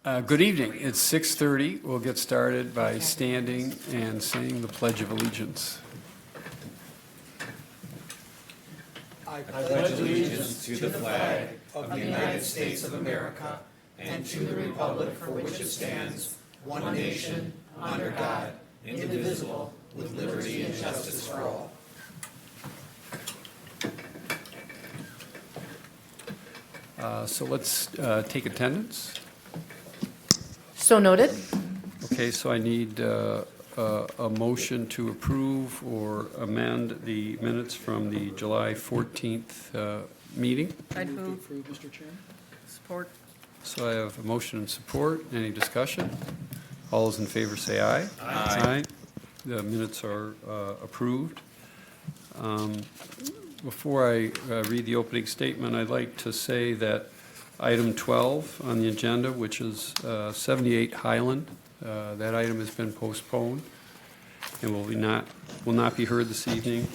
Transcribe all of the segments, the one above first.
Good evening. It's 6:30. We'll get started by standing and saying the Pledge of Allegiance. I pledge allegiance to the flag of the United States of America and to the republic for which it stands, one nation, under God, indivisible, with liberty and justice for all. So let's take attendance. So noted. Okay, so I need a motion to approve or amend the minutes from the July 14th meeting. I'd move. Approve, Mr. Chairman. Support. So I have a motion and support. Any discussion? All those in favor say aye. Aye. The minutes are approved. Before I read the opening statement, I'd like to say that item 12 on the agenda, which is 78 Highland, that item has been postponed and will not be heard this evening.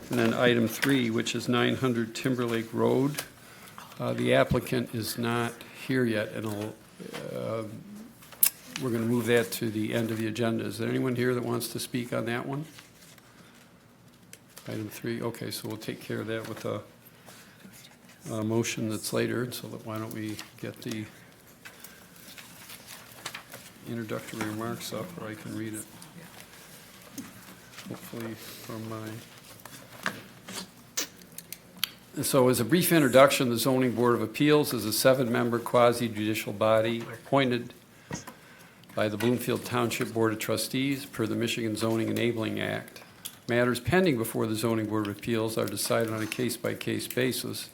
And then item 3, which is 900 Timberlake Road, the applicant is not here yet, and we're going to move that to the end of the agenda. Is there anyone here that wants to speak on that one? Item 3, okay, so we'll take care of that with a motion that's later, so why don't we get the introductory remarks up, or I can read it, hopefully from my... So as a brief introduction, the Zoning Board of Appeals is a 7-member quasi-judicial body appointed by the Bloomfield Township Board of Trustees per the Michigan Zoning Enabling Act. Matters pending before the Zoning Board of Appeals are decided on a case-by-case basis.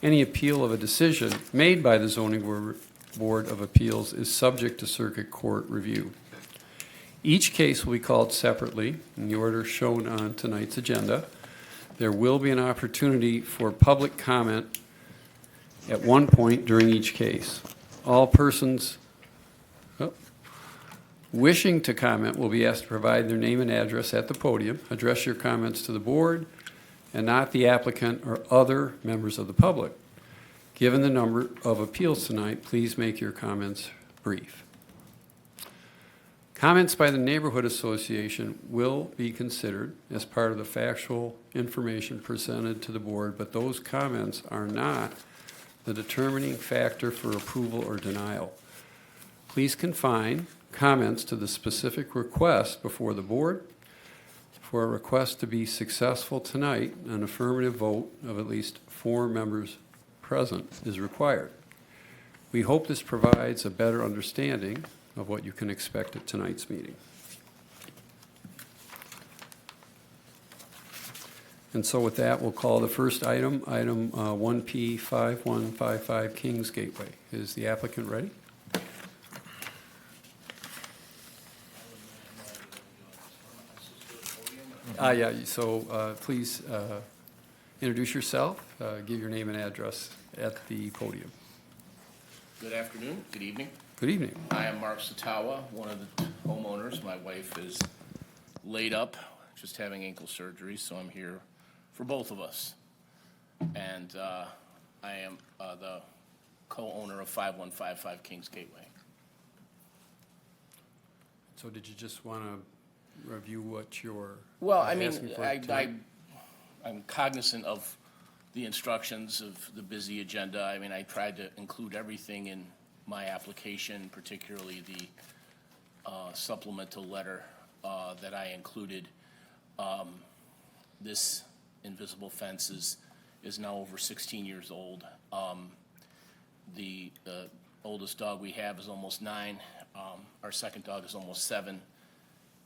Any appeal of a decision made by the Zoning Board of Appeals is subject to circuit court review. Each case will be called separately in the order shown on tonight's agenda. There will be an opportunity for public comment at one point during each case. All persons wishing to comment will be asked to provide their name and address at the podium. Address your comments to the board and not the applicant or other members of the public. Given the number of appeals tonight, please make your comments brief. Comments by the Neighborhood Association will be considered as part of the factual information presented to the board, but those comments are not the determining factor for approval or denial. Please confine comments to the specific request before the board. For a request to be successful tonight, an affirmative vote of at least 4 members present is required. We hope this provides a better understanding of what you can expect at tonight's meeting. And so with that, we'll call the first item 1P5155 Kings Gateway. Is the applicant ready? Yeah, so please introduce yourself, give your name and address at the podium. Good afternoon, good evening. Good evening. I am Mark Satawa, one of the homeowners. My wife is laid up, just having ankle surgery, so I'm here for both of us. And I am the co-owner of 5155 Kings Gateway. So did you just want to review what you're Well, I asking mean, for tonight? I'm cognizant of the instructions of the busy agenda. I mean, I tried to include everything in my application, particularly the supplemental letter that I included. This invisible fence is now over 16 years old. The oldest dog we have is almost 9. Our second dog is almost 7.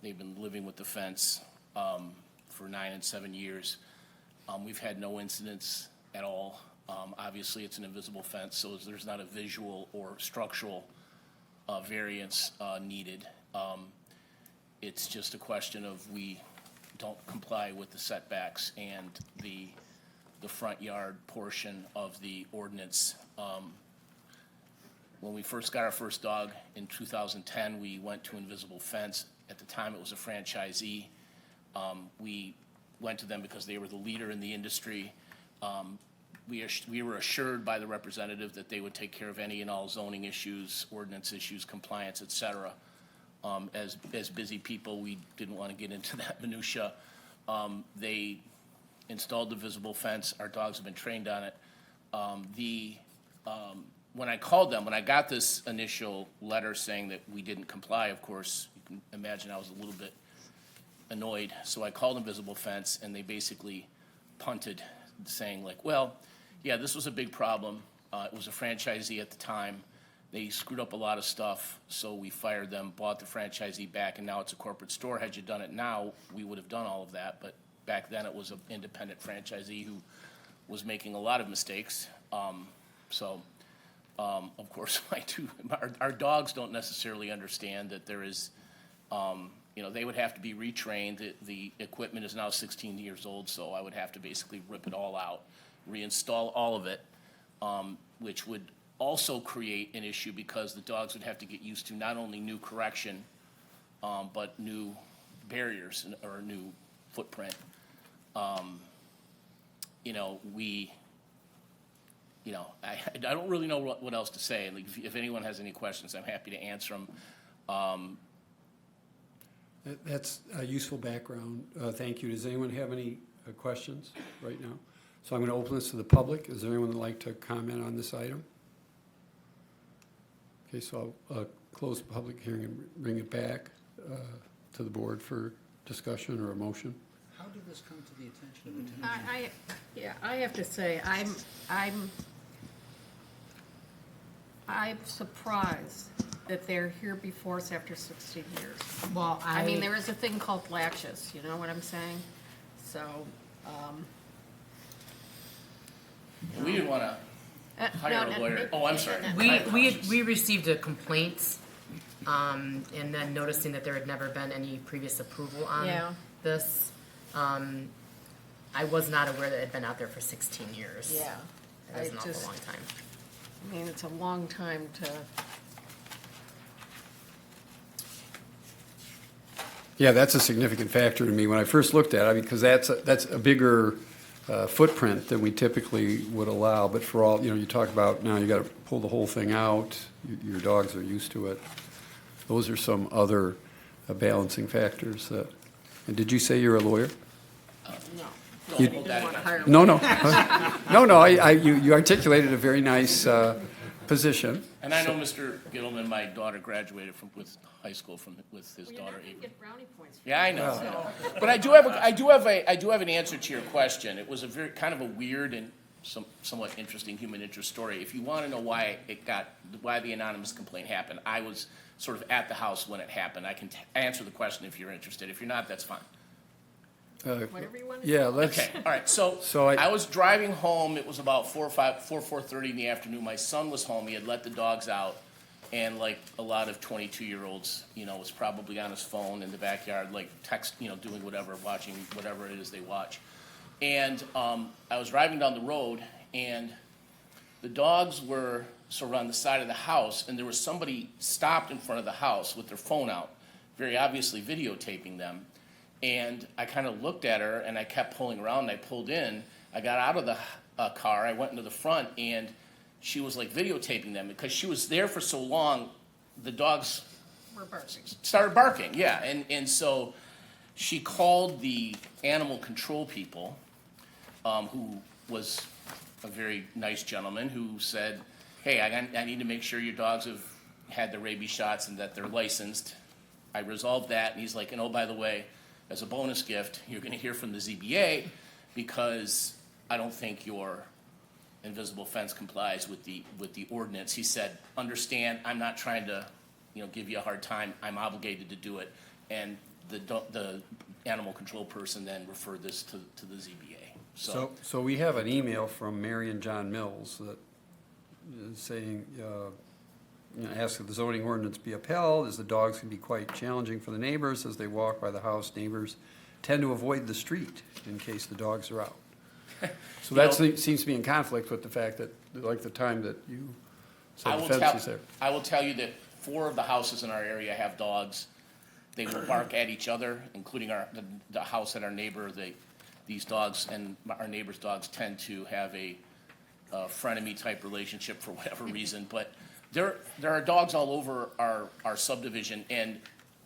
They've been living with the fence for 9 and 7 years. We've had no incidents at all. Obviously, it's an invisible fence, so there's not a visual or structural variance needed. It's just a question of we don't comply with the setbacks and the front yard portion of the ordinance. When we first got our first dog in 2010, we went to invisible fence. At the time, it was a franchisee. We went to them because they were the leader in the industry. we were assured by the representative that they would take care of any and all zoning issues, ordinance issues, compliance, et cetera. As busy people, we didn't want to get into that minutia. They installed the visible fence. Our dogs have been trained on it. When I called them, when I got this initial letter saying that we didn't comply, of course, you can imagine I was a little bit annoyed. So I called Invisible Fence, and they basically punted, saying like, well, yeah, this was a big problem. It was a franchisee at the time. They screwed up a lot of stuff, so we fired them, bought the franchisee back, and now it's a corporate store. Had you done it now, we would have done all of that, but back then it was an independent franchisee who was making a lot of mistakes. Of course, our dogs don't necessarily understand that there is, they would have to be retrained. The equipment is now 16 years old, so I would have to basically rip it all out, reinstall all of it, which would also create an issue because the dogs would have to get used to not only new correction, but new barriers or new footprint. I don't really know what else to say. Like, if anyone has any questions, I'm happy to answer them. That's a useful background. Thank you. Does anyone have any questions right now? So I'm going to open this to the public. Is there anyone that'd like to comment on this item? Okay, so I'll close the public hearing and bring it back to the board for discussion or a motion. How did this come to the attention of the township? I have to say, I'm surprised that they're here before us after 16 years. Well, I mean, there is a thing called latches, you know what I'm saying? So, We didn't want to hire a lawyer. Oh, I'm sorry. We received a complaint, and then noticing that there had never been any previous approval on Yeah. this. I was not aware that it had been out there for 16 years. yeah. That is an I awful just- long time. I mean, it's a long time to, Yeah, that's a significant factor to me when I first looked at it, because that's a bigger footprint than we typically would allow. But for all, you talk about now you got to pull the whole thing out. Your dogs are used to it. Those are some other balancing factors. And did you say you're a lawyer? no. You- Didn't want to hire No. You articulated a very nice position. And I know Mr. Gittleman, my daughter graduated with high school with his Well, you're daughter not going Amy. to get brownie points. Yeah, I know. But I do have an answer to your question. It was a very kind of a weird and somewhat interesting human interest story. If you want to know why the anonymous complaint happened, I was sort of at the house when it happened. I can answer the question if you're interested. If you're not, that's fine. Whatever you want to Yeah, let's. Okay, all right, so I was driving home, it was about 4:30 in the afternoon, my son was home, he had let the dogs out, and like a lot of 22-year-olds, was probably on his phone in the backyard, like doing whatever, watching whatever it is they watch. And I was driving down the road, and the dogs were sort of on the side of the house, and there was somebody stopped in front of the house with their phone out, very obviously videotaping them. And I kind of looked at her, and I kept pulling around, and I pulled in. I got out of the car, I went into the front, and she was like videotaping them. Because she was there for so long, the dogs We're barking. started barking, yeah. And so she called the animal control people, who was a very nice gentleman, who said, hey, I need to make sure your dogs have had the rabies shots and that they're licensed. I resolved that, and he's like, and oh, by the way, as a bonus gift, you're going to hear from the ZBA because I don't think your invisible fence complies with the ordinance. He said, understand, I'm not trying to, give you a hard time. I'm obligated to do it. And the animal control person then referred this to the ZBA. So we have an email from Mary and John Mills that is saying, ask that the zoning ordinance be upheld, as the dogs can be quite challenging for the neighbors as they walk by the house. Neighbors tend to avoid the street in case the dogs are out. So that seems to be in conflict with the fact that, like the time that you said the fence is there. I will tell you that 4 of the houses in our area have dogs. They will bark at each other, including the house at our neighbor. These dogs and our neighbor's dogs tend to have a a frenemy type relationship for whatever reason, but there are dogs all over our subdivision, and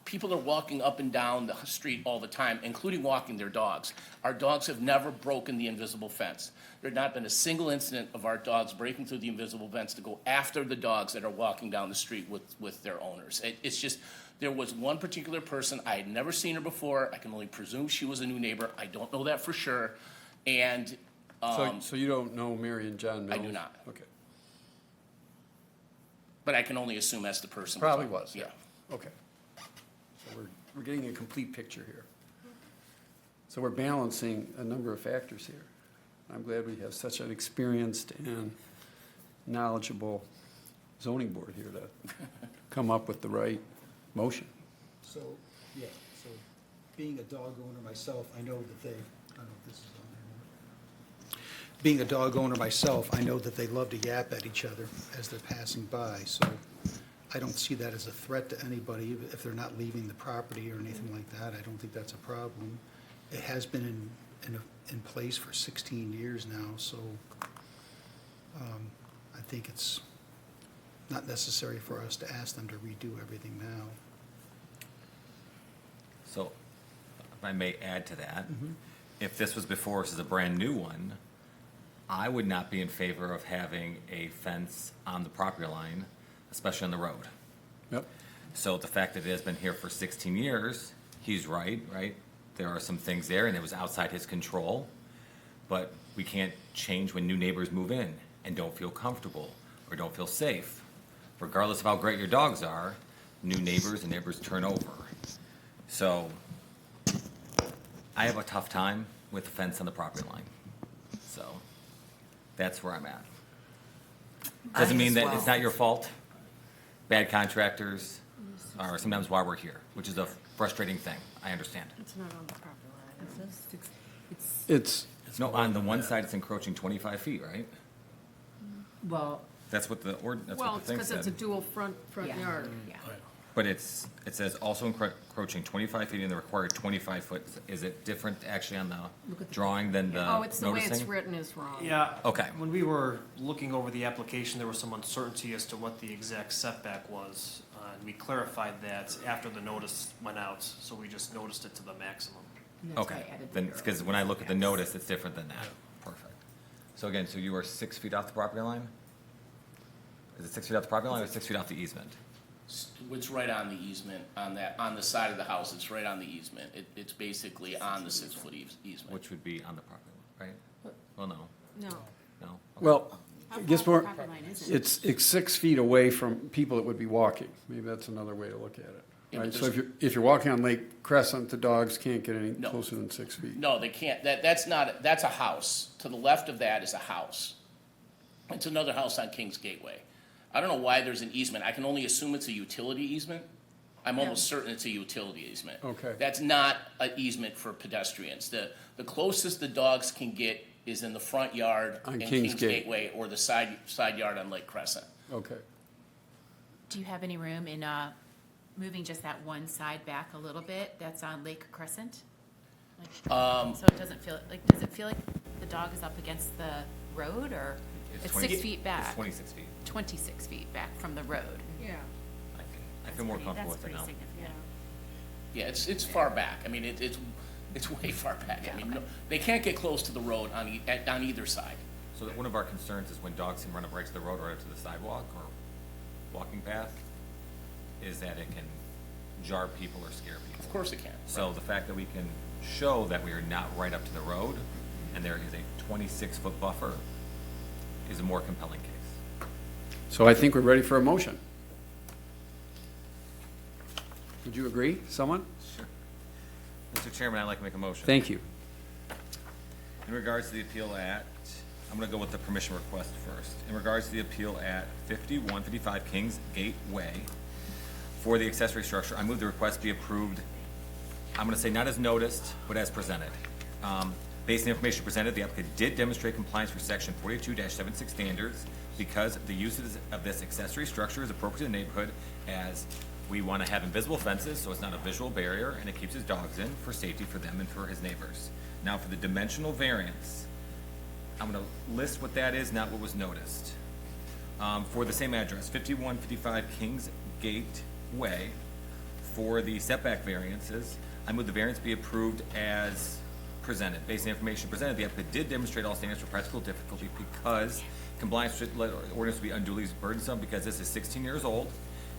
people are walking up and down the street all the time, including walking their dogs. Our dogs have never broken the invisible fence. There had not been a single incident of our dogs breaking through the invisible fence to go after the dogs that are walking down the street with their owners. It's just, there was one particular person, I had never seen her before, I can only presume she was a new neighbor, I don't know that for sure, and, So you don't know Mary and John Mills? I do not. Okay. but I can only assume that's the person. Probably was, Yeah. yeah. Okay. So we're getting a complete picture here. So we're balancing a number of factors here. I'm glad we have such an experienced and knowledgeable zoning board here to come up with the right motion. So, yeah, so being a dog owner myself, I know that they, I don't know if this is on there. Being a dog owner myself, I know that they love to yap at each other as they're passing by, so I don't see that as a threat to anybody if they're not leaving the property or anything like that. I don't think that's a problem. It has been in place for 16 years now, so I think it's not necessary for us to ask them to redo everything now. So, if I may add to that, if this was before us as a brand-new one, I would not be in favor of having a fence on the property line, especially on the road. Yep. So the fact that it has been here for 16 years, he's right? There are some things there, and it was outside his control, but we can't change when new neighbors move in and don't feel comfortable or don't feel safe. Regardless of how great your dogs are, new neighbors and neighbors turn over. So I have a tough time with the fence on the property line. So that's where I'm at. Doesn't mean that it's not your fault. Bad contractors are sometimes why we're here, which is a frustrating thing. I understand. It's not on the property line, is it? It's, No, on the one side, it's encroaching 25 feet, right? Well, That's what that's Well, what the it's thing because it's a said. dual front yeah. yard. Yeah. But it says also encroaching 25 feet in the required 25 foot. Is it different actually on the Look at the- drawing than the Oh, it's the way it's noticing? written is wrong. Yeah. Okay. When we were looking over the application, there was some uncertainty as to what the exact setback was. And we clarified that after the notice went out, so we just noticed it to the maximum. And that's why Okay, I added the then, arrow. because when I look at the notice, it's different than that. Perfect. So again, so you are 6 feet off the property line? Is it 6 feet off the property line or 6 feet off the easement? It's right on the easement, on the side of the house, it's right on the easement. It's basically on the 6-foot easement. Which would be on the property line, right? Well, no, No. no. Okay. well, I guess far more, off the property line is it? it's 6 feet away from people that would be walking. Maybe that's another way to look at it. Yeah, but Right, so there's- if you're walking on Lake Crescent, the dogs can't get any No. closer than 6 feet. No, they can't, that's a house. To the left of that is a house. It's another house on Kings Gateway. I don't know why there's an easement. I can only assume it's a utility easement. I'm almost certain it's a utility easement. Okay. That's not an easement for pedestrians. The closest the dogs can get is in the front yard On in Kings Kings Gate. Gateway or the side yard on Lake Crescent. Okay. Do you have any room in moving just that one side back a little bit that's on Lake Crescent? So it doesn't feel, does it feel like the dog is up against the road, or it's 20 6 feet back? It's 26 feet. 26 feet back from the road. Yeah. I feel more comfortable That's with it pretty now. significant. Yeah, it's far back. I mean, it's way far back. I mean, no, they can't get close to the road on either side. So that one of our concerns is when dogs can run up right to the road or up to the sidewalk or walking path, is that it can jar people or scare people. Of course it can. So the fact that we can show that we are not right up to the road and there is a 26-foot buffer is a more compelling case. So I think we're ready for a motion. Would you agree, someone? Sure. Mr. Chairman, I'd like to make a motion. Thank you. In regards to the appeal at, I'm going to go with the permission request first. In regards to the appeal at 5155 Kings Gateway for the accessory structure, I move the request be approved. I'm going to say not as noticed, but as presented. Based on the information presented, the applicant did demonstrate compliance for section 42-76 standards because the use of this accessory structure is appropriate in the neighborhood, as we want to have invisible fences so it's not a visual barrier and it keeps his dogs in for safety for them and for his neighbors. Now for the dimensional variance, I'm gonna list what that is, not what was noticed. For the same address, 5155 Kings Gate Way, for the setback variances, I move the variance be approved as presented. Based on the information presented, the applicant did demonstrate all standards for practical difficulty because compliance with ordinance would be unduly burdensome because this is 16 years old.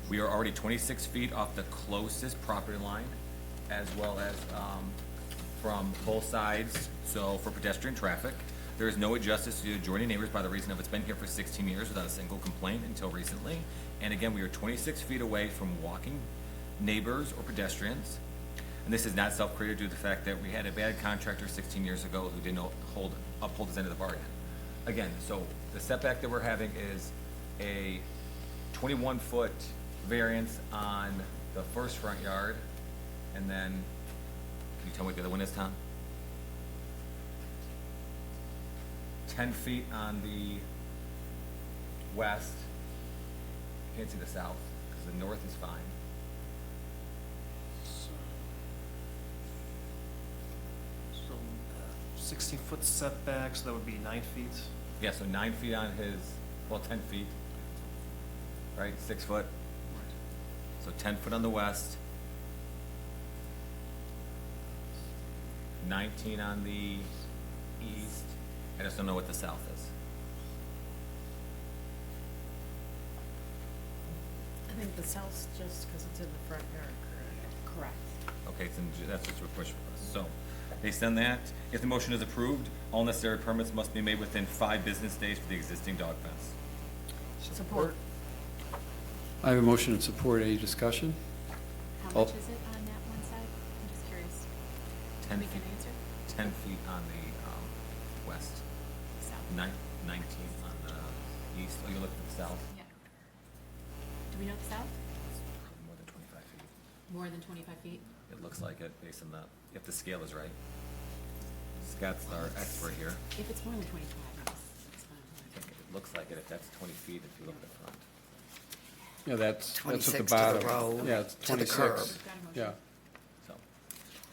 We are already 26 feet off the closest property line, as well as from both sides, so for pedestrian traffic. There is no injustice to adjoining neighbors by the reason of it's been here for 16 years without a single complaint until recently. And again, we are 26 feet away from walking neighbors or pedestrians. And this is not self-created due to the fact that we had a bad contractor 16 years ago who didn't uphold his end of the bargain. Again, so the setback that we're having is a 21-foot variance on the first front yard, and then, can you tell me what the other one is, Tom? 10 feet on the west. Can't see the south, because the north is fine. So 16-foot setback, so that would be 9 feet. Yeah, so 9 feet on his, well, 10 feet, right, 6 foot. So 10 foot on the west. 19 on the east. I just don't know what the south is. I think the south's just because it's in the front yard, correct? Correct. Okay, so that's just a push for us. So, based on that, if the motion is approved, all necessary permits must be made within 5 business days for the existing dog fence. Support. I have a motion and support. Any discussion? How Oh. much is it on that one side? I'm just curious. 10 We can feet, answer. 10 feet on the west, South. 19 on the east. Oh, you're looking at the south? Yeah. Do we know the south? More than 25 feet. More than 25 feet? It looks like it based on the, if the scale is right. Scott's our expert here. If it's more than 25, it's fine. I think it looks like it if that's 20 feet if you look at the front. Yeah, that's at 26 the to the bottom. road, Yeah, it's to the 26. curb. We've got a motion. Yeah. So,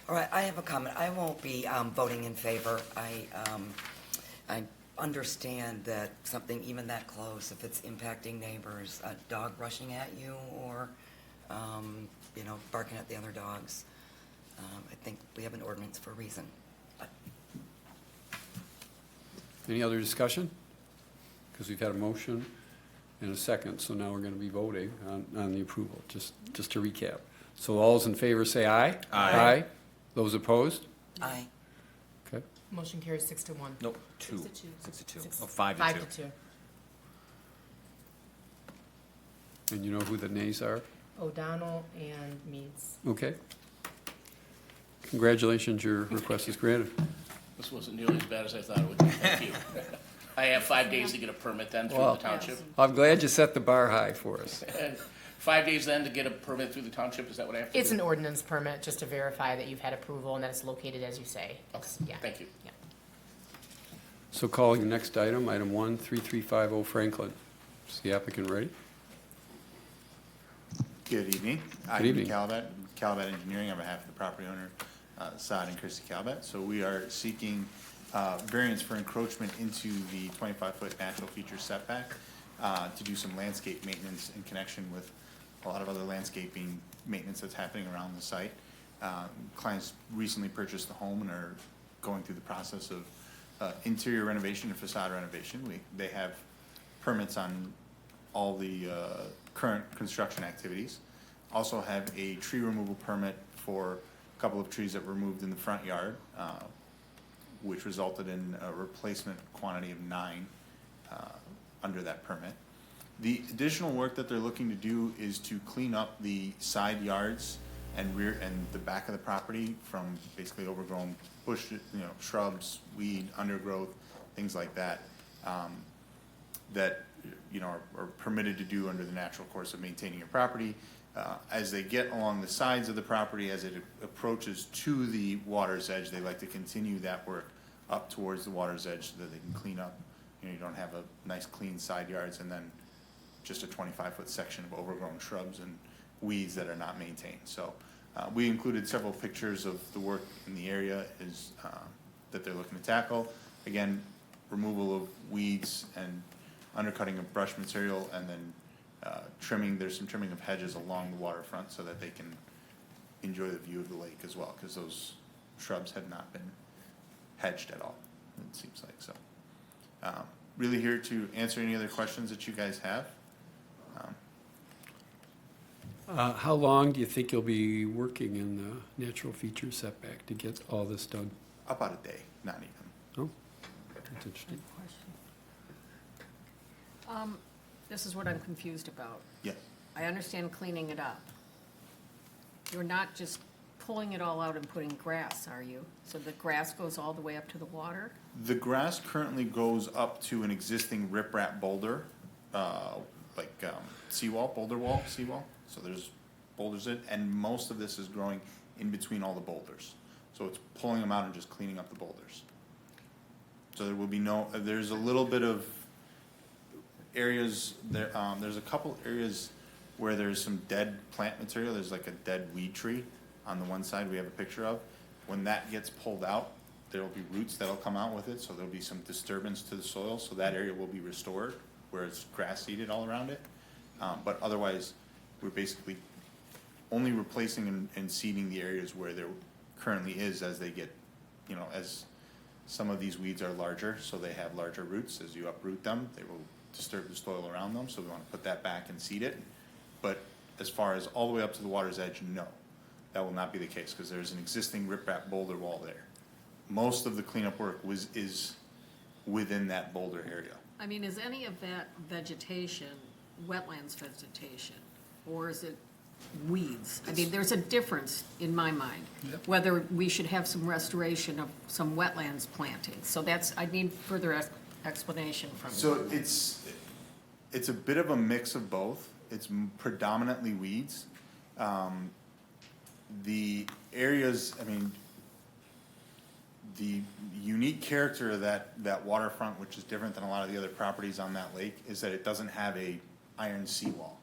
All right, I have a comment. I won't be voting in favor. I understand that something even that close, if it's impacting neighbors, a dog rushing at you or, barking at the other dogs, I think we have an ordinance for a reason. Any other discussion? Because we've had a motion and a second, so now we're going to be voting on the approval, just to recap. So all those in favor say aye. Aye. Those opposed? Aye. Okay. Motion carries 6-1. nope, 2. 6 to 2. 6 to 2. Six- Oh, 5 to 2. 5 to 2. And you know who the nays are? O'Donnell and Meads. Okay. Congratulations, your request is granted. This wasn't nearly as bad as I thought it would be. Thank you. I have 5 days to get a permit then through Well- the township. I'm glad you set the bar high for us. 5 days then to get a permit through the township, is that what I have to do? It's an ordinance permit, just to verify that you've had approval and that it's located as you say. Okay, Yeah. thank you. Yeah. So calling the next item, item 13350 Franklin. Is the applicant ready? Good evening. Good evening. I'm Calabat Engineering on behalf of the property owner, Saad and Christy Calabat. So we are seeking variance for encroachment into the 25-foot natural feature setback to do some landscape maintenance in connection with a lot of other landscaping maintenance that's happening around the site. Clients recently purchased the home and are going through the process of interior renovation and facade renovation. They have permits on all the current construction activities. Also have a tree removal permit for a couple of trees that were removed in the front yard, which resulted in a replacement quantity of 9 under that permit. The additional work that they're looking to do is to clean up the side yards and rear and the back of the property from basically overgrown bush, shrubs, weed, undergrowth, things like that, that are permitted to do under the natural course of maintaining your property. As they get along the sides of the property, as it approaches to the water's edge, they like to continue that work up towards the water's edge so that they can clean up. You don't have a nice clean side yards and then just a 25-foot section of overgrown shrubs and weeds that are not maintained. So we included several pictures of the work in the area that they're looking to tackle. Again, removal of weeds and undercutting of brush material, and then there's some trimming of hedges along the waterfront so that they can enjoy the view of the lake as well, because those shrubs had not been hedged at all, it seems like. So really here to answer any other questions that you guys have. How long do you think you'll be working in the natural feature setback to get all this done? About a day, not even. Oh, that's interesting. This is what I'm confused about. Yeah. I understand cleaning it up. You're not just pulling it all out and putting grass, are you? So the grass goes all the way up to the water? The grass currently goes up to an existing riprap boulder, seawall, boulder wall, seawall. So there's boulders in, and most of this is growing in between all the boulders. So it's pulling them out and just cleaning up the boulders. So there will be there's a little bit of areas there, there's a couple areas where there's some dead plant material. There's like a dead weed tree on the one side we have a picture of. When that gets pulled out, there will be roots that'll come out with it, so there'll be some disturbance to the soil, so that area will be restored, where it's grass seeded all around it. But otherwise, we're basically only replacing and seeding the areas where there currently is, as they get, as some of these weeds are larger, so they have larger roots. As you uproot them, they will disturb the soil around them, so we want to put that back and seed it. But as far as all the way up to the water's edge, no, that will not be the case, because there's an existing riprap boulder wall there. Most of the cleanup work is within that boulder area. I mean, is any of that vegetation wetlands vegetation, or is it weeds? I mean, there's a difference in my mind, whether we should have some restoration of some wetlands planting. So I need further explanation from you. So it's a bit of a mix of both. It's predominantly weeds. The areas, the unique character of that waterfront, which is different than a lot of the other properties on that lake, is that it doesn't have a iron seawall.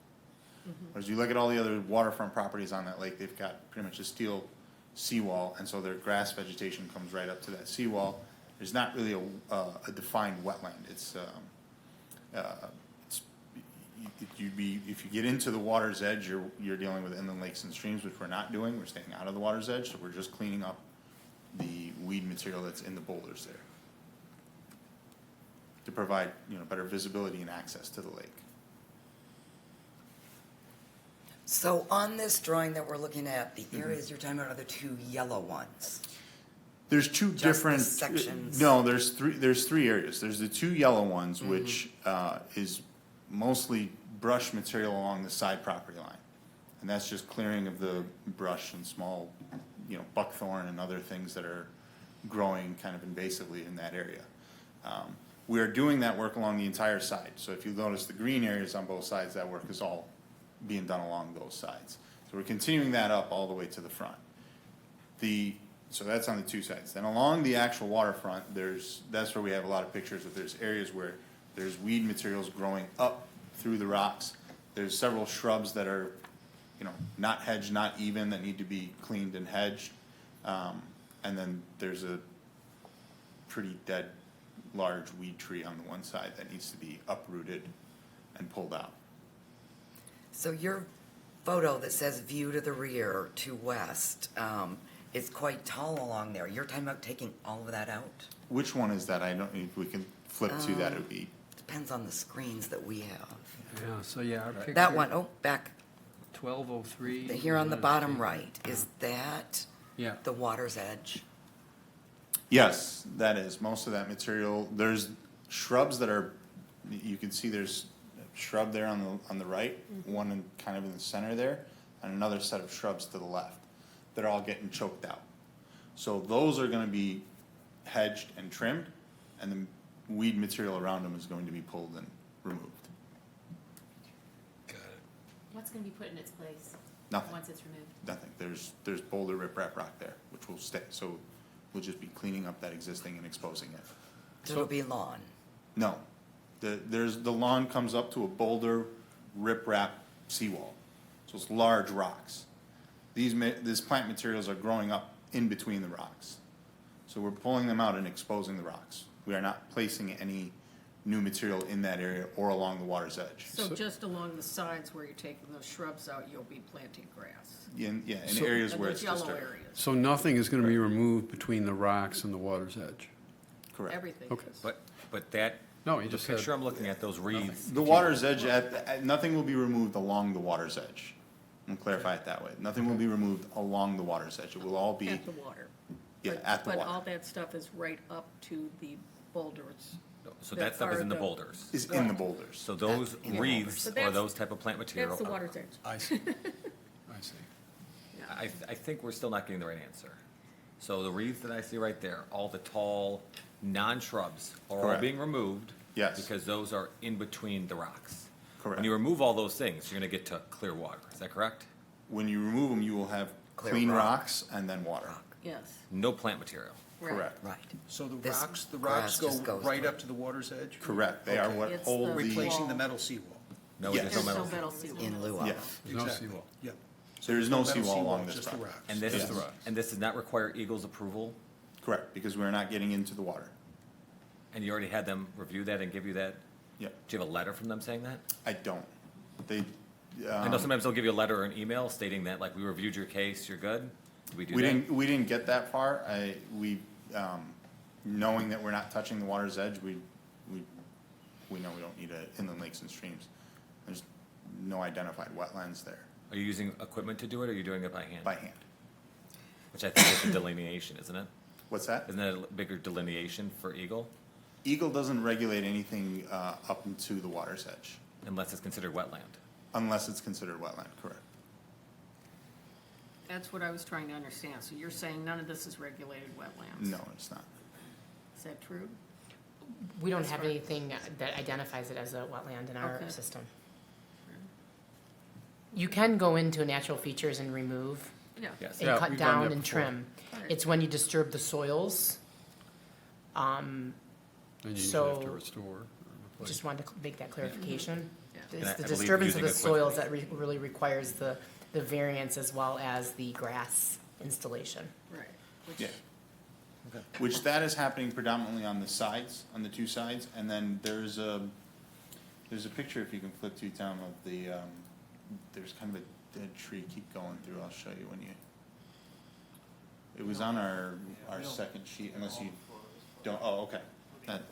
Whereas you look at all the other waterfront properties on that lake, they've got pretty much a steel seawall, and so their grass vegetation comes right up to that seawall. There's not really a defined wetland. If you get into the water's edge, you're dealing with inland lakes and streams, which we're not doing. We're staying out of the water's edge, so we're just cleaning up the weed material that's in the boulders there to provide, better visibility and access to the lake. So on this drawing that we're looking at, the areas you're talking about are the two yellow ones. There's two Just the different sections. No, there's three areas. There's the two yellow ones, which is mostly brush material along the side property line, and that's just clearing of the brush and small, buckthorn and other things that are growing kind of invasively in that area. We are doing that work along the entire side. So if you notice the green areas on both sides, that work is all being done along those sides. So we're continuing that up all the way to the front. So that's on the two sides. Then along the actual waterfront, that's where we have a lot of pictures of there's areas where there's weed materials growing up through the rocks. There's several shrubs that are, not hedged, not even, that need to be cleaned and hedged. And then there's a pretty dead, large weed tree on the one side that needs to be uprooted and pulled out. So your photo that says view to the rear to west is quite tall along there. You're talking about taking all of that out? Which one is that? I don't, if we can flip to that, it would be. Depends on the screens that we have. Yeah, so yeah, our picture. That one, back, 1203. here on the bottom right, is that Yeah. the water's edge? Yes, that is. Most of that material, there's shrubs that are, you can see there's a shrub there on the right, one kind of in the center there, and another set of shrubs to the left. They're all getting choked out. So those are gonna be hedged and trimmed, and the weed material around them is going to be pulled and removed. What's gonna be put in its place? Nothing. Once it's removed? Nothing. There's boulder riprap rock there, which will stay. So we'll just be cleaning up that existing and exposing it. So it'll be lawn. No, the lawn comes up to a boulder riprap seawall. So it's large rocks. These plant materials are growing up in between the rocks. So we're pulling them out and exposing the rocks. We are not placing any new material in that area or along the water's edge. So just along the sides where you're taking those shrubs out, you'll be planting grass. In So- areas And where those it's yellow disturbed. areas, So nothing is going to be removed between the rocks and the water's edge? Correct. everything Okay. is. But that, No, you the just said. picture I'm looking at, those reeds. The water's edge, nothing will be removed along the water's edge. I'll clarify it that way. Nothing will be removed along the water's edge. It will all be, At the water. yeah, But- at the But all water. that stuff is right up to the boulders. So that stuff is in the boulders. Is in the boulders. So those wreaths So or that's- those type of plant material. That's the water's edge. I see. I see. I think we're still not getting the right answer. So the wreaths that I see right there, all the tall, non-shrubs are all Correct. being removed. Yes. Because those are in between the rocks. Correct. When you remove all those things, you're gonna get to clear water. Is that correct? When you remove them, you will have clean rocks and then water. Yes. No plant material. Right. Correct. Right. So the This rocks grass go just goes right through. up to the water's edge? Correct. They are what It's hold the- the, Replacing the Wall. metal seawall? No, Yes. there's There's no no metal. metal seawall. In lieu of. yes. No Exactly. seawall. Yep. There is no metal seawall along this just the property. rocks. And this, Yes. and this does not require Eagle's approval? Correct, because we're not getting into the water. And you already had them review that and give you that? Yeah, Do you have a letter from them saying that? I don't. They, I know sometimes they'll give you a letter or an email stating that, like, we reviewed your case, you're good? Did we do we that? didn't get that far. Knowing that we're not touching the water's edge, we know we don't need inland lakes and streams. There's no identified wetlands there Are you using equipment to do it, or are you doing it by hand? by hand. Which I think is a delineation, isn't it? What's that? Isn't that a bigger delineation for Eagle, Eagle doesn't regulate anything up into the water's edge, unless it's considered wetland? unless it's considered wetland, correct? That's what I was trying to understand. So you're saying none of this is regulated wetlands? No, it's not. Is that true? We don't have anything that identifies it as a wetland in our Okay. system. You can go into natural features and remove Yeah. Yes. and Yeah, cut we've done down that and before. trim. Alright. It's when you disturb the soils. And you usually have to So- restore. or replace. Just wanted to make that clarification. Yeah. It's And I the believe disturbance of using the soils that equipment. really requires the variance as well as the grass installation. Right. Which- Yeah. Which that is happening predominantly on the sides, on the two sides, and then there's a picture, if you can flip to Tom, of the, there's kind of a dead tree, keep going through, I'll show you when you. It was on our second sheet, unless you don't, oh, okay. That-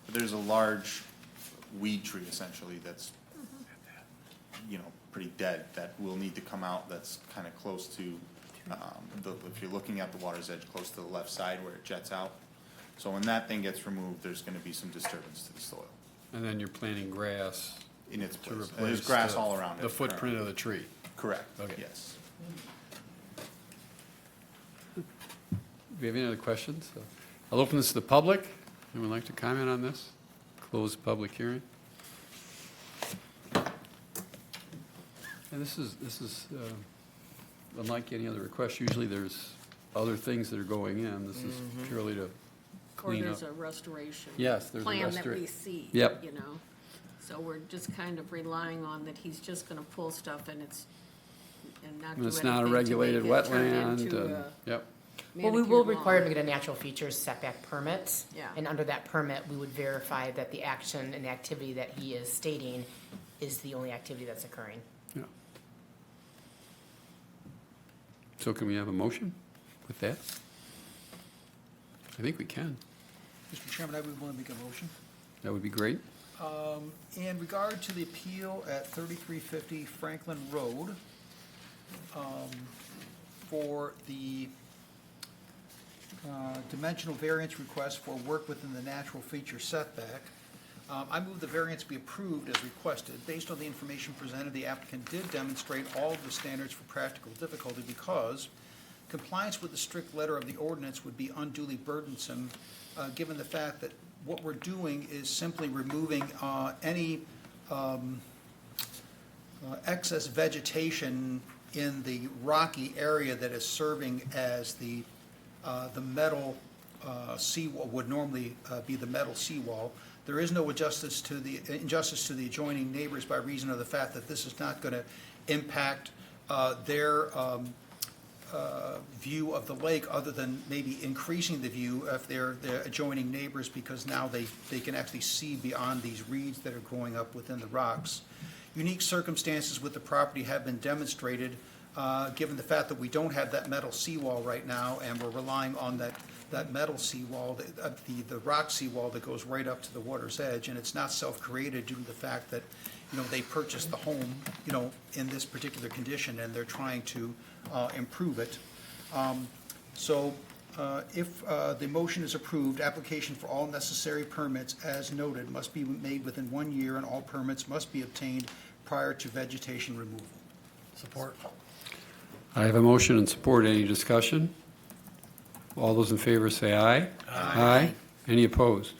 There's a large weed tree essentially that's, pretty dead, that will need to come out, that's kind of close to, if you're looking at the water's edge, close to the left side where it jets out. So when that thing gets removed, there's gonna be some disturbance to the soil And then you're planting grass in its to place. replace. And there's grass the- all around it. The footprint of the tree. Correct, Okay. yes. Do we have any other questions? I'll open this to the public. Anyone like to comment on this? Close the public hearing. And this is unlike any other request. Usually there's other things that are going in. This is purely to Or clean up. there's a restoration. Yes, there's a Plan that restora- we see. Yep. You know? So we're just kind of relying on that he's just gonna pull stuff and not do And it's anything not a to make regulated it turn wetland. into and- a Yep. Well, we will manicured require them lawn. to get a natural features setback permit. Yeah. And under that permit, we would verify that the action and activity that he is stating is the only activity that's occurring. Yeah. So can we have a motion with that? I think we can. Mr. Chairman, I would want to make a motion. That would be great. In regard to the appeal at 3350 Franklin Road, for the dimensional variance request for work within the natural feature setback, I move the variance be approved as requested. Based on the information presented, the applicant did demonstrate all of the standards for practical difficulty because compliance with the strict letter of the ordinance would be unduly burdensome, given the fact that what we're doing is simply removing any excess vegetation in the rocky area that is serving as the metal seawall, would normally be the metal seawall. There is no injustice to the adjoining neighbors by reason of the fact that this is not going to impact their view of the lake, other than maybe increasing the view if they're adjoining neighbors, because now they can actually see beyond these reeds that are growing up within the rocks. Unique circumstances with the property have been demonstrated, given the fact that we don't have that metal seawall right now, and we're relying on that metal seawall, the rock seawall that goes right up to the water's edge, and it's not self-created due to the fact that, they purchased the home, in this particular condition, and they're trying to improve it. If the motion is approved, application for all necessary permits as noted must be made within 1 year, and all permits must be obtained prior to vegetation removal. Support. I have a motion and support. Any discussion? All those in favor say aye. Aye. Any opposed?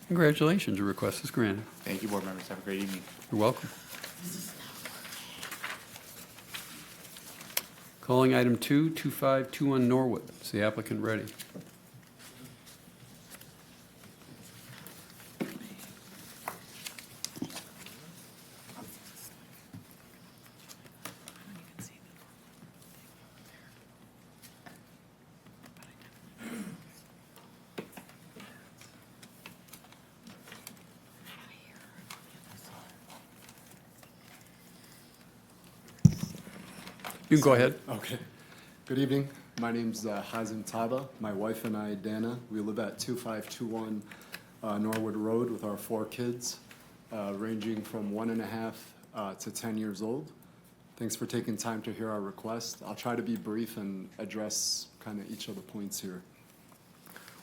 Congratulations, your request is granted. Thank you, board members. Have a great evening. You're welcome. Calling item 2521 Norwood. Is the applicant ready? You can go ahead. Okay. Good evening. My name's Hazem Taba. My wife and I, Dana, we live at 2521 Norwood Road with our 4 kids, ranging from 1.5 to 10 years old. Thanks for taking time to hear our request. I'll try to be brief and address kind of each of the points here.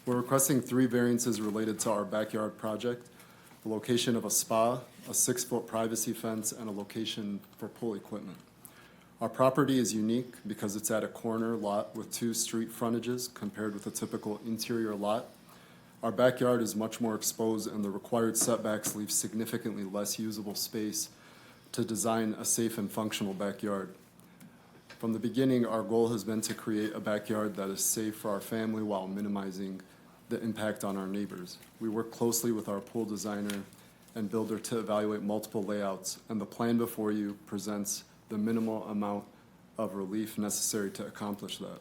We're requesting 3 variances related to our backyard project: the location of a spa, a 6-foot privacy fence, and a location for pool equipment. Our property is unique because it's at a corner lot with 2 street frontages compared with a typical interior lot. Our backyard is much more exposed, and the required setbacks leave significantly less usable space to design a safe and functional backyard. From the beginning, our goal has been to create a backyard that is safe for our family while minimizing the impact on our neighbors. We work closely with our pool designer and builder to evaluate multiple layouts, and the plan before you presents the minimal amount of relief necessary to accomplish that.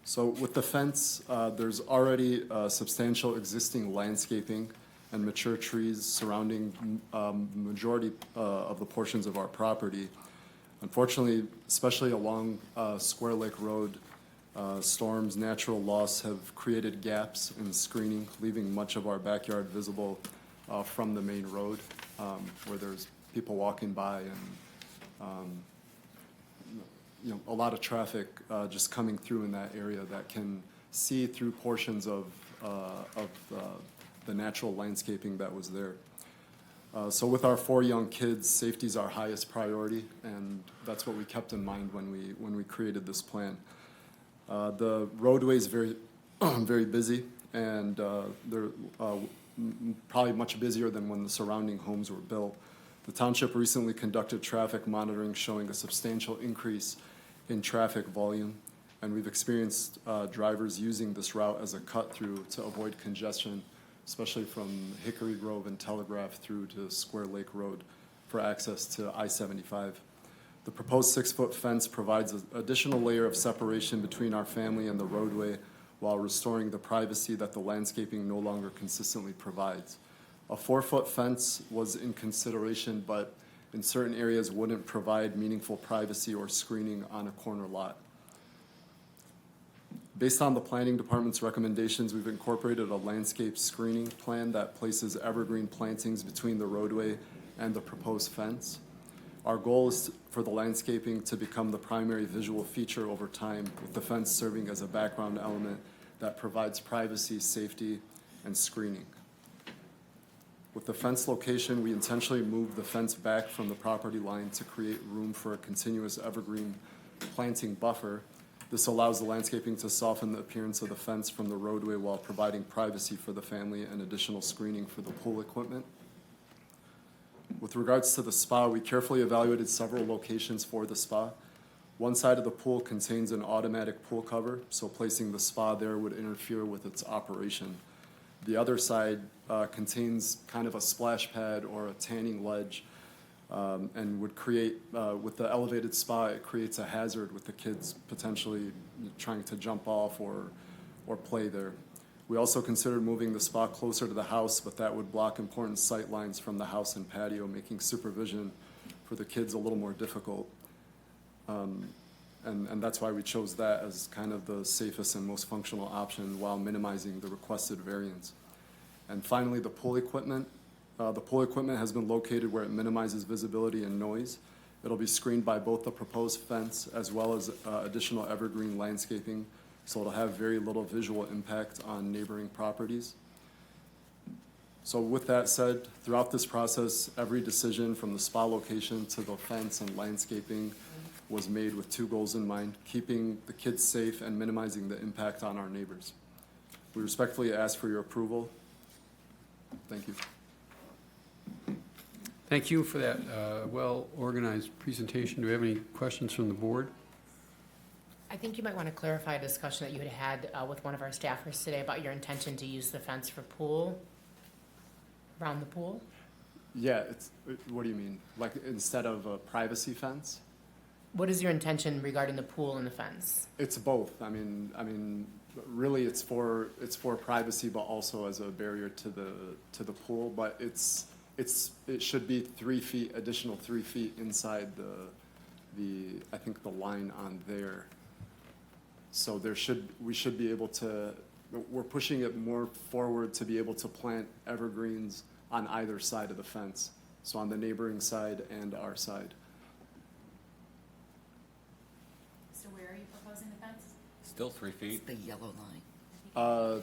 So with the fence, there's already substantial existing landscaping and mature trees surrounding majority of the portions of our property. Unfortunately, especially along Square Lake Road, storms, natural loss have created gaps in screening, leaving much of our backyard visible from the main road, where there's people walking by and a lot of traffic just coming through in that area that can see through portions of the natural landscaping that was there. So with our 4 young kids, safety is our highest priority, and that's what we kept in mind when we created this plan. The roadway is very very busy, and they're probably much busier than when the surrounding homes were built. The township recently conducted traffic monitoring showing a substantial increase in traffic volume, and we've experienced drivers using this route as a cut-through to avoid congestion, especially from Hickory Grove and Telegraph through to Square Lake Road for access to I-75. The proposed 6-foot fence provides an additional layer of separation between our family and the roadway while restoring the privacy that the landscaping no longer consistently provides. A 4-foot fence was in consideration, but in certain areas wouldn't provide meaningful privacy or screening on a corner lot. Based on the planning department's recommendations, we've incorporated a landscape screening plan that places evergreen plantings between the roadway and the proposed fence. Our goal is for the landscaping to become the primary visual feature over time, with the fence serving as a background element that provides privacy, safety, and screening. With the fence location, we intentionally moved the fence back from the property line to create room for a continuous evergreen planting buffer. This allows the landscaping to soften the appearance of the fence from the roadway while providing privacy for the family and additional screening for the pool equipment. With regards to the spa, we carefully evaluated several locations for the spa. One side of the pool contains an automatic pool cover, so placing the spa there would interfere with its operation. The other side contains kind of a splash pad or a tanning ledge and would create, with the elevated spa, it creates a hazard with the kids potentially trying to jump off or play there. We also considered moving the spa closer to the house, but that would block important sight lines from the house and patio, making supervision for the kids a little more difficult. And that's why we chose that as kind of the safest and most functional option while minimizing the requested variance. And finally, the pool equipment. The pool equipment has been located where it minimizes visibility and noise. It'll be screened by both the proposed fence as well as additional evergreen landscaping, so it'll have very little visual impact on neighboring properties. So with that said, throughout this process, every decision from the spa location to the fence and landscaping was made with two goals in mind: keeping the kids safe and minimizing the impact on our neighbors. We respectfully ask for your approval. Thank you. Thank you for that well-organized presentation. Do we have any questions from the board? I think you might want to clarify a discussion that you had with one of our staffers today about your intention to use the fence for pool, around the pool. Yeah, what do you mean? Like instead of a privacy fence? What is your intention regarding the pool and the fence? It's both. I mean, really, it's for privacy, but also as a barrier to the pool. But it should be 3 feet, additional 3 feet inside I think the line on there. So we should be able to. We're pushing it more forward to be able to plant evergreens on either side of the fence. So on the neighboring side and our side. So where are you proposing the fence? Still 3 feet. The yellow line.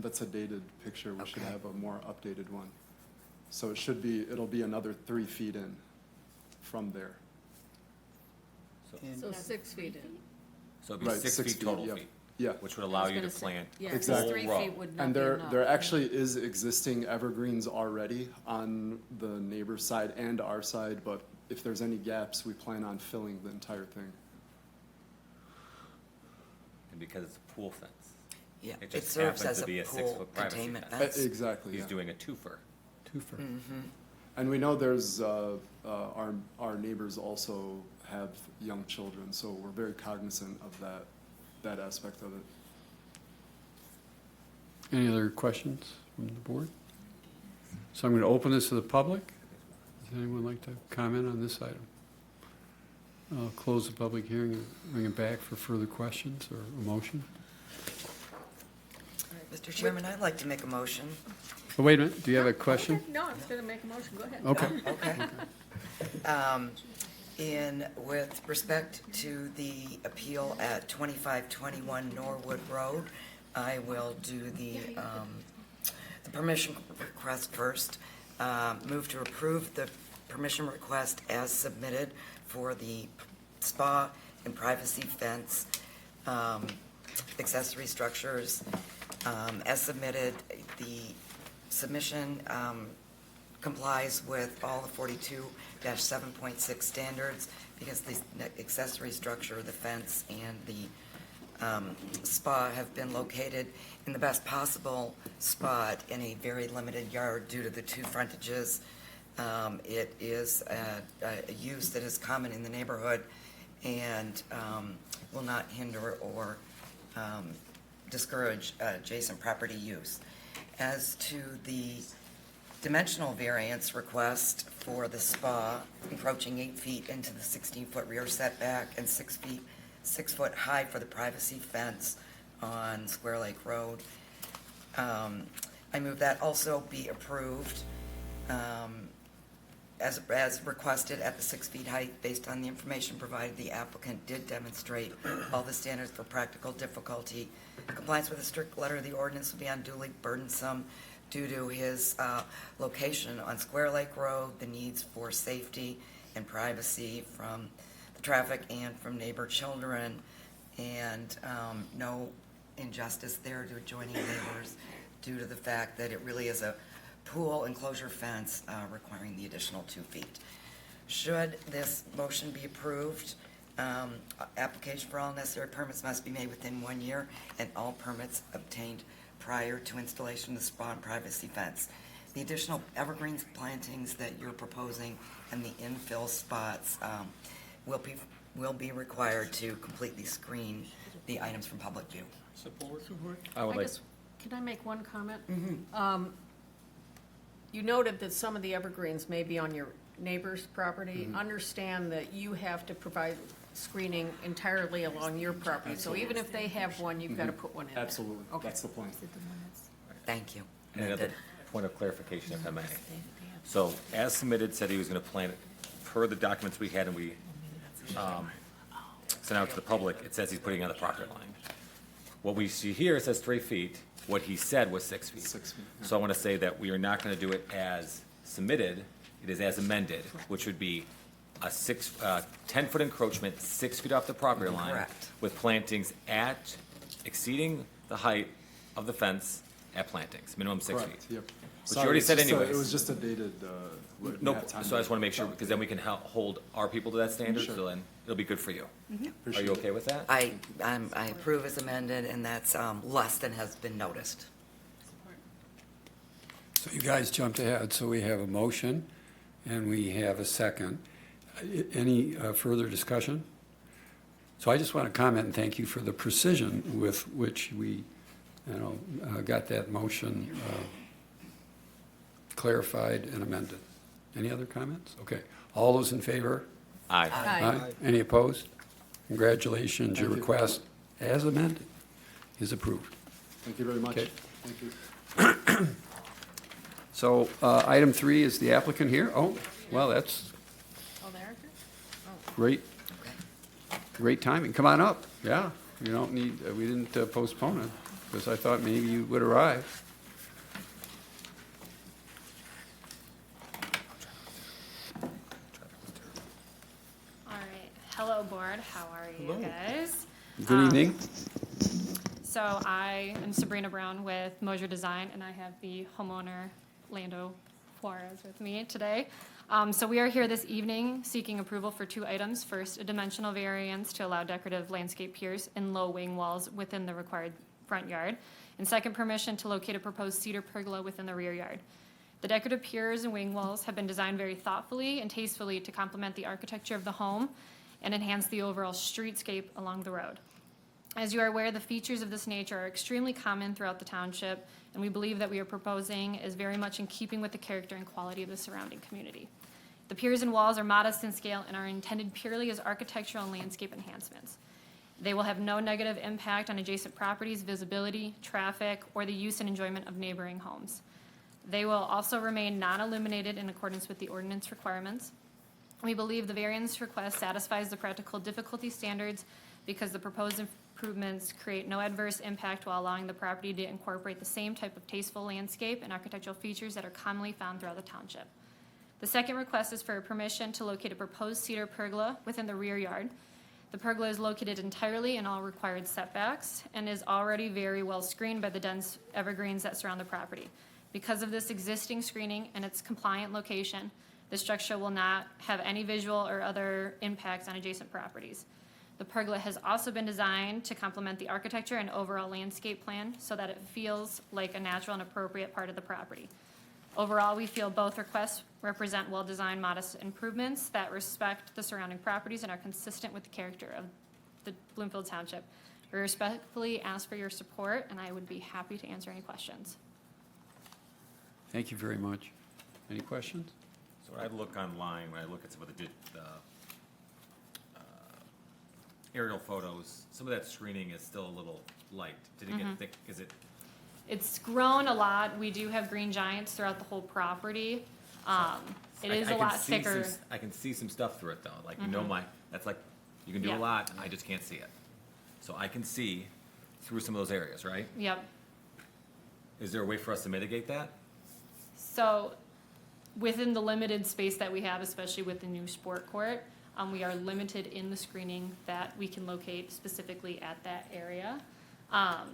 That's a dated picture. We should Okay. have a more updated one. So it'll be another 3 feet in from there. So 6 feet in. So it'd be Right, 6 6 feet total yeah. feet, Yeah. which would allow I was you to gonna say, plant yeah, a 'cause Exactly. whole 3 row. feet would not And be there enough. actually is existing evergreens already on the neighbor's side and our side, but if there's any gaps, we plan on filling the entire thing. And because it's a pool fence. Yeah, It it just serves happens as to a be a pool 6-foot privacy containment fence. fence. Exactly, He's yeah. doing a twofer. Twofer. And we know there's, our neighbors also have young children, so we're very cognizant of that aspect of it. Any other questions from the board? So I'm going to open this to the public. Does anyone like to comment on this item? I'll close the public hearing and bring it back for further questions or a motion. Mr. Chairman, I'd like to make a motion. Oh, wait a minute, do you have a question? Okay, no, I was gonna make a motion, go ahead. Okay. Okay. With respect to the appeal at 2521 Norwood Road, I will do the permission request first. Move to approve the permission request as submitted for the spa and privacy fence, accessory structures. As submitted, the submission complies with all the 42-7.6 standards because the accessory structure, the fence, and the spa have been located in the best possible spot in a very limited yard due to the two frontages. It is a use that is common in the neighborhood and will not hinder or discourage adjacent property use. As to the dimensional variance request for the spa, encroaching 8 feet into the 16-foot rear setback and 6 foot high for the privacy fence on Square Lake Road, I move that also be approved as requested at the 6 feet height. Based on the information provided, the applicant did demonstrate all the standards for practical difficulty. Compliance with the strict letter of the ordinance will be unduly burdensome due to his location on Square Lake Road, the needs for safety and privacy from the traffic and from neighbor children, and no injustice there to adjoining neighbors due to the fact that it really is a pool enclosure fence requiring the additional 2 feet. Should this motion be approved, application for all necessary permits must be made within 1 year, and all permits obtained prior to installation of the spa and privacy fence The additional evergreens plantings that you're proposing and the infill spots will be required to completely screen the items from public view. I would like, guess, can I make one comment? You noted that some of the evergreens may be on your neighbor's property. Understand that you have to provide screening entirely along your property. So even if they have one, you've got to put one in there. Absolutely, Okay. that's the plan. Thank you. and another point of clarification, if I may. So as submitted, said he was gonna plant it per the documents we had and we, sent out to the public, it says he's putting it on the property line. What we see here says 3 feet, what he said was 6 feet. 6 feet, yeah. So I wanna say that we are not gonna do it as submitted, it is as amended, which would be a 10-foot encroachment, 6 feet off the property line. Correct. With plantings at, exceeding the height of the fence at plantings, minimum 6 feet. Correct, yep. Which you Sorry, already it's said just a- anyways. It was just a dated, Nope, so I just wanna make sure, because then we can hold our people to that standard, Sure. so then it'll be good for you. Are Appreciate you it. okay with that? I approve as amended, and that's less than has been noticed. So you guys jumped ahead, so we have a motion and we have a second. Any further discussion? So I just want to comment and thank you for the precision with which we, got that motion clarified and amended. Any other comments? Okay. All those in favor? Aye. Aye. Any opposed? Congratulations, your Thank you. request as amended is approved. Thank you very much. Okay. Thank you. So item 3 is the applicant here. Oh, well, that's Oh, there? great, great timing. Come on up. Yeah, you don't need, we didn't postpone it because I thought maybe you would arrive. All right. Hello, board. How are you guys? Good evening. So I am Sabrina Brown with Mosier Design, and I have the homeowner, Lando Flores, with me today. So we are here this evening seeking approval for 2 items. First, a dimensional variance to allow decorative landscape piers and low wing walls within the required front yard. And second, permission to locate a proposed cedar pergola within the rear yard. The decorative piers and wing walls have been designed very thoughtfully and tastefully to complement the architecture of the home and enhance the overall streetscape along the road. As you are aware, the features of this nature are extremely common throughout the township, and we believe that we are proposing is very much in keeping with the character and quality of the surrounding community. The piers and walls are modest in scale and are intended purely as architectural and landscape enhancements. They will have no negative impact on adjacent properties, visibility, traffic, or the use and enjoyment of neighboring homes. They will also remain non-illuminated in accordance with the ordinance requirements. We believe the variance request satisfies the practical difficulty standards because the proposed improvements create no adverse impact while allowing the property to incorporate the same type of tasteful landscape and architectural features that are commonly found throughout the township. The second request is for permission to locate a proposed cedar pergola within the rear yard. The pergola is located entirely in all required setbacks and is already very well screened by the dense evergreens that surround the property. Because of this existing screening and its compliant location, the structure will not have any visual or other impacts on adjacent properties. The pergola has also been designed to complement the architecture and overall landscape plan so that it feels like a natural and appropriate part of the property. Overall, we feel both requests represent well-designed, modest improvements that respect the surrounding properties and are consistent with the character of the Bloomfield Township. We respectfully ask for your support, and I would be happy to answer any questions. Thank you very much. Any questions? So when I look online, when I look at some of the aerial photos, some of that screening is still a little light. Did it get thick? Is it? It's grown a lot. We do have green giants throughout the whole property. It is a lot thicker. I can see some stuff through it though, like, that's like, you can do Yeah. a lot, I just can't see it. So I can see through some of those areas, right? Yep. Is there a way for us to mitigate that? So within the limited space that we have, especially with the new sport court, we are limited in the screening that we can locate specifically at that area. I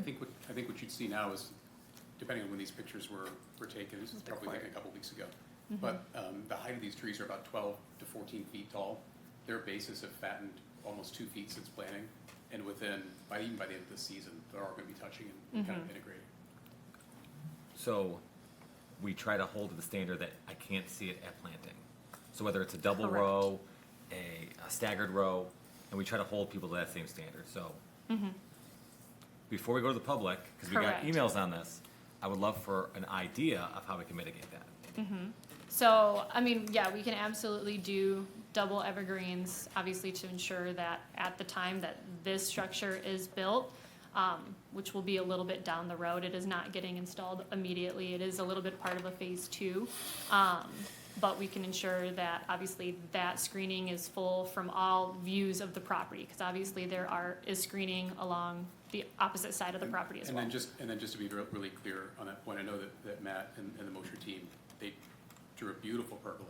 think what you'd see now is, depending on when these pictures were taken, this was probably taken a couple weeks ago. But the height of these trees are about 12 to 14 feet tall. Their bases have fattened almost 2 feet since planting, and even by the end of the season, they're all going to be touching and kind of integrating. So we try to hold to the standard that I can't see it at planting. So whether it's a double Correct. row, a staggered row, and we try to hold people to that same standard, so. Before we go to the public, because we got Correct. emails on this, I would love for an idea of how we can mitigate that. So, I mean, yeah, we can absolutely do double evergreens, obviously to ensure that at the time that this structure is built, which will be a little bit down the road, it is not getting installed immediately. It is a little bit part of a phase 2. But we can ensure that obviously that screening is full from all views of the property, because obviously is screening along the opposite side of the property as And well. then just to be really clear on that point, I know that Matt and the Mosher team, they drew a beautiful pergola.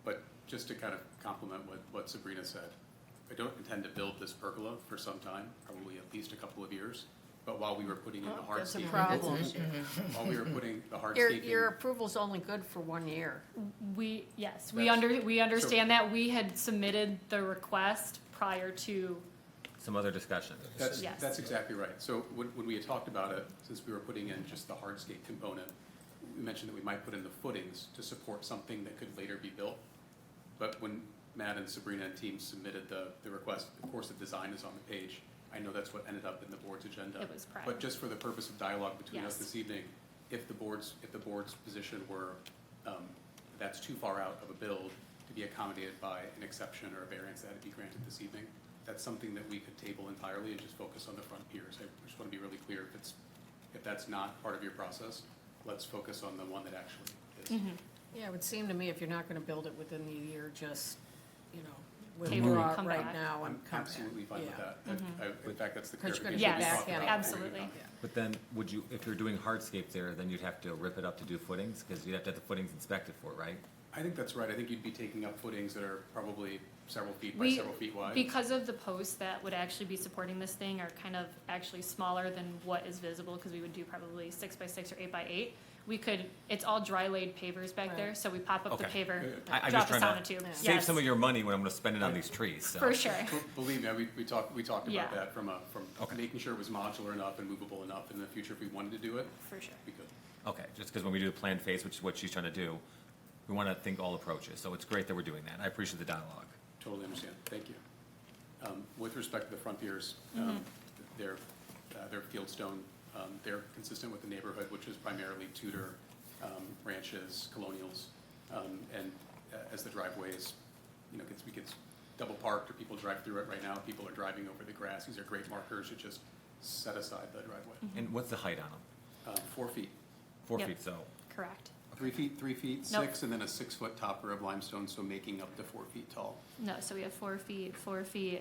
But just to kind of complement what Sabrina said, I don't intend to build this pergola for some time, probably at least a couple of years. But while we were putting in the That's a hardscaping. problem. While we were putting the Your hardscaping, approval's only good for 1 year. We That's- understand that. We had submitted the request prior to, Some other discussion. Yes. that's exactly right. So when we had talked about it, since we were putting in just the hardscape component, we mentioned that we might put in the footings to support something that could later be built. But when Matt and Sabrina and team submitted the request, of course, the design is on the page. I know that's what ended up in the board's agenda. It was prior. But just for the purpose of dialogue between us Yes. this evening, if the board's position were, that's too far out of a build to be accommodated by an exception or a variance that had to be granted this evening, that's something that we could table entirely and just focus on the front piers. I just want to be really clear, if that's not part of your process, let's focus on the one that actually is. Yeah, it would seem to me if you're not gonna build it within the year, just, Table withdraw and it come right back. now I'm and come back. absolutely fine with Yeah. that. In fact, that's the Because you're gonna clarification get we Yes, talked about. back absolutely. But then, would you, if you're doing hardscape there, then you'd have to rip it up to do footings, because you'd have to have the footings inspected for, it, right? I think that's right. I think you'd be taking up footings that are probably several feet by We- several feet wide. because of the posts that would actually be supporting this thing are kind of actually smaller than what is visible, because we would do probably 6x6 or 8x8. It's all dry laid pavers back there, Right. so we pop up the Okay. paver, I'm drop just a trying to sonotube. save Yes, some of your money when I'm gonna spend it on these trees, so. for sure. Believe me, we talked Yeah. about that from Okay. making sure it was modular enough and movable enough in the future. If we wanted to do it, For sure. we could. Okay, just because when we do the planned phase, which is what she's trying to do, we want to think all approaches, so it's great that we're doing that. I appreciate the dialogue. Totally understand. Thank you. With respect to the front piers, they're fieldstone. They're consistent with the neighborhood, which is primarily Tudor, ranches, colonials. And as the driveways, gets double parked or people drive through it right now, people are driving over the grass. These are great markers to just set aside the driveway. And what's the height on them? 4 feet. 4 Yep. feet, so. Correct. 3 feet, 3 feet, Nope. 6, and then a 6-foot topper of limestone, so making up to 4 feet tall. No, so we have 4 feet,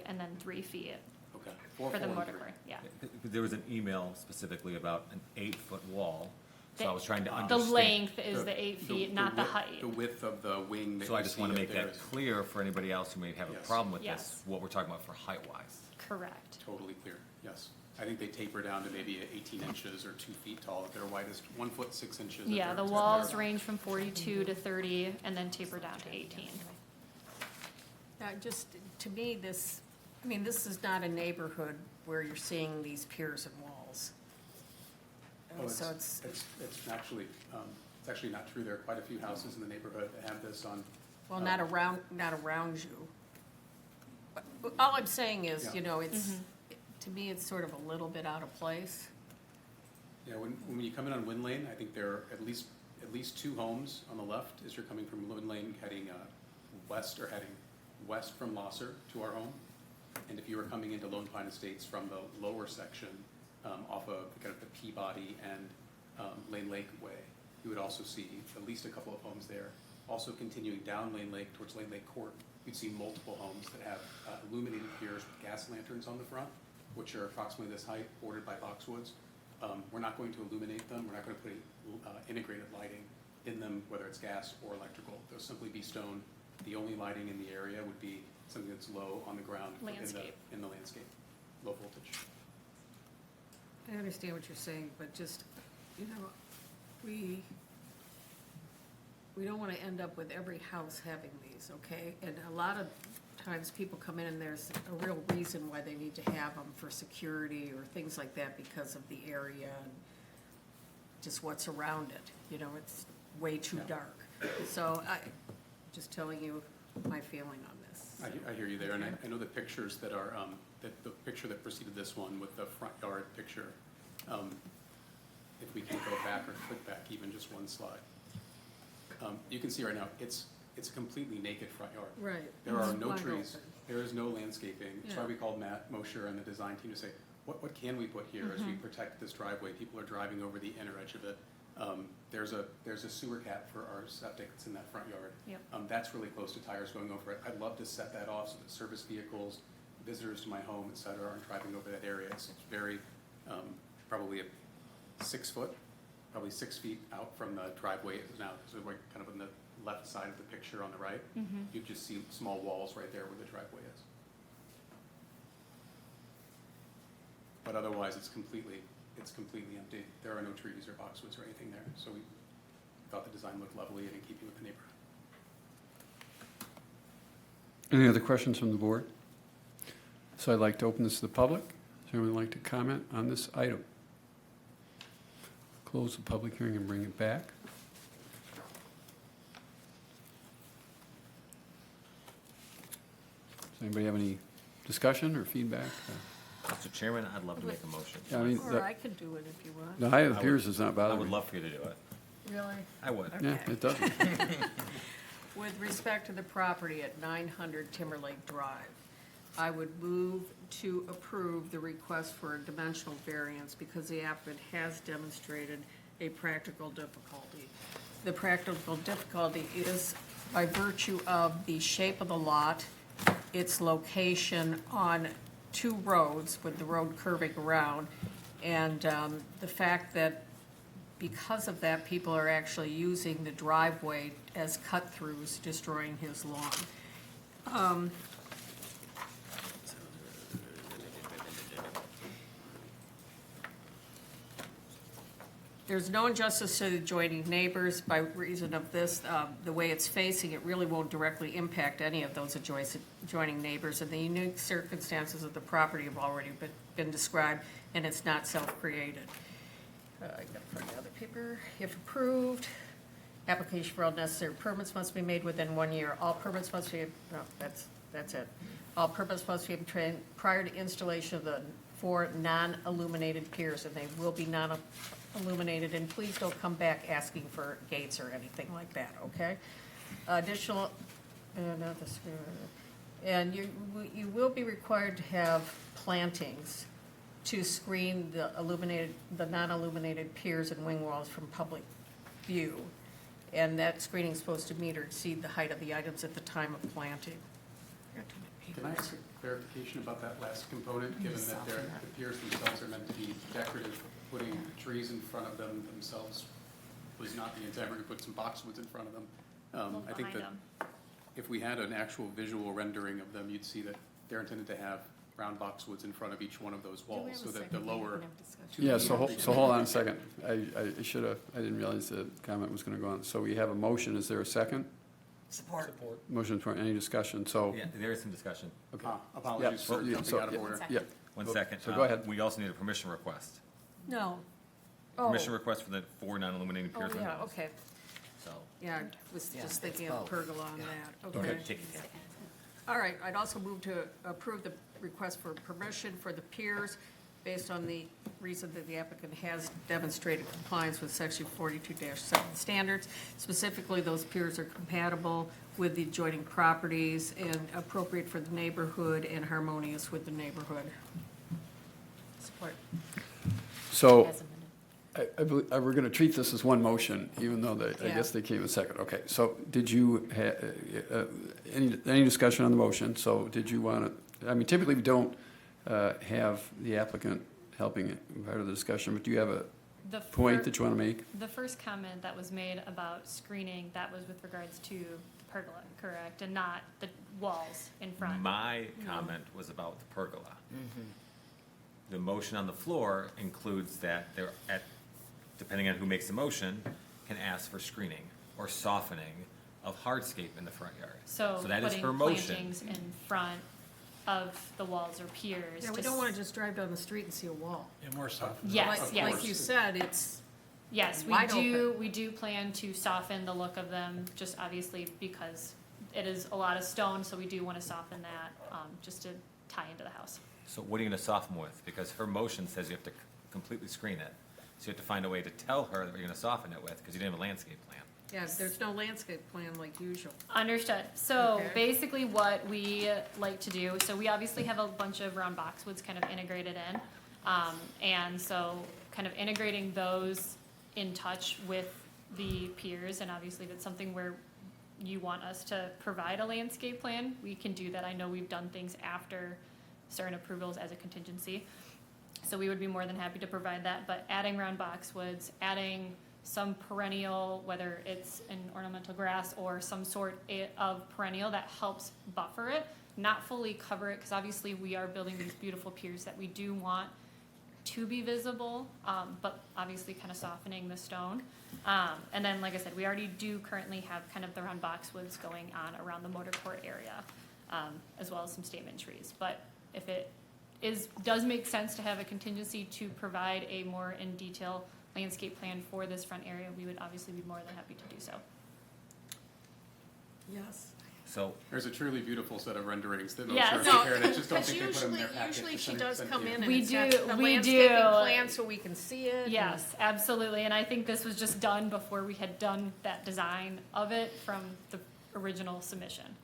and then 3 feet Okay. 4, for the 4, and motor 3. court, yeah. There was an email specifically about an 8-foot wall, so I The- was trying to The understand. length is the 8 feet, not the width- height. The width of the wing that So I you just see want to up make there that is clear for anybody else who may have a Yes. problem with this, Yes. what we're talking about for height-wise. Correct. totally clear, yes. I think they taper down to maybe 18 inches or 2 feet tall at their widest, 1 foot 6 inches. at Yeah, their- the at their- walls range from 42 to 30, and then taper down to 18. Just, to me, this is not a neighborhood where you're seeing these piers and walls. Oh, So it's actually, it's actually not true. There are quite a few houses in the neighborhood that have this on. well, not around you. But all I'm saying is, Yeah. it's, to me, it's sort of a little bit out of place. Yeah, when you come in on Wind Lane, I think there are at least 2 homes on the left as you're coming from Wind Lane heading west from Losser to our home. And if you were coming into Lone Pine Estates from the lower section, off of kind of the Peabody and Lane Lake Way, you would also see at least a couple of homes there. Also continuing down Lane Lake towards Lane Lake Court, you'd see multiple homes that have illuminated piers with gas lanterns on the front, which are approximately this height, bordered by boxwoods. We're not going to illuminate them. We're not going to put integrated lighting in them, whether it's gas or electrical. They'll simply be stone. The only lighting in the area would be something that's low on the ground. Landscape. In the landscape, low voltage. I understand what you're saying, but just, we don't want to end up with every house having these, okay? And a lot of times people come in and there's a real reason why they need to have them for security or things like that because of the area. just what's around it. You know, it's way too dark. So just telling you my feeling on this. I hear you there, and I know the pictures that are, that the picture that preceded this one with the front yard picture, if we can go back or click back even just one slide. You can see right now, it's a completely naked front yard. Right. There are It's no wide trees, open. there is no landscaping. That's why Yeah. we called Matt Mosher and the design team to say, what can we put here as we protect this driveway? People are driving over the inner edge of it. There's a sewer cap for our septic that's in that front yard. Yep. That's really close to tires going over it. I'd love to set that off so that service vehicles, visitors to my home, et cetera, aren't driving over that area. It's very, probably 6 foot, probably 6 feet out from the driveway now. So we're kind of on the left side of the picture on the right. You just see small walls right there where the driveway is. But otherwise, it's completely empty. There are no trees or boxwoods or anything there. So we thought the design looked lovely and in keeping with the neighborhood. Any other questions from the board? So I'd like to open this to the public. Does anyone like to comment on this item? Close the public hearing and bring it back. Does anybody have any discussion or feedback? Mr. Chairman, I'd love to make a motion. I mean, Or I can do it if you want. the height of the piers does not I bother would me. love for you to do it. Really? I would. Yeah, Okay. it doesn't. With respect to the property at 900 Timberlake Drive, I would move to approve the request for a dimensional variance because the applicant has demonstrated a practical difficulty. The practical difficulty is by virtue of the shape of the lot, its location on two roads with the road curving around, and the fact that because of that, people are actually using the driveway as cut-throughs, destroying his lawn. There's no injustice to the adjoining neighbors by reason of this. The way it's facing, it really won't directly impact any of those adjoining neighbors, and the unique circumstances of the property have already been described, and it's not self-created. I got from the other paper. If approved, application for all necessary permits must be made within 1 year. All permits must be, no, that's it. All permits must be obtained prior to installation of the 4 non-illuminated piers, and they will be non-illuminated, and please don't come back asking for gates or anything like that, okay? Additional, and you will be required to have plantings to screen the non-illuminated piers and wing walls from public view. And that screening is supposed to meet or exceed the height of the items at the time of planting. Can I ask a clarification about that last component, given that the piers themselves are meant to be decorative? Putting trees in front of them themselves was not the intent. We're going to put some boxwoods in front of them. I think that if we had an actual visual rendering of them, you'd see that they're intended to have round boxwoods in front of each one of those walls, so that the lower. Yeah, so hold on a second. I should have, I didn't realize the comment was going to go on. So we have a motion. Is there a second? Support. Motion for any discussion? So, Yeah, there is some discussion. okay. Apologies for Yeah, jumping out of order. Yeah. One second. So go ahead. We also need a permission request. No. Oh, Permission request for the 4 non-illuminated piers. yeah, okay. So, Yeah, I was just thinking of pergola on that, okay, okay. take it. All right, I'd also move to approve the request for permission for the piers based on the reason that the applicant has demonstrated compliance with section 42-7 standards. Specifically, those piers are compatible with the adjoining properties and appropriate for the neighborhood and harmonious with the neighborhood. Support. So As amended. I believe, we're going to treat this as one motion, even though I Yeah. guess they came in second. Okay, so did you, any discussion on the motion? So did you want to, I mean, typically we don't have the applicant helping it part of the discussion, but do you have a The point that you want to make? The first comment that was made about screening, that was with regards to the pergola, correct? And not the walls in front? My comment was about the pergola. The motion on the floor includes that they're depending on who makes the motion, can ask for screening or softening of hardscape in the front yard. So that is putting her motion. plantings in front of the walls or piers. Yeah, we don't want to just drive down the street and see a wall. And more soft. Yes, Like- yes. Like you said, it's Yes, Wide we do plan to soften the look of them, just obviously because it is a lot of stone, so we do want to soften that, just to tie into the house. So what are you gonna soften with? Because her motion says you have to completely screen it. So you have to find a way to tell her that you're gonna soften it with, because you didn't have a landscape plan. Yeah, there's no landscape plan like usual. Understood. So Okay. basically what we like to do, so we obviously have a bunch of round boxwoods kind of integrated in. And so kind of integrating those in touch with the piers, and obviously if it's something where you want us to provide a landscape plan, we can do that. I know we've done things after certain approvals as a contingency. So we would be more than happy to provide that, but adding round boxwoods, adding some perennial, whether it's an ornamental grass or some sort of perennial that helps buffer it, not fully cover it, because obviously we are building these beautiful piers that we do want to be visible, but obviously kind of softening the stone. And then, like I said, we already do currently have kind of the round boxwoods going on around the motor court area, as well as some statement trees. But if it does make sense to have a contingency to provide a more in detail landscape plan for this front area, we would obviously be more than happy to do so. Yes. So, There's a truly beautiful set of renderings that Yes. illustrate No, here, and I just don't because think they put them in usually, their packet. usually to she send- does send come to you. in and We it's got do- the we landscaping do. plan so we can see it. and- Yes, absolutely, and I think this was just done before we had done that design of it from the original submission.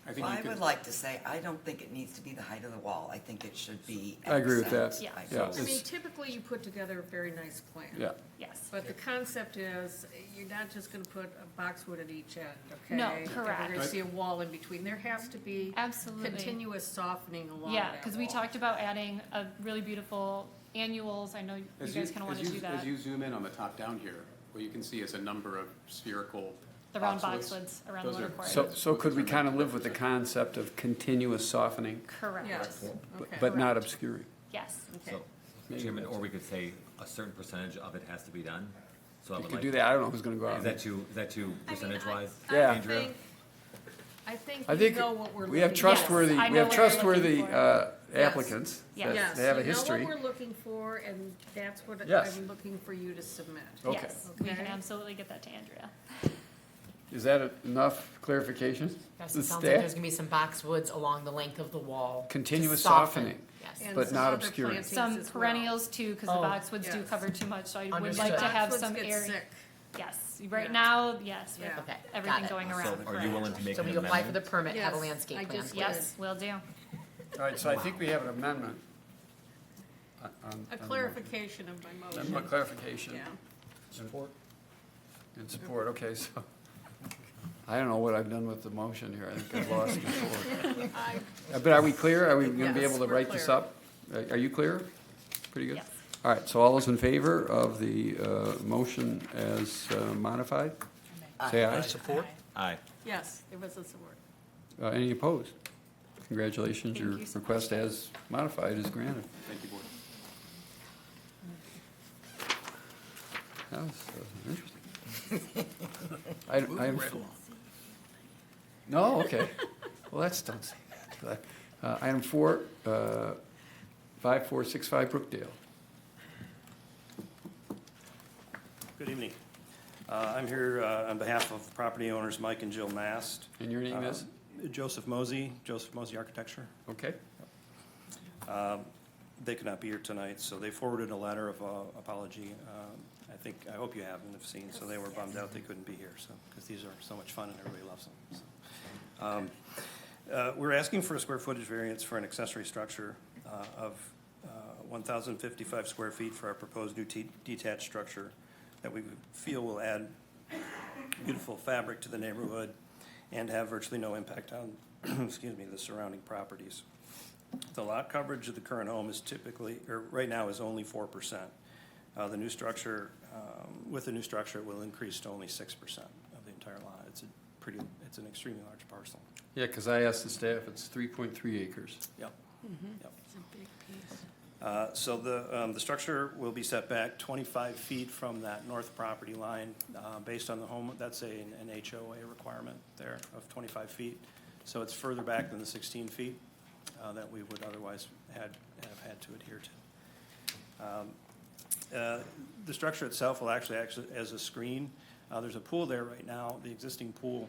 I think Well, you I could- would like to say, I don't think it needs to be the height of the wall. I think it should be. I agree with that. accent. Yeah. I Yeah. think. I mean, typically you put together a very nice plan. Yeah. Yes. But the concept is, you're not just gonna put a boxwood at each end, okay? No, And correct. we're gonna see a wall in between. There has to be Absolutely. continuous softening along Yeah, that because we wall. talked about adding a really beautiful annuals. I know you As guys kind of want to do As that. you zoom in on the top down here, what you can see is a number of spherical The round boxwoods. boxwoods around the Those motor are- court. So could we kind of live with the concept of continuous softening, Correct. Yes, okay. but not obscuring? Yes. Okay. so, Chairman, or we could say a certain percentage of it has to be done. So I You would could like. do that, I don't know who's gonna go out. Is that too percentage wise? Yeah. Andrea? I think I we think know what we're looking. we have for. trustworthy, Yes, I we know have what you're trustworthy looking for. applicants. Yes. Yes, They have a we know history. what we're looking for, and that's what Yes. I'm looking for you to submit. Okay. Yes, we can Okay. absolutely get that to Andrea. Is that enough clarification? Yes, The it sounds like staff? there's gonna be some boxwoods along the length of the wall. to Continuous soften. softening. Yes. And But some not other obscuring. plantings Some as well. perennials too, because the Oh, boxwoods do yes. cover too much, so I would Understood. like to have Boxwoods some get area. sick. Yes, right Yeah. now, yes, with Yeah. Okay, got everything it. going So around. are you willing to make So an when you apply for the amendment? permit, have a Yes, landscape I plan. just- Yes, will do. All right, so I think we have an amendment. on- A on the clarification of my motion. motion. Amendment clarification. Yeah. Support. And support, okay, so, I don't know what I've done with the motion here, I think I've lost control. But are we clear? Are we gonna be Yes, able to we're write this clear. up? Are you clear? Pretty good? Yes. All right, so all those in favor of the motion as modified? Say aye. Support? Aye. Yes, there was a support. Any opposed? Congratulations, Thank your you so much. request as modified is granted. Thank you, board. That was interesting. I- No, okay. Well, don't say that. Item 4, 5465 Brookdale. Good evening. I'm here on behalf of property owners Mike and Jill Mast. And your name is? Joseph Mosey Architecture. Okay. They could not be here tonight, so they forwarded a letter of apology. I hope you have and have seen, so they were bummed out they couldn't be here, so, because these are so much fun and everybody loves them. So. We're asking for a square footage variance for an accessory structure of 1,055 square feet for our proposed new detached structure that we feel will add beautiful fabric to the neighborhood and have virtually no impact on, excuse me, the surrounding properties. The lot coverage of the current home is right now is only 4%. The new structure, with the new structure, it will increase to only 6% of the entire lot. It's an extremely large parcel. Yeah, because I asked the staff, it's 3.3 acres. Yep. Yep. So the structure will be set back 25 feet from that north property line, based on the home, that's an HOA requirement there of 25 feet. So it's further back than the 16 feet that we would otherwise have had to adhere to. The structure itself will actually act as a screen. There's a pool there right now, the existing pool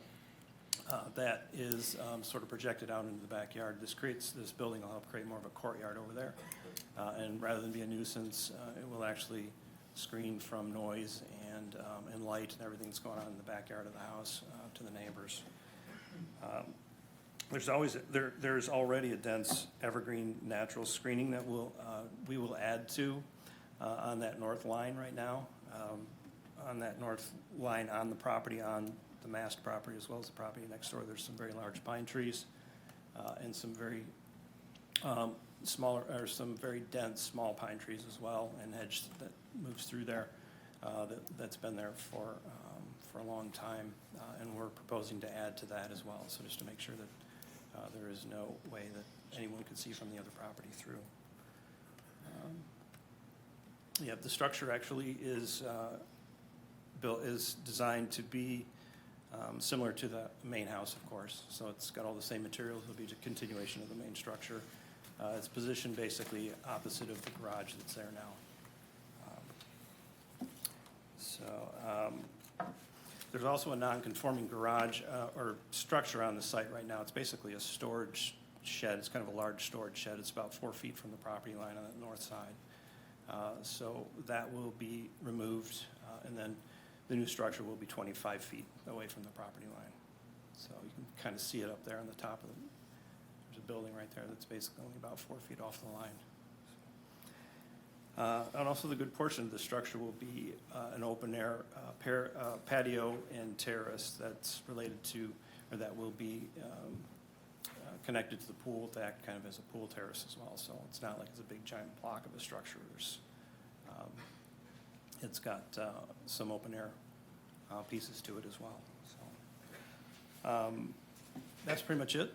that is sort of projected out into the backyard. This building will help create more of a courtyard over there. And rather than be a nuisance, it will actually screen from noise and light and everything that's going on in the backyard of the house to the neighbors. There's already a dense evergreen natural screening that we will add to on that north line right now. On that north line on the property, on the mast property as well as the property next door, there's some very large pine trees and some very some very dense small pine trees as well, and hedge that moves through there that's been there for a long time, and we're proposing to add to that as well. So just to make sure that there is no way that anyone could see from the other property through. The structure actually is designed to be similar to the main house, of course. So it's got all the same materials. It'll be a continuation of the main structure. It's positioned basically opposite of the garage that's there now. There's also a non-conforming garage or structure on the site right now. It's basically a storage shed. It's kind of a large storage shed. It's about 4 feet from the property line on the north side. So that will be removed, and then the new structure will be 25 feet away from the property line. So you can kind of see it up there on the top of there's a building right there that's basically only about 4 feet off the line. And also the good portion of the structure will be an open air patio and terrace that's related to, or that will be connected to the pool to act kind of as a pool terrace as well. So it's not like it's a big giant block of a structure. It's got some open air pieces to it as well. So that's pretty much it.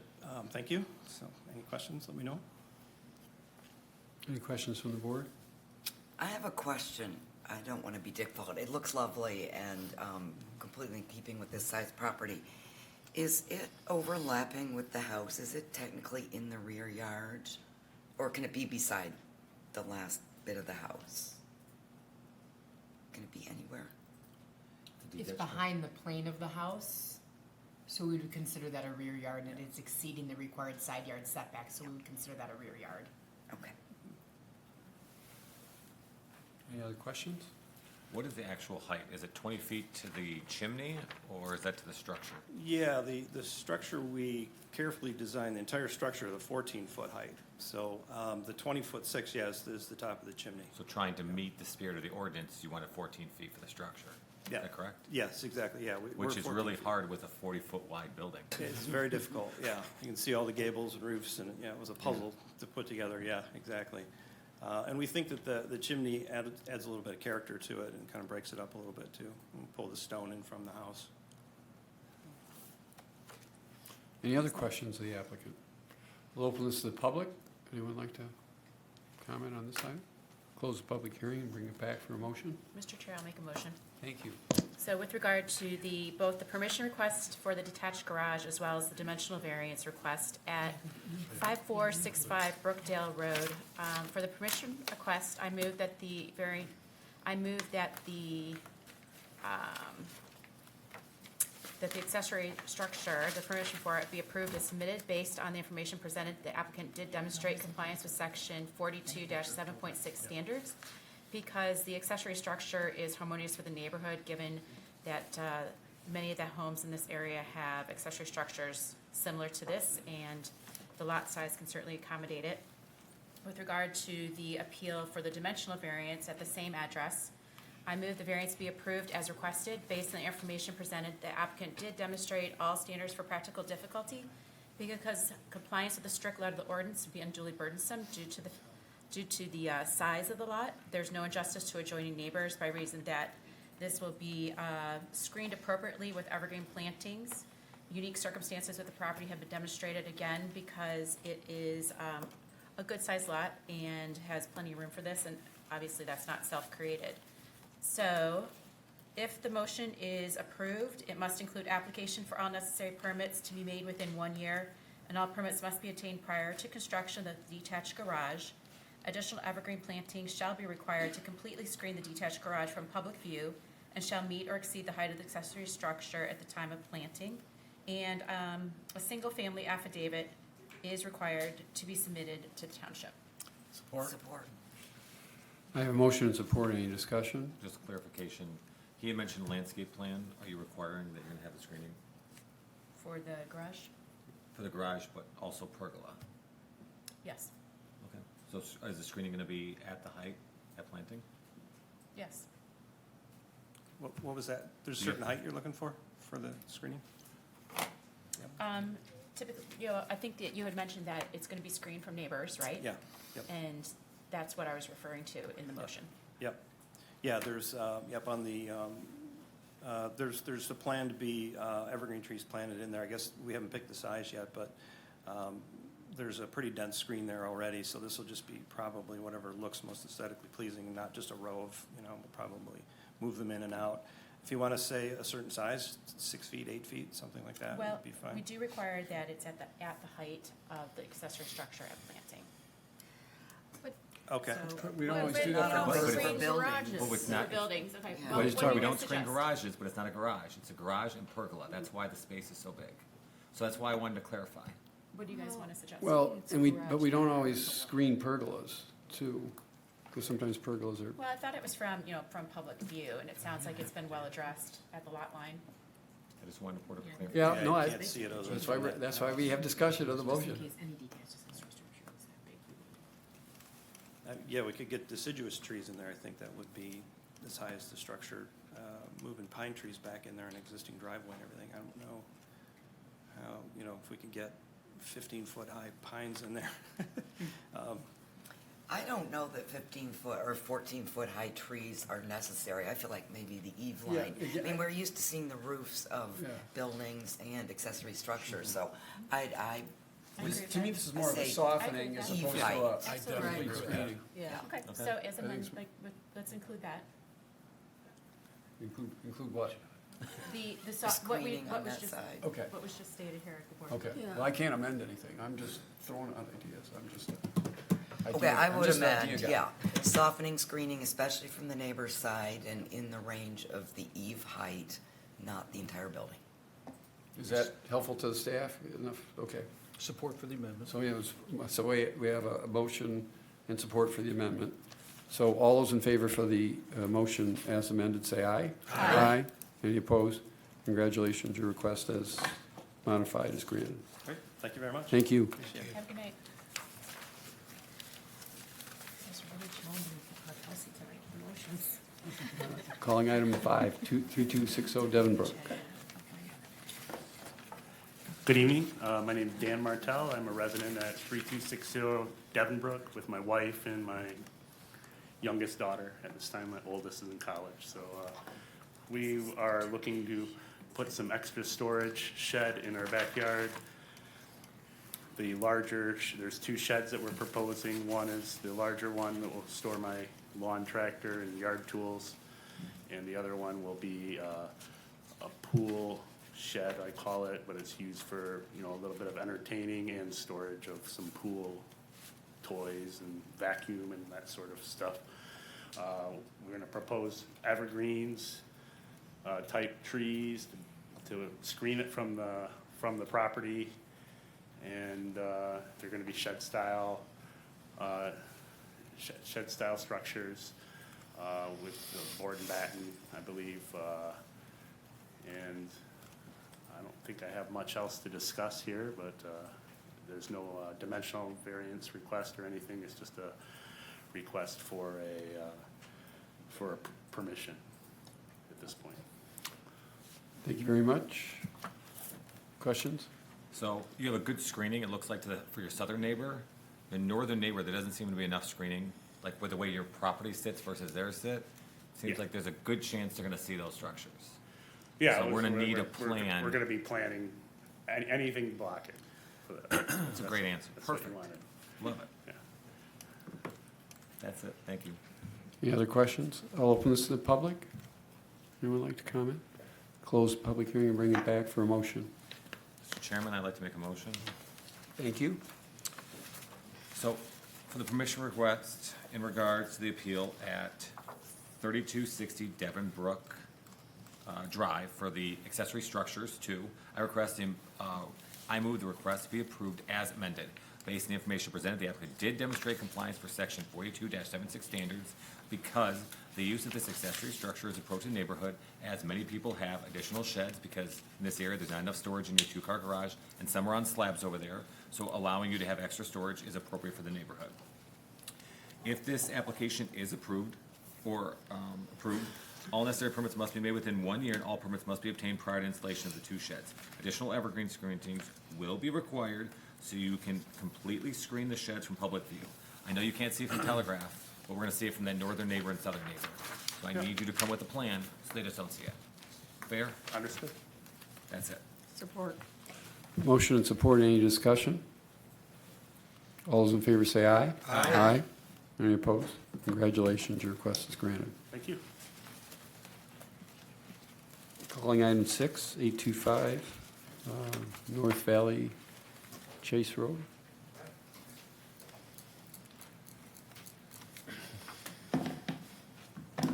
Thank you. So any questions, let me know. Any questions from the board? I have a question. I don't want to be difficult. It looks lovely and completely in keeping with this size property. Is it overlapping with the house? Is it technically in the rear yard? Or can it be beside the last bit of the house? Can it be anywhere? It's behind the plane of the house, so we would consider that a rear yard, and it's exceeding the required side yard setback, so we would consider that a rear yard. Okay. Any other questions? What is the actual height? Is it 20 feet to the chimney, or is that to the structure? Yeah, the structure, we carefully designed the entire structure at a 14-foot height. So the 20-foot 6, yes, is the top of the chimney. So trying to meet the spirit of the ordinance, you wanted 14 feet for the structure. Yeah. Is that correct? Yes, exactly, yeah. Which is really hard with a 40-foot wide building. It's very difficult, yeah. You can see all the gables and roofs, and yeah, it was a puzzle to put together, yeah, exactly. And we think that the chimney adds a little bit of character to it and kind of breaks it up a little bit too. We'll pull the stone in from the house. Any other questions of the applicant? We'll open this to the public. Anyone like to comment on this item? Close the public hearing and bring it back for a motion. Mr. Chair, I'll make a motion. Thank you. So with regard to both the permission request for the detached garage as well as the dimensional variance request at 5465 Brookdale Road, for the permission request, I move that the accessory structure, the permission for it be approved as submitted based on the information presented. The applicant did demonstrate compliance with section 42-7.6 standards, because the accessory structure is harmonious with the neighborhood, given that many of the homes in this area have accessory structures similar to this, and the lot size can certainly accommodate it. With regard to the appeal for the dimensional variance at the same address, I move the variance be approved as requested based on the information presented. The applicant did demonstrate all standards for practical difficulty, because compliance with the strict letter of the ordinance would be unduly burdensome due to the size of the lot. There's no injustice to adjoining neighbors by reason that this will be screened appropriately with evergreen plantings. Unique circumstances with the property have been demonstrated again because it is a good sized lot and has plenty of room for this, and obviously that's not self-created. So if the motion is approved, it must include application for all necessary permits to be made within 1 year, and all permits must be obtained prior to construction of the detached garage. Additional evergreen plantings shall be required to completely screen the detached garage from public view and shall meet or exceed the height of the accessory structure at the time of planting. And a single-family affidavit is required to be submitted to the township. Support. I have a motion and support. Any discussion? Just clarification, he had mentioned landscape plan. Are you requiring that you're gonna have the screening For the garage? for the garage, but also pergola? Yes, Okay. So is the screening gonna be at the height at planting? yes. What was that? There's a certain height you're looking for the screening? Typically, I think that you had mentioned that it's gonna be screened from neighbors, right? Yeah, yep. And that's what I was referring to in the motion. Yep. Yeah, there's, on the, there's a plan to be evergreen trees planted in there. I guess we haven't picked the size yet, but there's a pretty dense screen there already, so this will just be probably whatever looks most aesthetically pleasing, and not just a row of, we'll probably move them in and out. If you want to say a certain size, 6 feet, 8 feet, something like that, Well, would be fine. we do require that it's at the height of the accessory structure at planting. Okay. So- We don't Well, always but do that no, for we birds. screen Buildings. garages. Well, it's For not- buildings, okay. Yeah. Well, What he's what talking- do We you don't guys screen suggest? garages, but it's not a garage. It's a garage and pergola. That's why the space is so big. So that's why I wanted to clarify. What do you guys wanna suggest? Well, but we don't always screen pergolas too, because sometimes pergolas are, Well, I thought it was from public view, and it sounds like it's been well addressed at the lot line. I just wanted to put up a clear. yeah, no, You can't see it other than that's why we have discussion of the motion. any detached accessory structure is that big. Yeah, we could get deciduous trees in there. I think that would be as high as the structure. Moving pine trees back in there, an existing driveway and everything. I don't know how, if we could get 15-foot high pines in there. I don't know that 15-foot or 14-foot high trees are necessary. I feel like maybe the eave Yeah, line. yeah. I mean, we're used to seeing the roofs of Yeah. buildings and accessory structures, so I To me, this is more of a Say- softening I as agree opposed with to that. a Absolutely. complete screening. Yeah. Okay, Okay. so as I think it's- let's include that. Include what? The the what screening on was that just, side. Okay, what was just stated here at the board. okay. Yeah. Well, I can't amend anything. I'm just throwing out ideas. I'm just. Okay, I I'm would just an amend, idea guy. yeah, softening screening, especially from the neighbor's side and in the range of the eave height, not the entire building. Is that helpful to the staff? Enough? Okay. Support for the amendment. So we have a motion and support for the amendment. So all those in favor for the motion as amended, say aye. Aye. Any opposed? Congratulations, your request as modified is granted. Great, thank you very much. Thank you. Appreciate it. Have a good night. Guys are really challenging for Kelsey tonight, emotions. Calling item 5, 3260 Devonbrook. Good evening. My name is Dan Martell. I'm a resident at 3260 Devonbrook with my wife and my youngest daughter. At this time, my oldest is in college. So we are looking to put some extra storage shed in our backyard. The larger, there's 2 sheds that we're proposing. One is the larger one that will store my lawn tractor and yard tools. And the other one will be a pool shed, I call it, but it's used for, a little bit of entertaining and storage of some pool toys and vacuum and that sort of stuff. We're gonna propose evergreens, type trees to screen it from the property. And, they're gonna be shed style structures, with the board and batten, I believe, and I don't think I have much else to discuss here, but there's no dimensional variance request or anything. It's just a request for a permission at this point. Thank you very much. Questions? So you have a good screening, it looks like, for your southern neighbor. The northern neighbor, there doesn't seem to be enough screening, like with the way your property sits versus theirs sit. Seems Yeah. like there's a good chance they're gonna see those structures. Yeah, So we're gonna need a we're plan. gonna be planning anything blocking for that. That's a great answer. That's what you Perfect. wanted. Love it. Yeah. That's it, thank you. Any other questions? I'll open this to the public. Anyone like to comment? Close the public hearing and bring it back for a motion. Mr. Chairman, I'd like to make a motion. Thank you. So For the permission request in regards to the appeal at 3260 Devon Brook Drive for the accessory structures two, I move the request to be approved as amended. Based on the information presented, the applicant did demonstrate compliance for section 42-76 standards because the use of this accessory structure is approaching the neighborhood, as many people have additional sheds because in this area, there's not enough storage in your two-car garage, and some are on slabs over there, so allowing you to have extra storage is appropriate for the neighborhood. If this application is approved, all necessary permits must be made within 1 year, and all permits must be obtained prior to installation of the two sheds. Additional evergreen screenings will be required so you can completely screen the sheds from public view. I know you can't see it from Telegraph, but we're gonna see it from that northern neighbor and southern neighbor. So I need you to come with a plan so they just don't see it. Fair? Understood. That's it. Support. Motion and support, any discussion? All those in favor say aye. Aye. Any opposed? Congratulations, your request is granted. Thank you. Calling item 6, 825, North Valley Chase Road.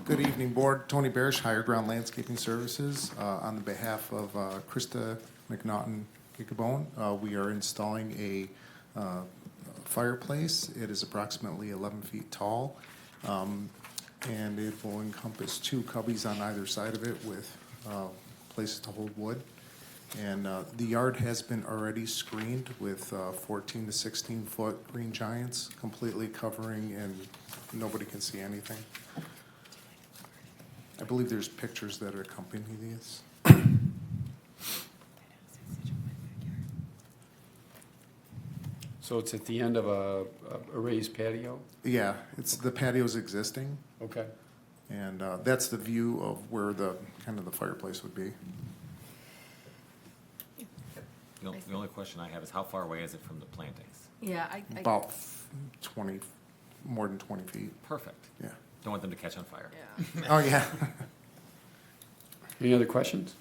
Good evening, Board. Tony Barish, Higher Ground Landscaping Services. On the behalf of Krista McNaughton-Gickabone, we are installing a fireplace. It is approximately 11 feet tall, and it will encompass 2 cubbies on either side of it with places to hold wood. And the yard has been already screened with 14 to 16 foot green giants completely covering, and nobody can see anything. I believe there's pictures that accompany these. So it's at the end of a raised patio? Yeah, the patio's existing, Okay. and that's the view of where the fireplace would be. The only question I have is how far away is it from the plantings? Yeah, About 20, more than 20 feet. Perfect. Yeah. Don't want them to catch on fire. yeah. Oh, yeah. Any other questions?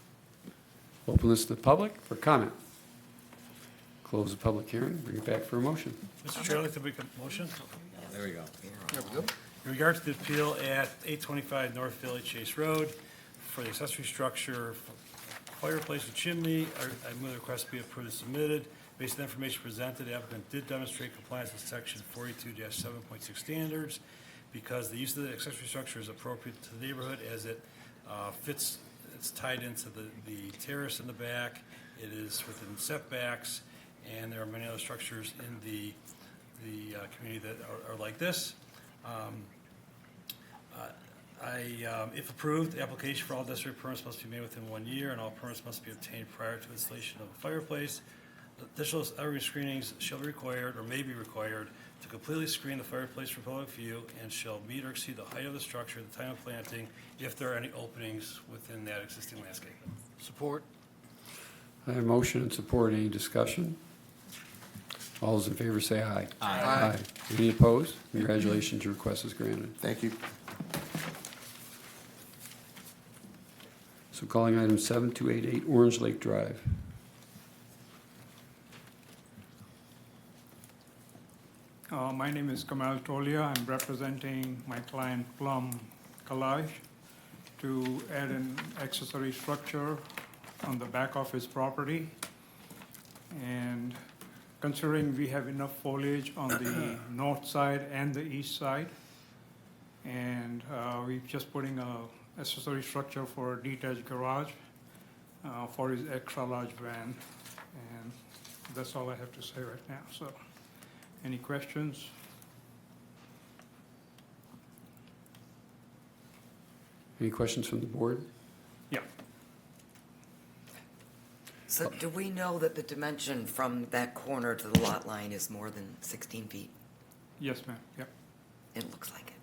Open this to the public for comment. Close the public hearing, bring it back for a motion. Mr. Chair, I'd like to make a motion. There we go. There we go. In regards to the appeal at 825 North Valley Chase Road for the accessory structure fireplace with chimney, I move the request be approved as submitted. Based on the information presented, the applicant did demonstrate compliance with section 42-7.6 standards because the use of the accessory structure is appropriate to the neighborhood as it fits, it's tied into the terrace in the back, it is within setbacks, and there are many other structures in the community that are like this. If approved, the application for all necessary permits must be made within 1 year, and all permits must be obtained prior to installation of the fireplace. Additional evergreen screenings shall be required or may be required to completely screen the fireplace from public view and shall meet or exceed the height of the structure at the time of planting if there are any openings within that existing landscape. Support. I have motion and support, any discussion? All those in favor say aye. Aye. Any opposed? Congratulations, your request is granted. Thank you. So calling item 7288 Orange Lake Drive. My name is Kamal Tolia. I'm representing my client Plum Collage to add an accessory structure on the back of his property. And considering we have enough foliage on the north side and the east side, and we're just putting a accessory structure for a detached garage for his extra large van. And that's all I have to say right now. So, any questions? Any questions from the board? Yeah. So do we know that the dimension from that corner to the lot line is more than 16 feet? Yes, ma'am. Yep. It looks like it.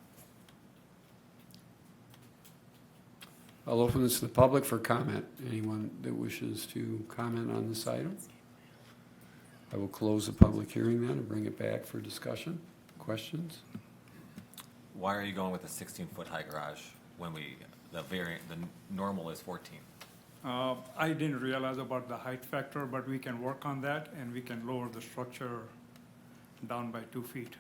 I'll open this to the public for comment. Anyone that wishes to comment on this item? I will close the public hearing then and bring it back for discussion. Questions? Why are you going with a 16-foot high garage when the normal is 14? I didn't realize about the height factor, but we can work on that and we can lower the structure down by 2 feet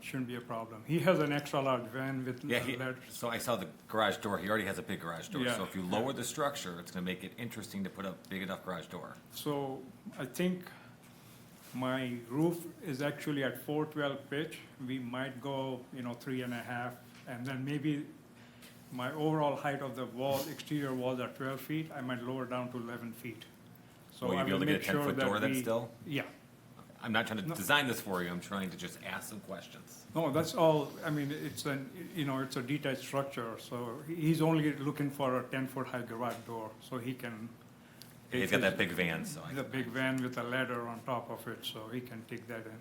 shouldn't be a problem. He has an extra large van with Yeah, letters. so I saw the garage door, he already has a big garage door. Yeah. So if you lower the structure, it's gonna make it interesting to put a big enough garage door. So I think my roof is actually at 412 pitch. We might go, 3.5, and then maybe my overall height of the wall, exterior walls are 12 feet. I might lower down to 11 feet. So Will you I be able will to get make a sure 10-foot that door then we- still? Yeah. I'm not trying to No. design this for you, I'm trying to just ask some questions. No, that's all, I mean, it's it's a detached structure, so he's only looking for a 10-foot high garage door, so he can. He's got that big van, so The big van with a ladder on top of it, so he can take that in.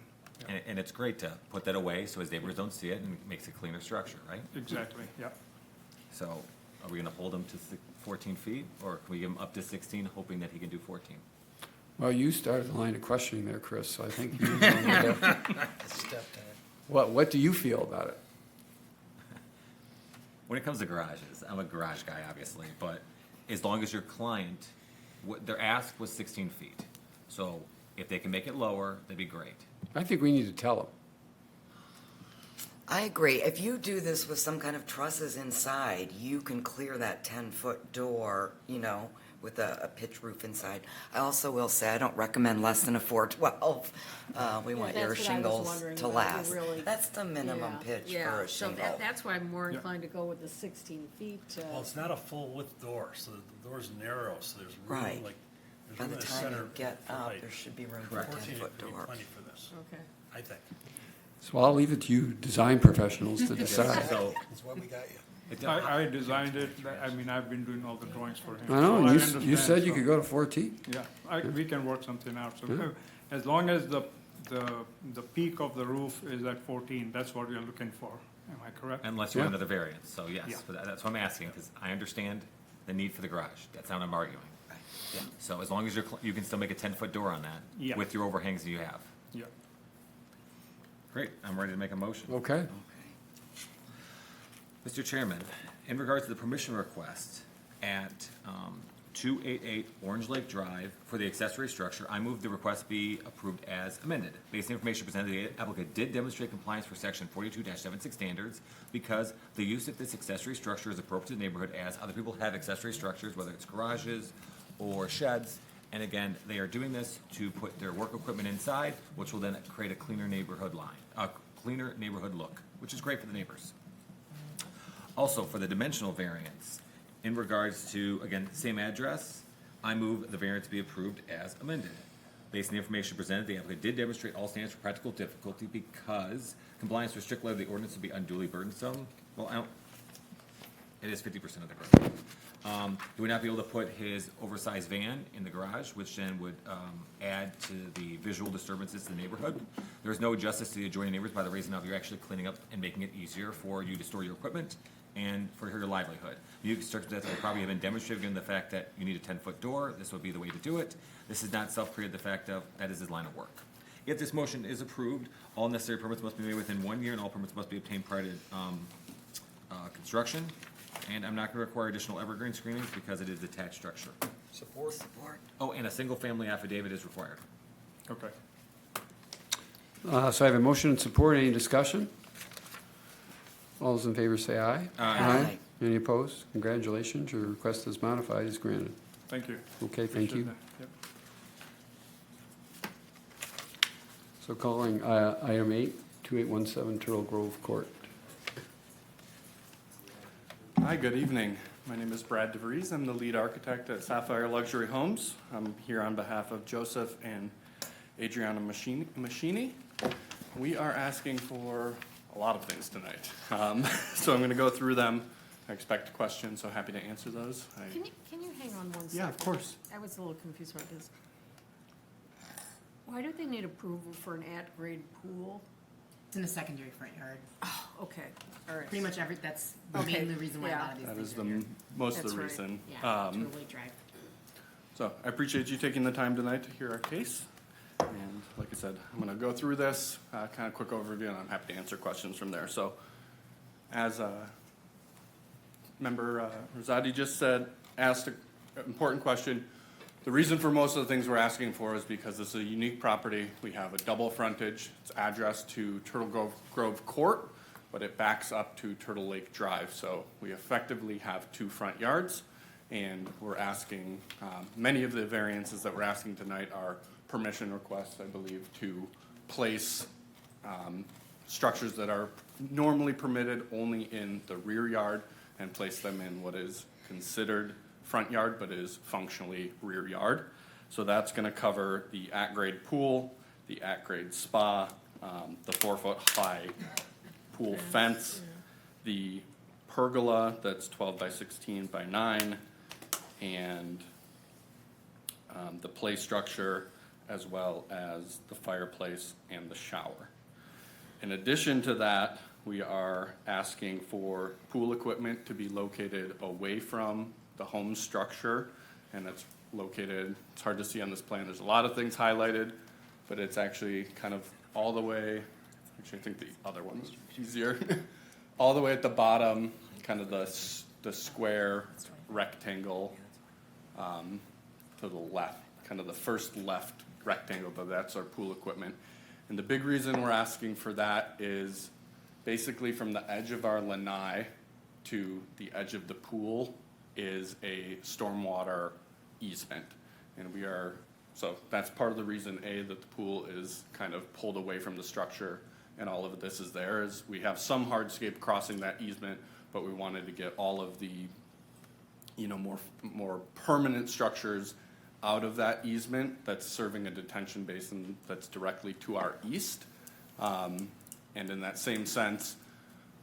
Yeah. And it's great to put that away so his neighbors don't see it and it makes a cleaner structure, right? Exactly, yeah. So are we gonna hold him to 14 feet, or can we give him up to 16, hoping that he can do 14? Well, you started the line of questioning there, Chris, so I think you. Stepped in. What do you feel about it? When it comes to garages, I'm a garage guy, obviously, but as long as your client, what their ask was 16 feet. So if they can make it lower, that'd be great. I think we need to tell them. I agree. If you do this with some kind of trusses inside, you can clear that 10-foot door, with a pitch roof inside. I also will say, I don't recommend less than a 412. We want your shingles to last. That's the minimum pitch for a So shingle. that's why I'm more Yeah. inclined to go with the 16 feet. Well, it's not a full width door, so the door's narrow, so there's Right. room, like, there's By room the in the time center. you get for up, height. there should be room for a 14 10-foot would be door. plenty for this, Okay. I think. So I'll leave it to you design professionals to decide. So That's why we got you. I designed it, I've been doing all the drawings for him. I know, so and you understand, said you so- could go to 14. Yeah, we can work something out. So Yeah. as long as the peak of the roof is at 14, that's what we are looking for. Am I correct? unless you want Yeah. another variance, so yes, Yeah. but that's what I'm asking, because I understand the need for the garage. That's not what I'm arguing. So as long as you can still make a 10-foot door on that Yeah. with your overhangs that you have. Yeah. Great, I'm ready to make a motion. Okay. Mr. Chairman, in regards to the permission request at 288 Orange Lake Drive for the accessory structure, I move the request be approved as amended. Based on information presented, the applicant did demonstrate compliance for section 42-76 standards because the use of this accessory structure is appropriate to the neighborhood as other people have accessory structures, whether it's garages or sheds. And again, they are doing this to put their work equipment inside, which will then create a cleaner neighborhood cleaner neighborhood look, which is great for the neighbors. Also, for the dimensional variance, in regards to, again, same address, I move the variance be approved as amended. Based on the information presented, the applicant did demonstrate all standards for practical difficulty because compliance with strict letter of the ordinance would be unduly burdensome. Well, it is 50% of the burden. He would not be able to put his oversized van in the garage, which then would add to the visual disturbances to the neighborhood. There is no justice to the adjoining neighbors by the reason of you're actually cleaning up and making it easier for you to store your equipment and for your livelihood. Unique circumstances will probably have been demonstrated given the fact that you need a 10-foot door. This would be the way to do it. This is not self-created, the fact of that is his line of work. If this motion is approved, all necessary permits must be made within 1 year and all permits must be obtained prior to construction. And I'm not gonna require additional evergreen screenings because it is a detached structure. Support. Oh, and a single-family affidavit is required. Okay. So I have a motion and support. Any discussion? All those in favor say aye. Aye. Any opposed? Congratulations, your request is modified, is granted. Thank you. Okay, thank Appreciate you. that. Yep. So calling item 8, 2817 Turtle Grove Court. Hi, good evening. My name is Brad DeVries. I'm the lead architect at Sapphire Luxury Homes. I'm here on behalf of Joseph and Adriana Machini. We are asking for a lot of things tonight. So I'm going to go through them. I expect questions, so happy to answer those. Can you hang on one second? Yeah, of course. I was a little confused about this. Why do they need approval for an at-grade pool? It's in a secondary front yard. Oh, okay, all right. Pretty much that's Okay, mainly the reason why a yeah. lot of these That things is are here. most of That's the right. reason. Yeah, totally drive. So I appreciate you taking the time tonight to hear our case. And like I said, I'm going to go through this, kind of quick overview, and I'm happy to answer questions from there. So as Member Rosati just said, asked an important question, The reason for most of the things we're asking for is because this is a unique property. We have a double frontage. It's addressed to Turtle Grove Court, but it backs up to Turtle Lake Drive. So we effectively have 2 front yards, and we're asking, many of the variances that we're asking tonight are permission requests, I believe, to place structures that are normally permitted only in the rear yard and place them in what is considered front yard but is functionally rear yard. So that's going to cover the at-grade pool, the at-grade spa, the 4-foot high pool fence, the pergola that's 12 by 16 by 9, and the play structure, as well as the fireplace and the shower. In addition to that, we are asking for pool equipment to be located away from the home structure, and it's located, it's hard to see on this plan, there's a lot of things highlighted, but it's actually kind of all the way, actually I think the other one's easier, all the way at the bottom, kind of the square rectangle to the left, kind of the first left rectangle, but that's our pool equipment. And the big reason we're asking for that is basically from the edge of our lanai to the edge of the pool is a stormwater easement. And so that's part of the reason, A, that the pool is kind of pulled away from the structure and all of this is there, is we have some hardscape crossing that easement, but we wanted to get all of the, more permanent structures out of that easement that's serving a detention basin that's directly to our east. And in that same sense,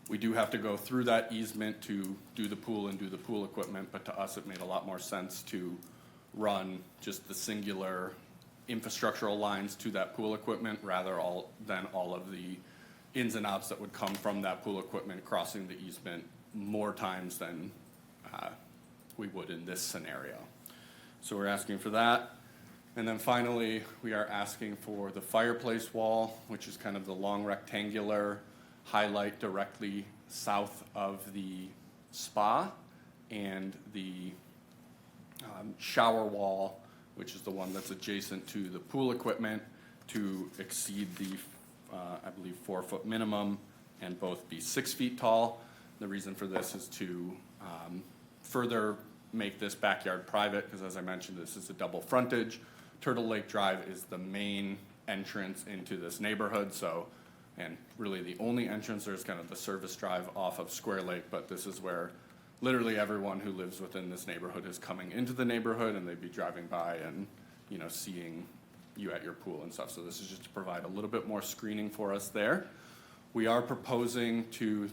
we do have to go through that easement to do the pool and do the pool equipment, but to us it made a lot more sense to run just the singular infrastructural lines to that pool equipment rather than all of the ins and outs that would come from that pool equipment crossing the easement more times than we would in this scenario. So we're asking for that. And then finally, we are asking for the fireplace wall, which is kind of the long rectangular highlight directly south of the spa, and the shower wall, which is the one that's adjacent to the pool equipment, to exceed the, I believe, 4-foot minimum and both be 6 feet tall. The reason for this is to further make this backyard private, because as I mentioned, this is a double frontage. Turtle Lake Drive is the main entrance into this neighborhood, so, and really the only entrance, there's kind of the service drive off of Square Lake, but this is where literally everyone who lives within this neighborhood is coming into the neighborhood, and they'd be driving by and, seeing you at your pool and stuff. So this is just to provide a little bit more screening for us there. We are proposing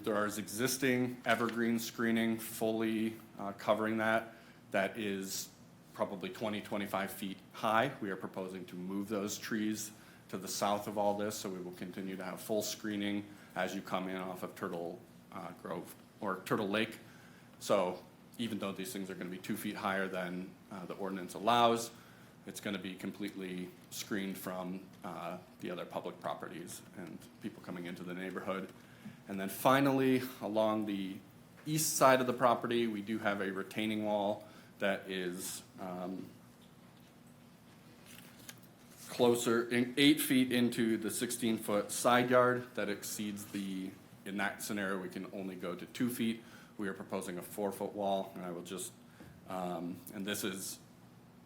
there is existing evergreen screening fully covering that is probably 20-25 feet high. We are proposing to move those trees to the south of all this, so we will continue to have full screening as you come in off of Turtle Grove or Turtle Lake. So even though these things are going to be 2 feet higher than the ordinance allows, it's going to be completely screened from the other public properties and people coming into the neighborhood. And then finally, along the east side of the property, we do have a retaining wall that is closer, 8 feet into the 16-foot side yard that exceeds in that scenario, we can only go to 2 feet. We are proposing a 4-foot wall, and I will just, and this is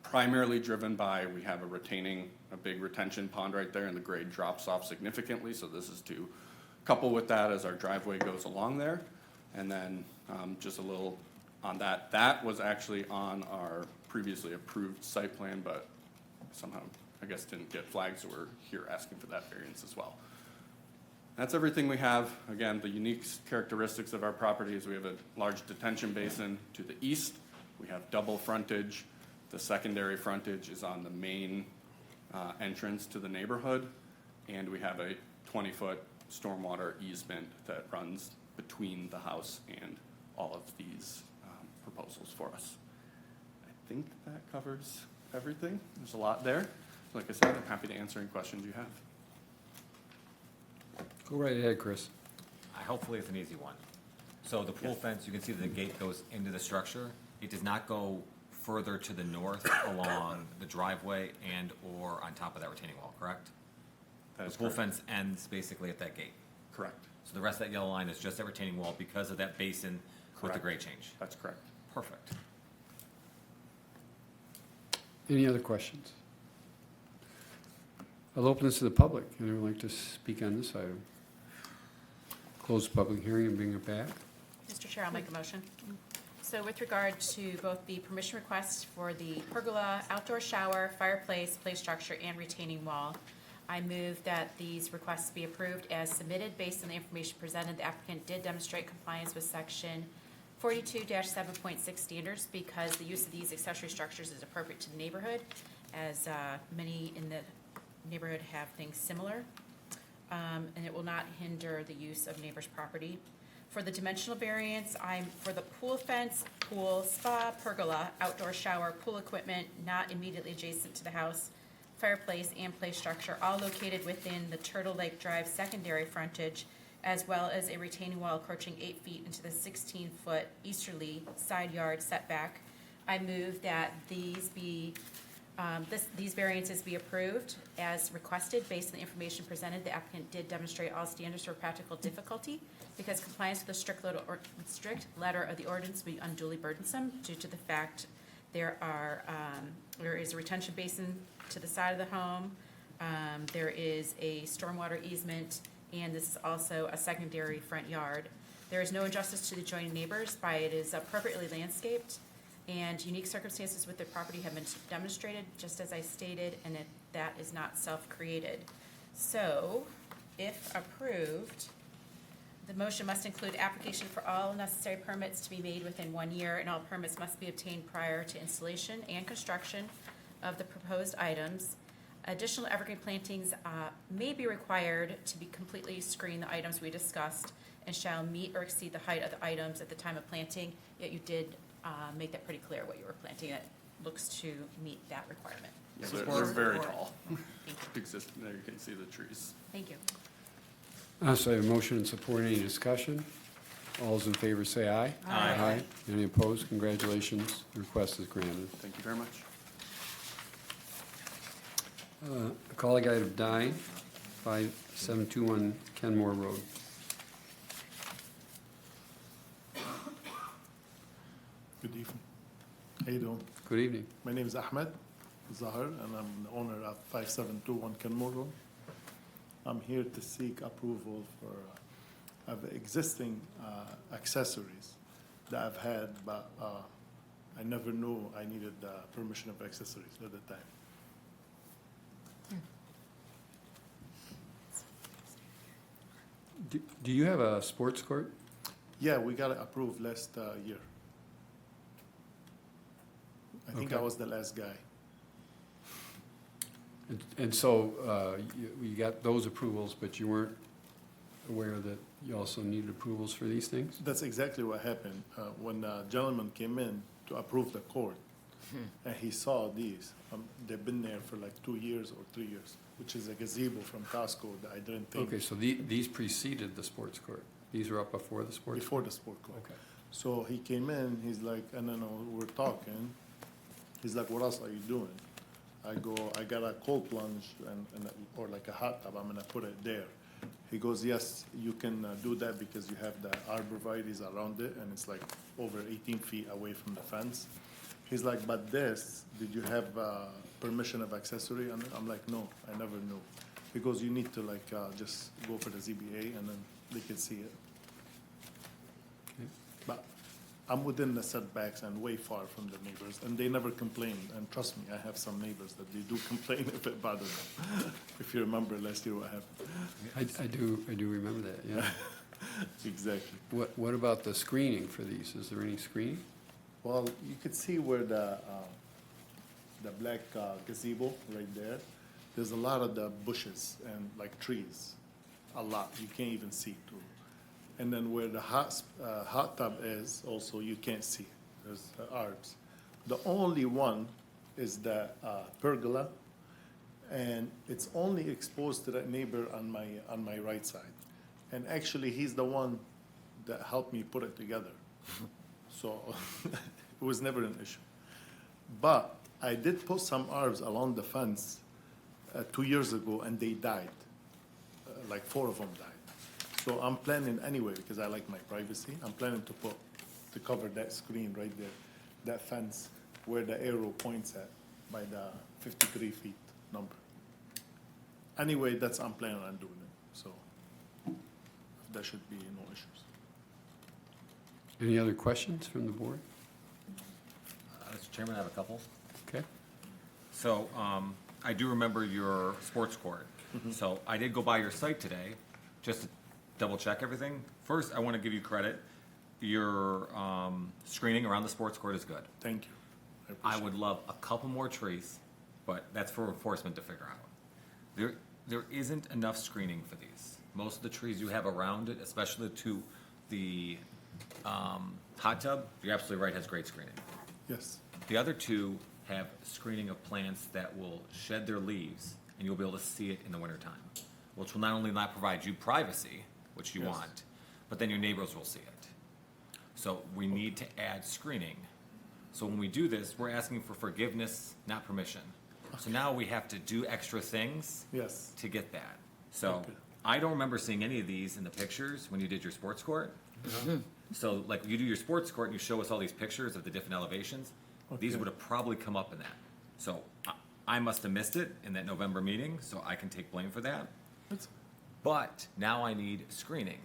primarily driven by, we have a big retention pond right there, and the grade drops off significantly, so this is to couple with that as our driveway goes along there. And then just a little on that. That was actually on our previously approved site plan, but somehow, I guess, didn't get flagged, so we're here asking for that variance as well. That's everything we have. Again, the unique characteristics of our property is we have a large detention basin to the east. We have double frontage. The secondary frontage is on the main entrance to the neighborhood, and we have a 20-foot stormwater easement that runs between the house and all of these proposals for us. I think that covers everything. There's a lot there. Like I said, I'm happy to answer any questions you have. Go right ahead, Chris. Hopefully it's an easy one. So the pool fence, you can see that the gate goes into the structure. It does not go further to the north along the driveway and/or on top of that retaining wall, correct? That is The pool correct. fence ends basically at that gate. Correct. So the rest of that yellow line is just that retaining wall because of that basin with the grade change. That's correct. Perfect. Any other questions? I'll open this to the public. Anyone like to speak on this item? Close the public hearing and bring it back. Mr. Chair, I'll make a motion. So with regard to both the permission request for the pergola, outdoor shower, fireplace, play structure, and retaining wall, I move that these requests be approved as submitted based on the information presented. The applicant did demonstrate compliance with section 42-7.6 standards because the use of these accessory structures is appropriate to the neighborhood, as many in the neighborhood have things similar, and it will not hinder the use of neighbor's property. For the dimensional variance, I'm for the pool fence, pool, spa, pergola, outdoor shower, pool equipment not immediately adjacent to the house, fireplace, and play structure, all located within the Turtle Lake Drive secondary frontage, as well as a retaining wall approaching 8 feet into the 16-foot easterly side yard setback. I move that these be, these variances be approved as requested based on the information presented. The applicant did demonstrate all standards for practical difficulty because compliance with the strict letter of the ordinance would be unduly burdensome due to the fact there is a retention basin to the side of the home. There is a stormwater easement, and this is also a secondary front yard. There is no injustice to the adjoining neighbors by it is appropriately landscaped, and unique circumstances with the property have been demonstrated, just as I stated, and that is not self-created. So, if approved, the motion must include application for all necessary permits to be made within 1 year, and all permits must be obtained prior to installation and construction of the proposed items. Additional evergreen plantings may be required to be completely screen the items we discussed and shall meet or exceed the height of the items at the time of planting, yet you did make that pretty clear what you were planting. It looks to meet that requirement. Yeah, they're very tall. Exist, there you can see the trees. Thank you. So I have a motion and support. Any discussion? All those in favor say aye. Aye. Any opposed? Congratulations. The request is granted. Thank you very much. Calling item 9, 5721 Kenmore Road. Good evening. How you doing? Good evening. My name is Ahmed Zahar, and I'm the owner of 5721 Kenmore Road. I'm here to seek approval for of existing accessories that I've had, but I never knew I needed permission of accessories at the time. Do you have a sports court? Yeah, we got it approved last year. I think Okay. I was the last guy. And so you got those approvals, but you weren't aware that you also needed approvals for these things? That's exactly what happened. When the gentleman came in to approve the court, and he saw these, they've been there for like 2 years or 3 years, which is a gazebo from Costco that I didn't think. Okay, so these preceded the sports court? These were up before the sports? Before the sport court. Okay. So he came in, he's like, and then we're talking, he's like, what else are you doing? I go, I got a cold plunge or like a hot tub, I'm gonna put it there. He goes, yes, you can do that because you have the arborvitae's around it, and it's like over 18 feet away from the fence. He's like, but this, did you have permission of accessory? And I'm like, no, I never knew. He goes, you need to like just go for the ZBA, and then they can see it. Okay. But I'm within the setbacks and way far from the neighbors, and they never complain. And trust me, I have some neighbors that they do complain if it bothers them. If you remember last year what happened. I do remember that, yeah. Exactly. What about the screening for these? Is there any screening? Well, you could see where the black gazebo right there. There's a lot of the bushes and like trees, a lot. You can't even see through. And then where the hot tub is, also you can't see. There's arbs. The only one is the pergola, and it's only exposed to that neighbor on my right side. And actually, he's the one that helped me put it together. So it was never an issue. But I did put some arbs along the fence 2 years ago, and they died. Like 4 of them died. So I'm planning anyway, because I like my privacy, I'm planning to cover that screen right there, that fence where the arrow points at by the 53 feet number. Anyway, I'm planning on doing it, so there should be no issues. Any other questions from the board? Mr. Chairman, I have a couple. Okay. So, I do remember your sports court. So I did go by your site today, just to double check everything. First, I want to give you credit. Your screening around the sports court is good. Thank you. I would love a couple more trees, but that's for enforcement to figure out. There isn't enough screening for these. Most of the trees you have around it, especially to the hot tub, you're absolutely right, has great screening. Yes. The other two have screening of plants that will shed their leaves, and you'll be able to see it in the wintertime, which will not only not provide you privacy, which you Yes. want, but then your neighbors will see it. So we need to add screening. So when we do this, we're asking for forgiveness, not permission. So now we have to do extra things Yes. to get that. So Okay. I don't remember seeing any of these in the pictures when you did your sports court. So like you do your sports court and you show us all these pictures of the different elevations, these Okay. would have probably come up in that. So I must have missed it in that November meeting, so I can take blame for that. But now I need screening.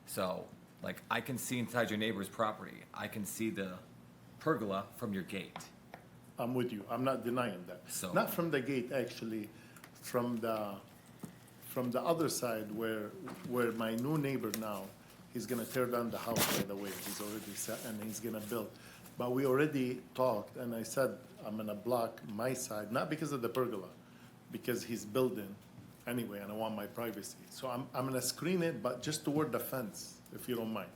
So like I can see inside your neighbor's property. I can see the pergola from your gate. I'm with you. I'm not denying that. So- Not from the gate, actually, from the other side where my new neighbor now, he's gonna tear down the house, by the way. He's already set, and he's gonna build. But we already talked, and I said, I'm gonna block my side, not because of the pergola, because he's building anyway, and I want my privacy. So I'm gonna screen it, but just toward the fence, if you don't mind.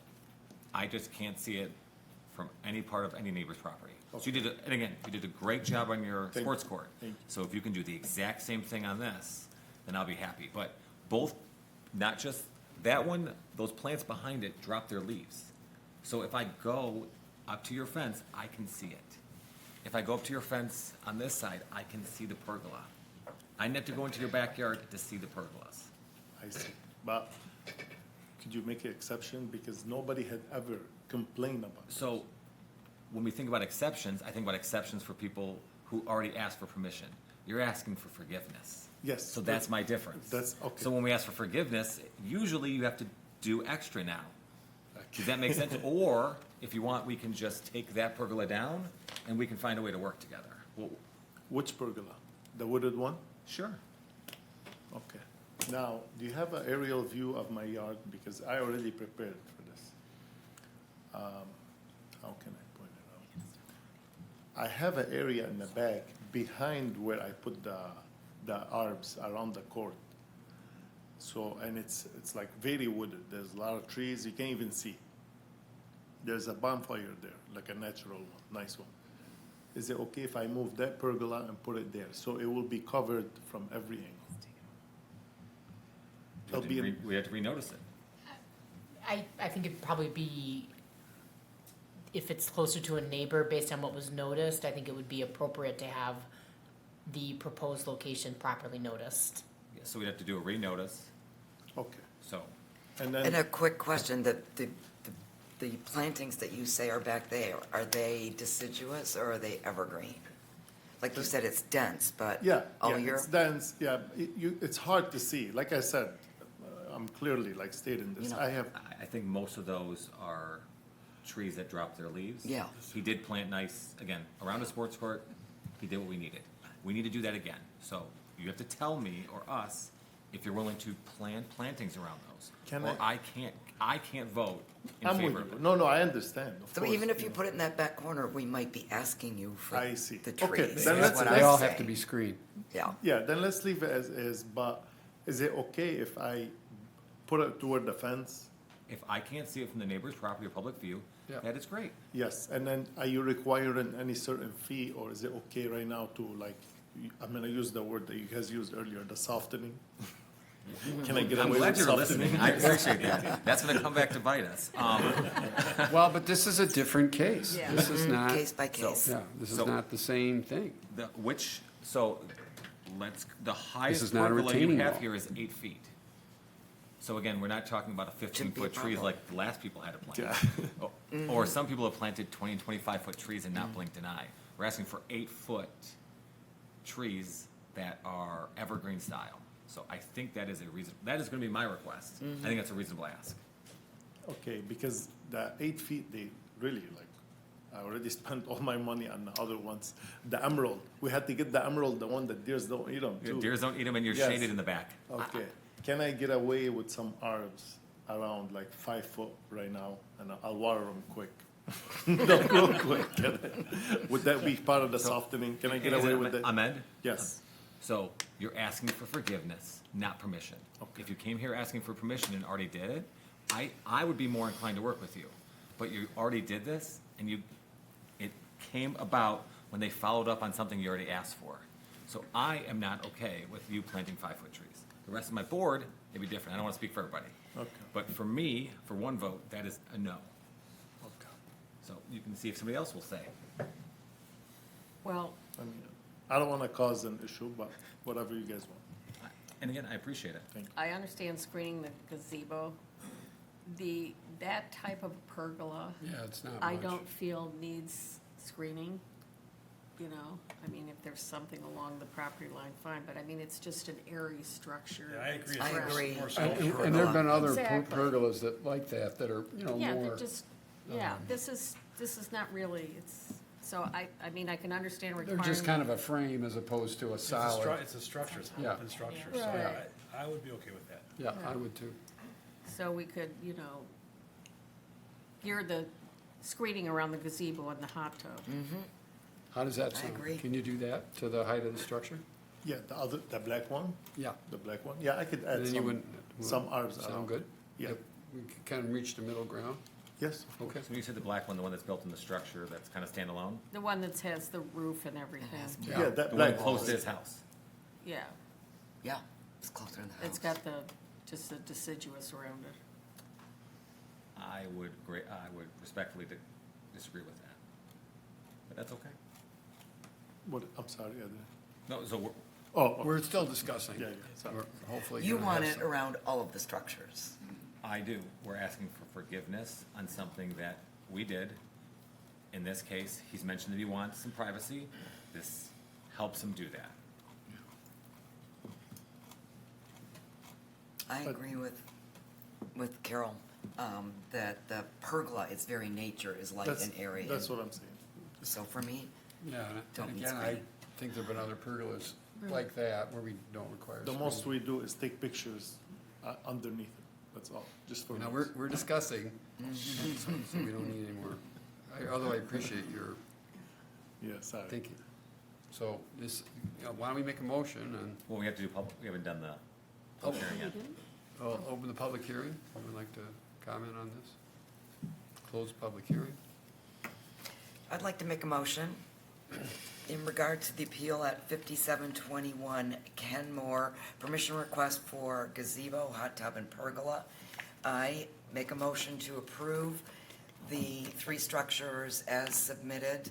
I just can't see it from any part of any neighbor's property. So you did, and again, you did a great job on your Thank sports you. court. Thank you. So if you can do the exact same thing on this, then I'll be happy. But both, not just that one, those plants behind it drop their leaves. So if I go up to your fence, I can see it. If I go up to your fence on this side, I can see the pergola. I didn't have to go into your backyard to see the pergolas. I see. But could you make an exception? Because nobody had ever complained about it. So when we think about exceptions, I think about exceptions for people who already asked for permission. You're asking for forgiveness. Yes. So that's my difference. That's, okay. So when we ask for forgiveness, usually you have to do extra now. Does that make sense? Or if you want, we can just take that pergola down and we can find a way to work together. Well, Which pergola? The wooded one? sure. Okay. Now, do you have an aerial view of my yard? Because I already prepared for this. How can I point it out? I have an area in the back behind where I put the arbs around the court. So, and it's like very wooded. There's a lot of trees. You can't even see. There's a bonfire there, like a natural one, nice one. Is it okay if I move that pergola and put it there? So it will be covered from every angle. It'll be in- We have to renotice it. I think it'd probably be, if it's closer to a neighbor based on what was noticed, I think it would be appropriate to have the proposed location properly noticed. Yeah, so we'd have to do a renotice, Okay. so. And And a then, quick question, the plantings that you say are back there, are they deciduous or are they evergreen? Like you said, it's dense, but yeah, all yeah, year? it's dense, yeah. It's hard to see. Like I said, I'm clearly like stating this. You know, I have, I think most of those are trees that drop their leaves. Yeah. He did plant nice, again, around the sports court, he did what we needed. We need to do that again. So you have to tell me or us if you're willing to plant plantings around those. Can Or I can't vote in I'm favor with of you. it. No, I understand, of So course. even if you put it in that back corner, we might be asking you for I see. the Okay, trees. then is let's- what They I'm all have to saying. be screened. Yeah. Yeah, then let's leave it as is, but is it okay if I put it toward the fence? If I can't see it from the neighbor's property or public view, Yeah. that is great. Yes, and then are you requiring any certain fee, or is it okay right now to like, I'm gonna use the word that you guys used earlier, the softening? Can I get I'm away glad with you're softening? listening. I appreciate that. That's gonna come back to bite us. Well, but this is a different case. Yeah. This is not. Case by case. Yeah, this is So- not the same thing. The highest is not a pergola you retaining have wall. here is 8 feet. So again, we're not talking about a Shouldn't be a 15-foot tree problem. like the last people had to plant. Or some people have planted 20 and 25-foot trees and not blinked an eye. We're asking for 8-foot trees that are evergreen style. So I think that is that is gonna be my request. I think that's a reasonable ask. Okay, because the 8 feet, they really like, I already spent all my money on the other ones. The emerald, we had to get the emerald, the one that deers don't eat them too. Deers don't eat them and you're Yes. shaded in the back. Okay, can I get away with some arbs around like 5 foot right now, and I'll water them quick? No, real quick, can I? Would that be part of the softening? Can I get Is away it with that? Ahmed? Yes. So you're asking for forgiveness, not permission. If you came here asking for permission and already did it, I would be more inclined to work with you. But you already did this, and it came about when they followed up on something you already asked for. So I am not okay with you planting 5-foot trees. The rest of my board may be different. I don't want to speak for everybody. Okay. But for me, for one vote, that is a no. Okay. So you can see if somebody else will say. Well, I mean, I don't wanna cause an issue, but whatever you guys want. And again, I appreciate it. Thank you. I understand screening the gazebo. That type of pergola, Yeah, it's not I much. don't feel needs screening, you know? I mean, if there's something along the property line, fine, but I mean, it's just an airy structure. Yeah, I agree. I It's more- agree. more And sculptural. and there've been other Exactly. pergolas that, like that are, Yeah, more. but just, yeah, this is not really, so I mean, I can understand They're requiring. just kind of a frame as opposed to a It's a solid. it's a structure, it's an Yeah. open structure, so Right. I would be okay with that. Yeah, I would too. So we could, gear the screening around the gazebo and the hot tub. How does that I sound? agree. Can you do that to the height of the structure? Yeah, the black one, Yeah. the black one, yeah, I could And add then you wouldn't. some arbs around. Sound good? Yeah, Yep. We could kind of reach the middle ground. yes. Okay. So when you said the black one, the one that's built in the structure, that's kind of standalone? The one that has the roof and everything. Yeah, that The one black close one. to his house? Yeah, Yeah, it's closer in the house. it's got just the deciduous around it. I would respectfully disagree with that. But that's okay. What, I'm sorry, No, so we're, oh, We're still discussing. Yeah, yeah, sorry. We're hopefully. You gonna want have it some- around all of the structures. I do. We're asking for forgiveness on something that we did. In this case, he's mentioned that he wants some privacy. This helps him do that. I agree with Carol, that the pergola, its very nature is light that's, and airy. that's what I'm saying. So for me, Yeah, Don't and need again, I screening. think there've been other pergolas like that where we don't require. The most screening. we do is take pictures underneath it, that's all, just for. Now, me. we're discussing, so we don't need any more. Although I appreciate your Yeah, sorry. thinking. So this, why don't we make a motion and Well, we have to do we haven't done the public hearing yet. I'll open the public hearing. Would like to comment on this? Close public hearing. I'd like to make a motion in regard to the appeal at 5721 Kenmore, permission request for gazebo, hot tub, and pergola. I make a motion to approve the 3 structures as submitted.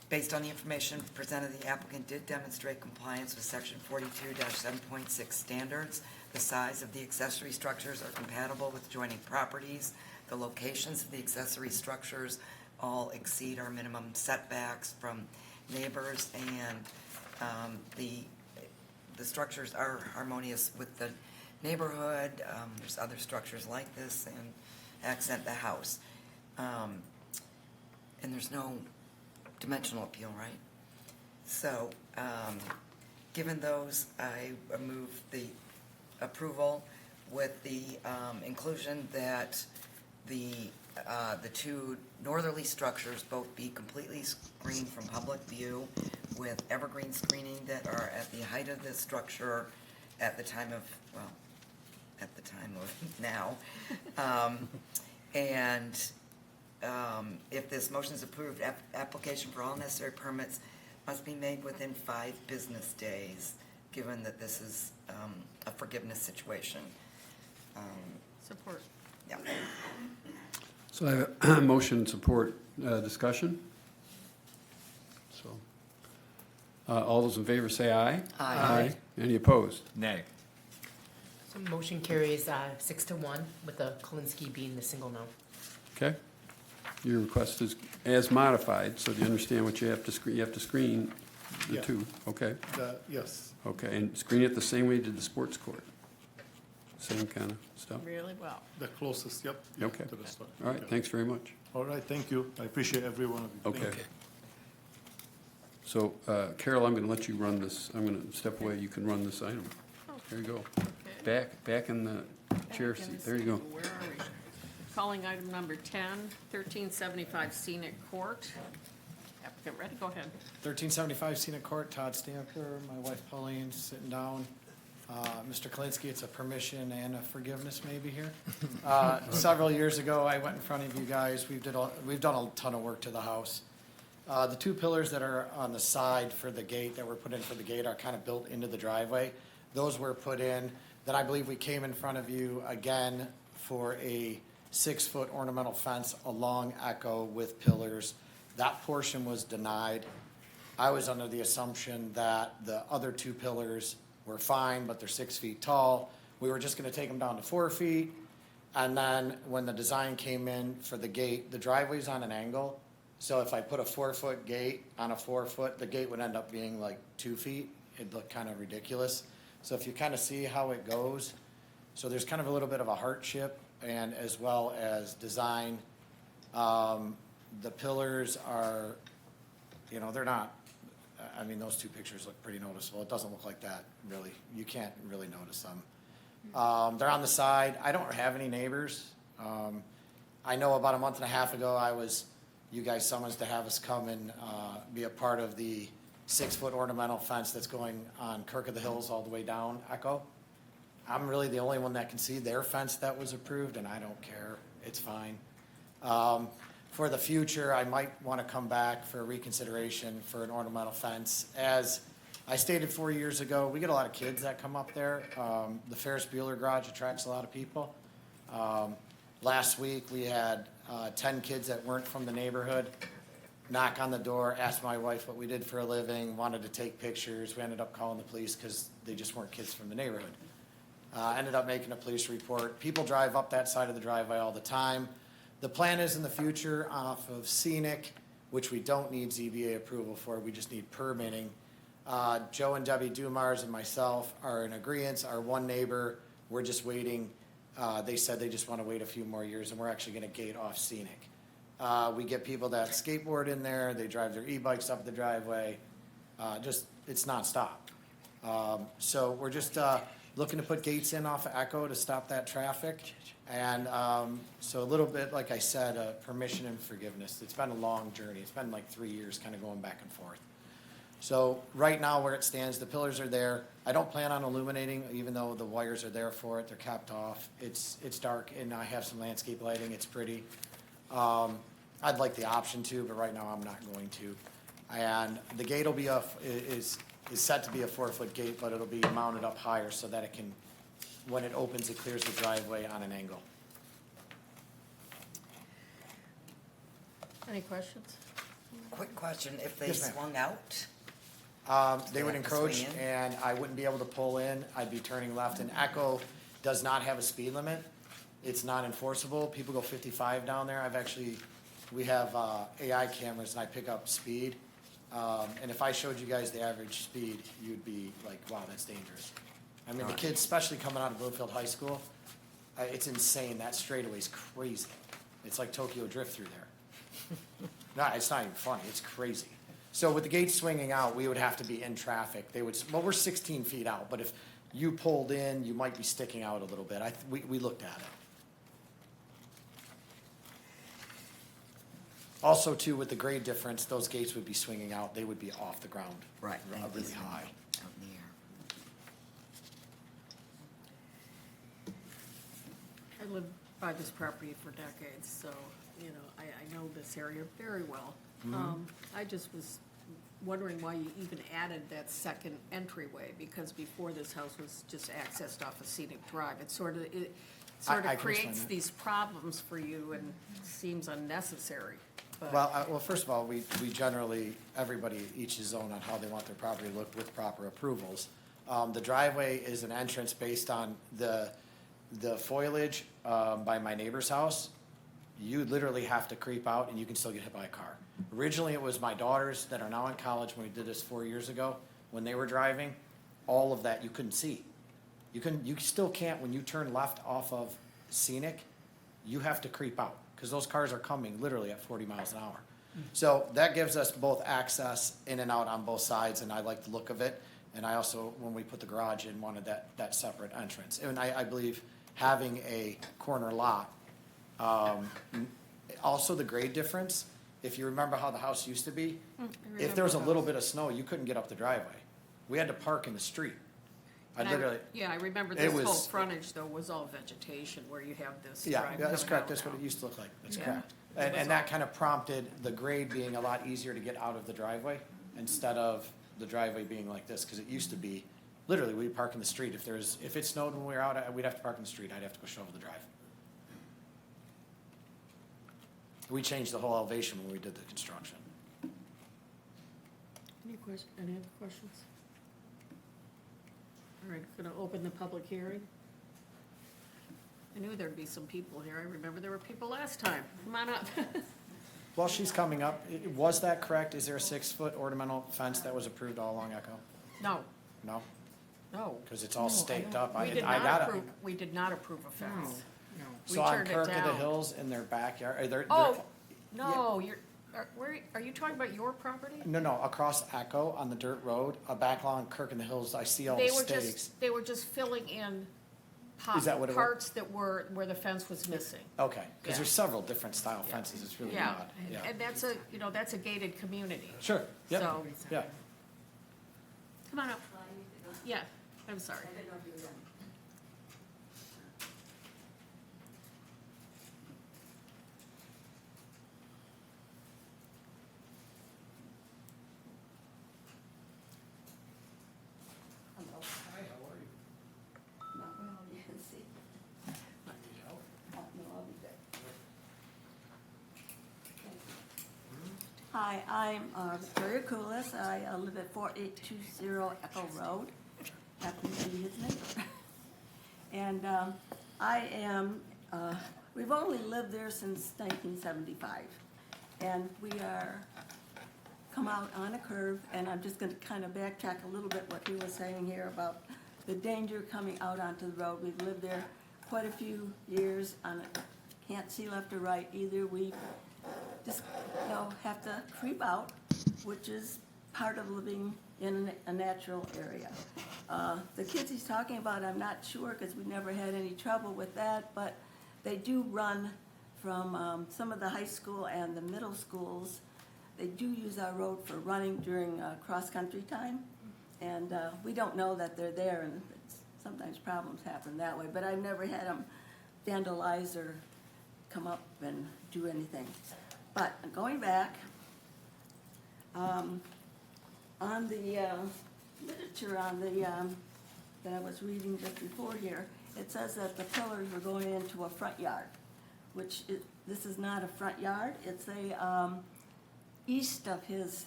Based on the information presented, the applicant did demonstrate compliance with section 42-7.6 standards. The size of the accessory structures are compatible with adjoining properties. The locations of the accessory structures all exceed our minimum setbacks from neighbors, and the structures are harmonious with the neighborhood. There's other structures like this and accent the house. And there's no dimensional appeal, right? So, given those, I move the approval with the inclusion that the 2 northerly structures both be completely screened from public view with evergreen screening that are at the height of the structure at the time of now. If this motion is approved, application for all necessary permits must be made within 5 business days. given that this is a forgiveness situation. Support. Yeah. So I have a motion and support discussion. So, all those in favor say aye. Aye. Any opposed? Nay. So motion carries 6-1, with the Kalinsky being the single no. Okay. Your request is as modified, so do you understand what you have to screen? You have to screen the Yeah. two, okay? Yes. Okay, and screen it the same way you did the sports court? Same kind of stuff? Really well. The closest, yep. Okay. To the start. All right, thanks very much. All right, thank you. I appreciate every one of you. Thank Okay. you. So, Carol, I'm going to let you run this. I'm going to step away. You can run this item. There you go. Back in the chair seat. There you go. Where are we? Calling item number 10, 1375 Scenic Court. Applicant ready, go ahead. 1375 Scenic Court, Todd Stamper, my wife Pauline, sitting down. Mr. Kalinsky, it's a permission and a forgiveness maybe here. Several years ago, I went in front of you guys. We've done a ton of work to the house. The two pillars that are on the side for the gate, that were put in for the gate, are kind of built into the driveway. Those were put in. Then I believe we came in front of you again for a 6-foot ornamental fence along Echo with pillars. That portion was denied. I was under the assumption that the other two pillars were fine, but they're 6 feet tall. We were just gonna take them down to 4 feet. And then when the design came in for the gate, the driveway's on an angle. So if I put a 4-foot gate on a 4-foot, the gate would end up being like 2 feet. It'd look kind of ridiculous. So if you kind of see how it goes, so there's kind of a little bit of a hardship, and as well as design. The pillars are, you know, they're not, I mean, those two pictures look pretty noticeable. It doesn't look like that, really. You can't really notice them. They're on the side. I don't have any neighbors. I know about a month and a half ago, you guys summoned to have us come and be a part of the 6-foot ornamental fence that's going on Kirk of the Hills all the way down Echo. I'm really the only one that can see their fence that was approved, and I don't care. It's fine. For the future, I might want to come back for reconsideration for an ornamental fence. As I stated 4 years ago, we get a lot of kids that come up there. The Ferris Bueller Garage attracts a lot of people. Last week, we had 10 kids that weren't from the neighborhood knock on the door, ask my wife what we did for a living, wanted to take pictures. We ended up calling the police because they just weren't kids from the neighborhood. Ended up making a police report. People drive up that side of the driveway all the time. The plan is in the future off of Scenic, which we don't need ZBA approval for, we just need permitting. Joe and Debbie Dumars and myself are in agreement. Our one neighbor, we're just waiting. They said they just want to wait a few more years, and we're actually going to gate off Scenic. We get people that skateboard in there, they drive their e-bikes up the driveway, it's nonstop. So we're just looking to put gates in off of Echo to stop that traffic. And so a little bit, like I said, permission and forgiveness. It's been a long journey. It's been like 3 years kind of going back and forth. So right now where it stands, the pillars are there. I don't plan on illuminating, even though the wires are there for it. They're capped off. It's dark, and I have some landscape lighting. It's pretty. I'd like the option to, but right now I'm not going to. And the gate will be is set to be a 4-foot gate, but it'll be mounted up higher so that it can, when it opens, it clears the driveway on an angle. Any questions? Quick question, if they Yes, ma'am. swung out? They would have to swing encroach, in? and I wouldn't be able to pull in. I'd be turning left. And Echo does not have a speed limit. It's not enforceable. People go 55 down there. We have AI cameras, and I pick up speed. And if I showed you guys the average speed, you'd be like, wow, that's dangerous. I mean, the kids, especially coming out of Bloomfield High School, it's insane. That straightaway's crazy. It's like Tokyo Drift through there. No, it's not even funny. It's crazy. So with the gates swinging out, we would have to be in traffic. We're 16 feet out, but if you pulled in, you might be sticking out a little bit. We looked at it. Also, too, with the grade difference, those gates would be swinging out. They would be off the ground. Right. Really high. Out in the air. I lived by this property for decades, so, you know, I know this area very well. I just was wondering why you even added that second entryway, because before this house was just accessed off a scenic drive. It sort of I can explain creates that. these problems for you and seems unnecessary. But- Well, first of all, we generally, everybody, each is own on how they want their property to look with proper approvals. The driveway is an entrance based on the foliage by my neighbor's house. You literally have to creep out and you can still get hit by a car. Originally, it was my daughters that are now in college, when we did this 4 years ago, when they were driving, all of that you couldn't see. You still can't, when you turn left off of Scenic, you have to creep out, because those cars are coming literally at 40 miles an hour. So that gives us both access in and out on both sides, and I like the look of it. And I also, when we put the garage in, wanted that separate entrance. And I believe having a corner lot, also the grade difference, if you remember how the house used to be, if there was a little bit of snow, you couldn't get up the driveway. We had to park in the street. And I remember it this whole was- frontage, though, was all vegetation, where you have this Yeah, drive yeah, that's coming correct, out that's what now. it used to look like, that's Yeah. correct. It was And that kind of prompted the grade being a lot easier to get out of the driveway, instead of the driveway being like this, because it used to be, literally, we'd park in the street. If it snowed when we were out, we'd have to park in the street, I'd have to go shovel the drive. We changed the whole elevation when we did the construction. Any other questions? All right, gonna open the public hearing. I knew there'd be some people here. I remember there were people last time. Come on up. While she's coming up, was that correct? Is there a 6-foot ornamental fence that was approved all along Echo? No, No? no. Because it's all staked up. We did I not got it. approve, we did not approve a fence. We So on turned it Kirk of the down. Hills in their backyard, Oh, no, are you talking about your property? No, across Echo on the dirt road, back along Kirk in the Hills, I see all the stakes. They were just filling in Is that what it was? parts that were, where the fence was missing. Okay, because Yeah. there's several different style fences, it's really Yeah, odd. Yeah, and that's a gated community. sure, yep, So- yeah. Come on up. Yeah, I'm sorry. Hi, how are you? Not well, you can see. Not need help? No, I'll be back. Hi, I'm Victoria Coolis. I live at 4820 Echo Road. Happen to be his neighbor. And I am, we've only lived there since 1975. And we are come out on a curve, and I'm just gonna kind of backtrack a little bit what he was saying here about the danger coming out onto the road. We've lived there quite a few years on it, can't see left or right either. We just, have to creep out, which is part of living in a natural area. The kids he's talking about, I'm not sure, because we never had any trouble with that, but they do run from some of the high school and the middle schools. They do use our road for running during cross-country time, and we don't know that they're there, and sometimes problems happen that way, but I've never had them vandalize or come up and do anything. But going back, on the literature on the, that I was reading just before here, it says that the pillars were going into a front yard, which this is not a front yard, it's a, east of his,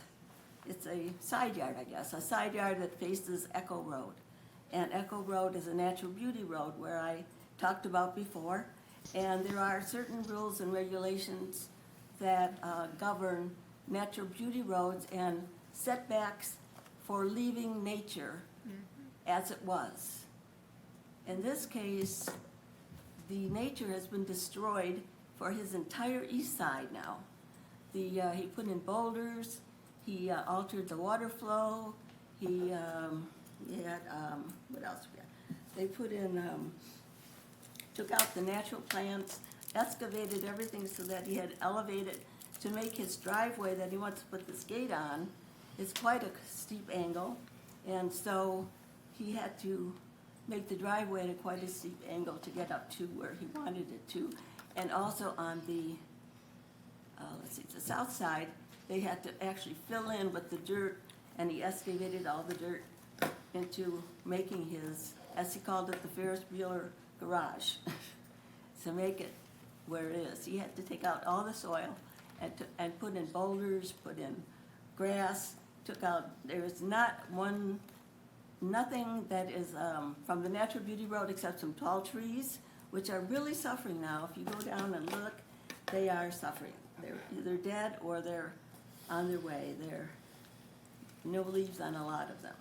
it's a side yard, I guess, a side yard that faces Echo Road. And Echo Road is a natural beauty road where I talked about before, and there are certain rules and regulations that govern natural beauty roads and setbacks for leaving nature as it was. In this case, the nature has been destroyed for his entire east side now. He put in boulders, he altered the water flow, he had, what else we got? They put in, took out the natural plants, excavated everything so that he had elevated to make his driveway that he wants to put this gate on. It's quite a steep angle, and so he had to make the driveway at quite a steep angle to get up to where he wanted it to. And also on the, let's see, the south side, they had to actually fill in with the dirt, and he excavated all the dirt into making his, as he called it, the Ferris wheeler garage, to make it where it is. He had to take out all the soil and put in boulders, put in grass, took out, there's nothing that is from the Natural Beauty Road except some tall trees, which are really suffering now. If you go down and look, they are suffering. They're either dead or they're on their way. There no leaves on a lot of them.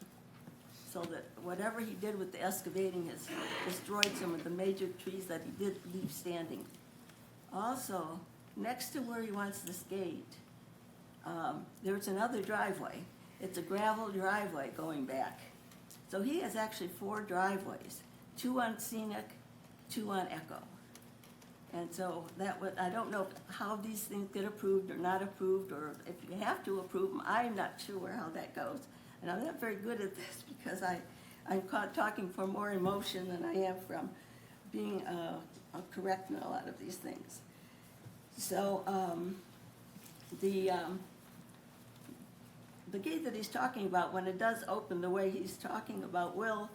So that whatever he did with the excavating has destroyed some of the major trees that he did leave standing. Also, next to where he wants this gate, there's another driveway. It's a gravel driveway going back. So he has actually 4 driveways, 2 on Scenic, 2 on Echo. And so that would, I don't know how these things get approved or not approved, or if you have to approve them, I'm not sure how that goes. And I'm not very good at this because I'm talking for more emotion than I am from being correct in a lot of these things. So the gate that he's talking about, when it does open the way he's talking about, will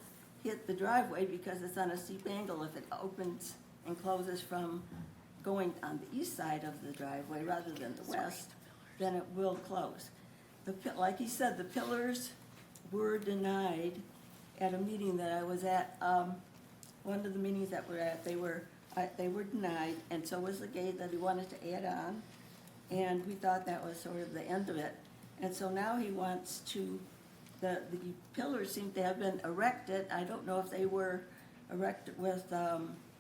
hit the driveway because it's on a steep angle. If it opens and closes from going on the east side of the driveway rather than the west, then it will close. Like he said, the pillars were denied at a meeting that I was at. One of the meetings that we're at, they were denied, and so was the gate that he wanted to add on. And we thought that was sort of the end of it. And so now he wants to, the pillars seem to have been erected. I don't know if they were erected with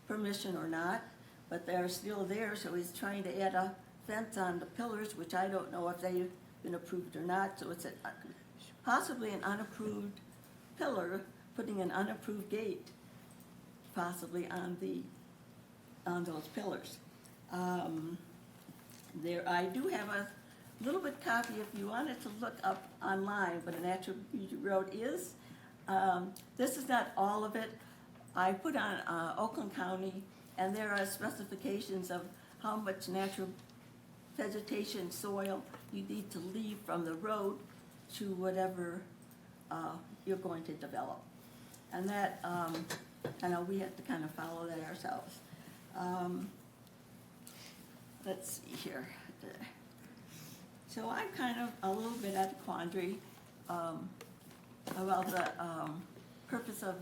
permission or not, but they're still there, so he's trying to add a fence on the pillars, which I don't know if they've been approved or not, so it's possibly an unapproved pillar, putting an unapproved gate possibly on those pillars. There, I do have a little bit copy if you wanted to look up online what a Natural Beauty Road is. This is not all of it. I put on Oakland County, and there are specifications of how much natural vegetation, soil you need to leave from the road to whatever you're going to develop. And that, I know we have to kind of follow that ourselves. Let's see here. So I'm kind of a little bit at a quandary about the purpose of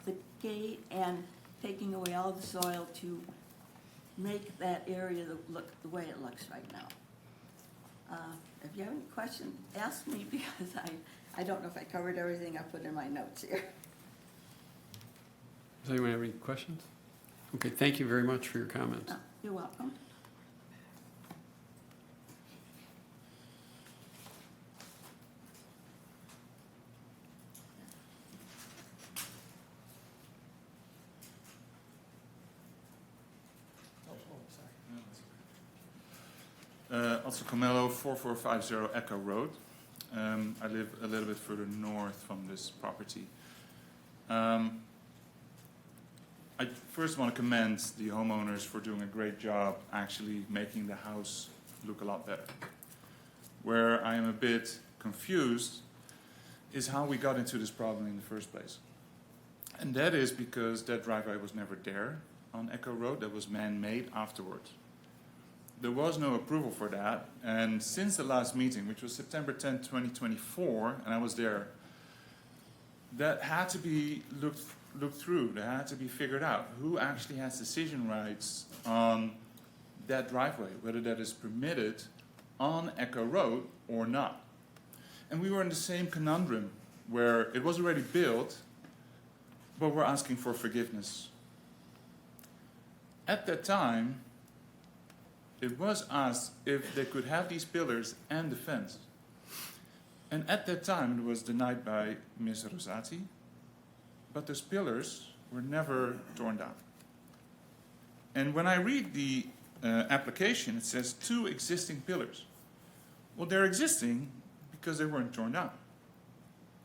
the gate and taking away all the soil to make that area look the way it looks right now. If you have any questions, ask me, because I don't know if I covered everything I put in my notes here. Does anyone have any questions? Okay, thank you very much for your comments. You're welcome. Also Comello, 4450 Echo Road. I live a little bit further north from this property. I first want to commend the homeowners for doing a great job actually making the house look a lot better. Where I am a bit confused is how we got into this problem in the first place. And that is because that driveway was never there on Echo Road. That was man-made afterwards. There was no approval for that, and since the last meeting, which was September 10, 2024, and I was there, that had to be looked through. That had to be figured out. Who actually has decision rights on that driveway, whether that is permitted on Echo Road or not? And we were in the same conundrum where it was already built, but we're asking for forgiveness. At that time, it was asked if they could have these pillars and the fence. And at that time, it was denied by Ms. Rosati, but those pillars were never torn down. And when I read the application, it says 2 existing pillars. Well, they're existing because they weren't torn down.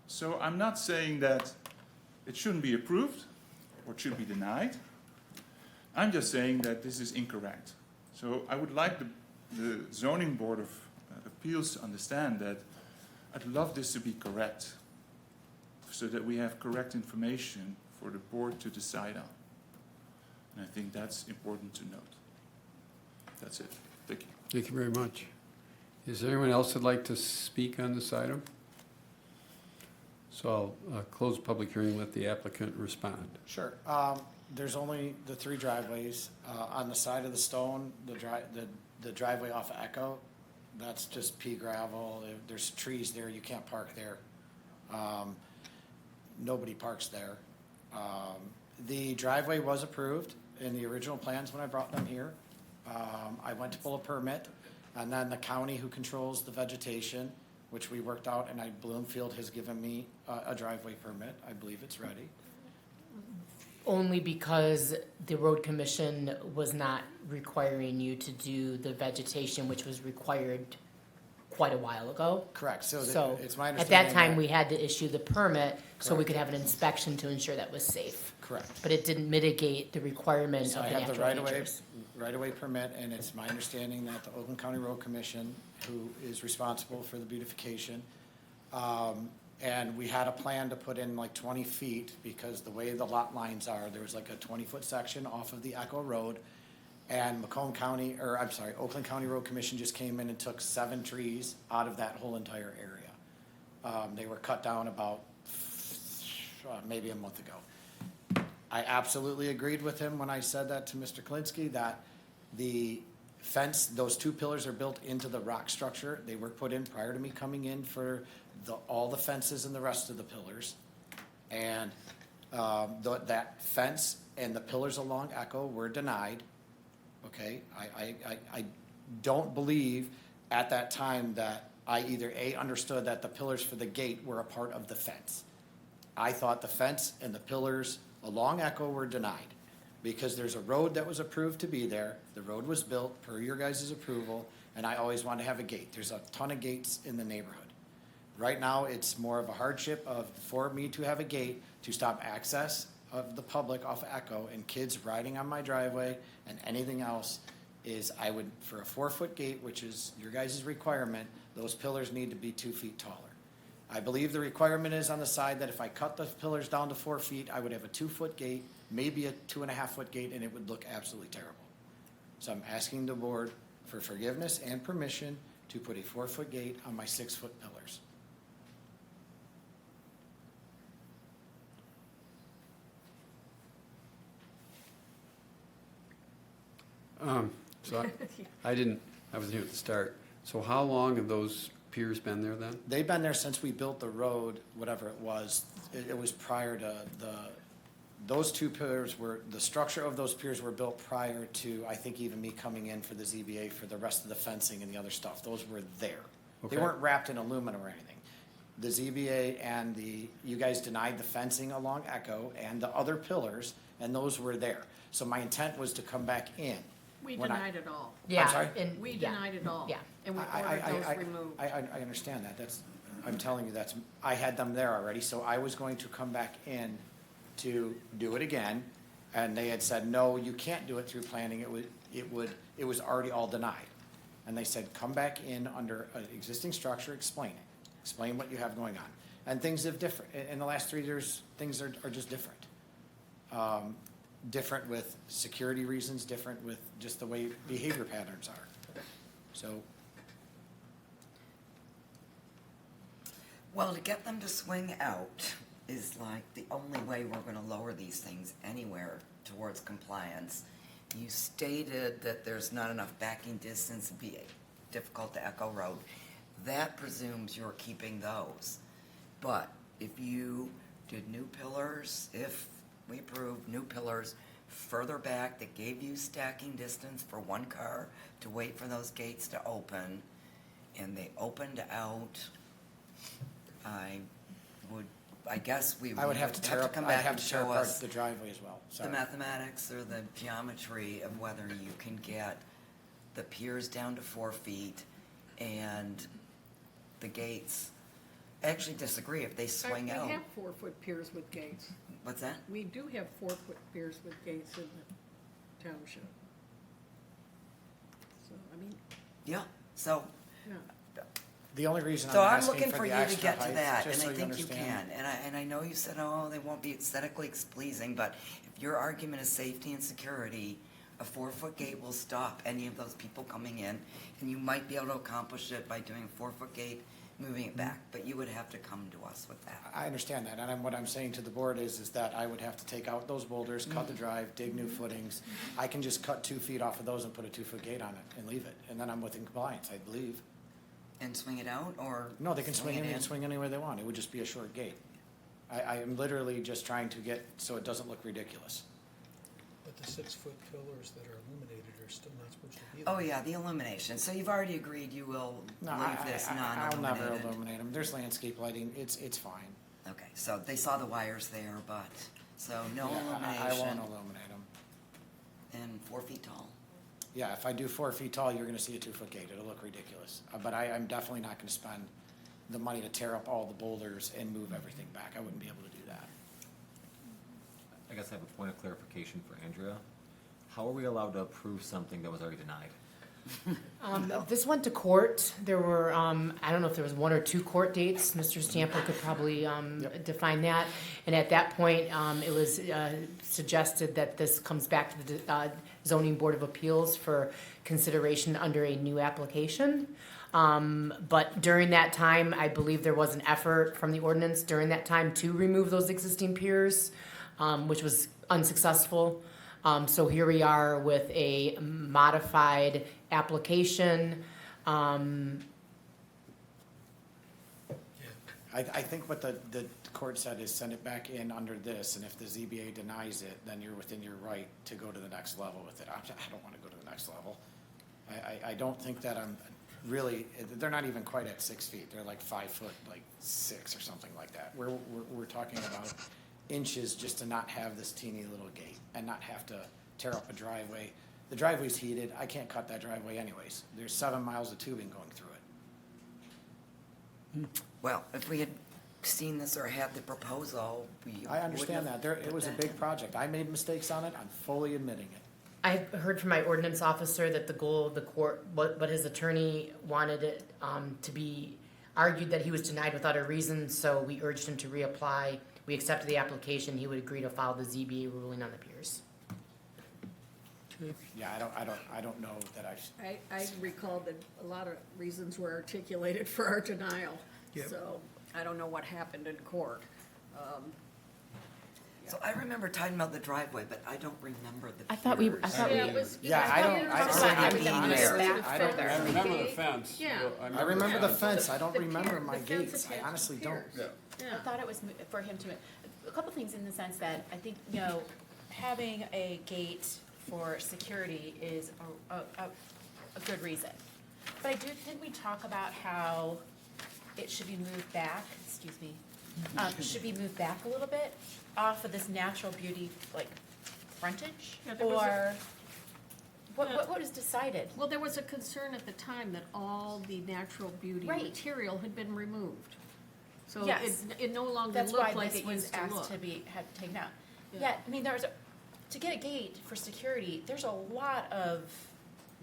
So I'm not saying that it shouldn't be approved or it should be denied. I'm just saying that this is incorrect. So I would like the zoning board of Appeals to understand that I'd love this to be correct, so that we have correct information for the board to decide on. And I think that's important to note. That's it. Thank you. Thank you very much. Is there anyone else that'd like to speak on this item? So I'll close the public hearing, let the applicant respond. Sure. There's only the 3 driveways. On the side of the stone, the driveway off of Echo, that's just pea gravel. There's trees there, you can't park there. Nobody parks there. The driveway was approved in the original plans when I brought them here. I went to pull a permit, and then the county who controls the vegetation, which we worked out, and Bloomfield has given me a driveway permit. I believe it's ready. Only because the road commission was not requiring you to do the vegetation, which was required quite a while ago. Correct. So it's my at understanding that time, that- we had to issue the permit so we Correct. could have an inspection to ensure that was safe. Correct. But it didn't mitigate the requirement So of I the have the natural features. right-of-way permit, and it's my understanding that the Oakland County Road Commission, who is responsible for the beautification, and we had a plan to put in like 20 feet, because the way the lot lines are, there was like a 20-foot section off of the Echo Road, and Oakland County Road Commission just came in and took 7 trees out of that whole entire area. They were cut down about maybe a month ago. I absolutely agreed with him when I said that to Mr. Kalinsky, that the fence, those 2 pillars are built into the rock structure. They were put in prior to me coming in for all the fences and the rest of the pillars. And that fence and the pillars along Echo were denied. Okay, I don't believe at that time that I either understood that the pillars for the gate were a part of the fence. I thought the fence and the pillars along Echo were denied, because there's a road that was approved to be there. The road was built per your guys' approval, and I always wanted to have a gate. There's a ton of gates in the neighborhood. Right now, it's more of a hardship for me to have a gate to stop access of the public off of Echo and kids riding on my driveway, and anything else is for a 4-foot gate, which is your guys' requirement, those pillars need to be 2 feet taller. I believe the requirement is on the side that if I cut the pillars down to 4 feet, I would have a 2-foot gate, maybe a 2.5-foot gate, and it would look absolutely terrible. So I'm asking the board for forgiveness and permission to put a 4-foot gate on my 6-foot pillars. So I wasn't here at the start. So how long have those piers been there then? They've been there since we built the road, whatever it was. It was prior to those 2 piers the structure of those piers were built prior to, I think, even me coming in for the ZBA for the rest of the fencing and the other stuff. Those were there. They Okay. weren't wrapped in aluminum or anything. The ZBA and you guys denied the fencing along Echo and the other pillars, and those were there. So my intent was to come back in. We When denied it all. Yeah. I'm sorry? and- We yeah. denied it all. Yeah. And we ordered those removed. I understand that. I'm telling you, I had them there already, so I was going to come back in to do it again. And they had said, no, you can't do it through planning. It was already all denied. And they said, come back in under an existing structure, explain it. Explain what you have going on. And things have different. In the last 3 years, things are just different. Different with security reasons, different with just the way behavior patterns are. So, Well, to get them to swing out is like the only way we're gonna lower these things anywhere towards compliance. You stated that there's not enough backing distance to be difficult to Echo Road. That presumes you're keeping those. But if you did new pillars, if we approved new pillars further back that gave you stacking distance for 1 car to wait for those gates to open, and they opened out, I guess we I would have to tear up, come I'd back have and to tear show apart us the driveway as well. the Sorry. mathematics or the geometry of whether you can get the piers down to 4 feet and the gates. I actually disagree if they swing out. We have 4-foot piers with gates. What's that? We do have 4-foot piers with gates in the township. So, I mean, Yeah, so yeah. The only reason So I'm I'm asking looking for for the you to extra get to height, that, just and so I you think you understand. can. And I know you said, oh, they won't be aesthetically pleasing, but if your argument is safety and security, a 4-foot gate will stop any of those people coming in, and you might be able to accomplish it by doing a 4-foot gate, moving it back, but you would have to come to us with that. I understand that, and what I'm saying to the board is that I would have to take out those boulders, cut the drive, dig new footings. I can just cut 2 feet off of those and put a 2-foot gate on it and leave it, and then I'm within compliance, I believe. And swing it out, or? No, they can swing it in in? and swing anywhere they want. It would just be a short gate. I am literally just trying to get, so it doesn't look ridiculous. But the 6-foot pillars that are illuminated are still not supposed to be there. Oh, yeah, the illumination. So you've already agreed you will No, leave this I'll non-illuminated? never illuminate them. There's landscape lighting. It's fine. Okay, so they saw the wires there, but, so no Yeah, illumination. I won't illuminate them. And 4 feet tall. Yeah, if I do 4 feet tall, you're gonna see a 2-foot gate. It'll look ridiculous. But I'm definitely not gonna spend the money to tear up all the boulders and move everything back. I wouldn't be able to do that. I guess I have a point of clarification for Andrea. How are we allowed to approve something that was already denied? This went to court. There were, I don't know if there was 1 or 2 court dates. Mr. Stamper could probably define that. And at that point, it was suggested that this comes back to the Zoning Board of Appeals for consideration under a new application. But during that time, I believe there was an effort from the ordinance during that time to remove those existing piers, which was unsuccessful. So here we are with a modified application. I think what the court said is send it back in under this, and if the ZBA denies it, then you're within your right to go to the next level with it. I don't wanna go to the next level. I don't think that I'm really, they're not even quite at 6 feet. They're like 5 foot, like 6 or something like that. We're talking about inches just to not have this teeny little gate and not have to tear up a driveway. The driveway's heated. I can't cut that driveway anyways. There's 7 miles of tubing going through it. Well, if we had seen this or had the proposal, we. I understand that. It was a big project. I made mistakes on it. I'm fully admitting it. I heard from my ordinance officer that the goal of the court, what his attorney wanted it to be argued that he was denied without a reason, so we urged him to reapply. We accepted the application. He would agree to follow the ZBA ruling on the piers. Yeah, I don't know that I recall that a lot of reasons were articulated for our denial. Yep. So I don't know what happened in court. So I remember talking about the driveway, but I don't remember the. I thought we- piers. I thought we- Yeah, it was. Yeah, I don't- I Talked don't- about everything I was don't- back I don't- further. I remember the fence. Yeah. I remember the fence. I don't The remember pier- my the fence gates. I attached honestly to don't. piers. I thought it was for him to, a couple things in the sense that I think, you know, having a gate for security is a good reason. But didn't we talk about how it should be moved back, excuse me, should be moved back a little bit off of this natural beauty, like, frontage? Yeah, there was Or, what was decided? Well, there was a concern at the time that all the natural beauty Right. material had been removed. So Yes. it no longer That's why looked like this it was used to asked look. to be, had taken out. Yeah. Yeah, I mean, to get a gate for security, there's a lot of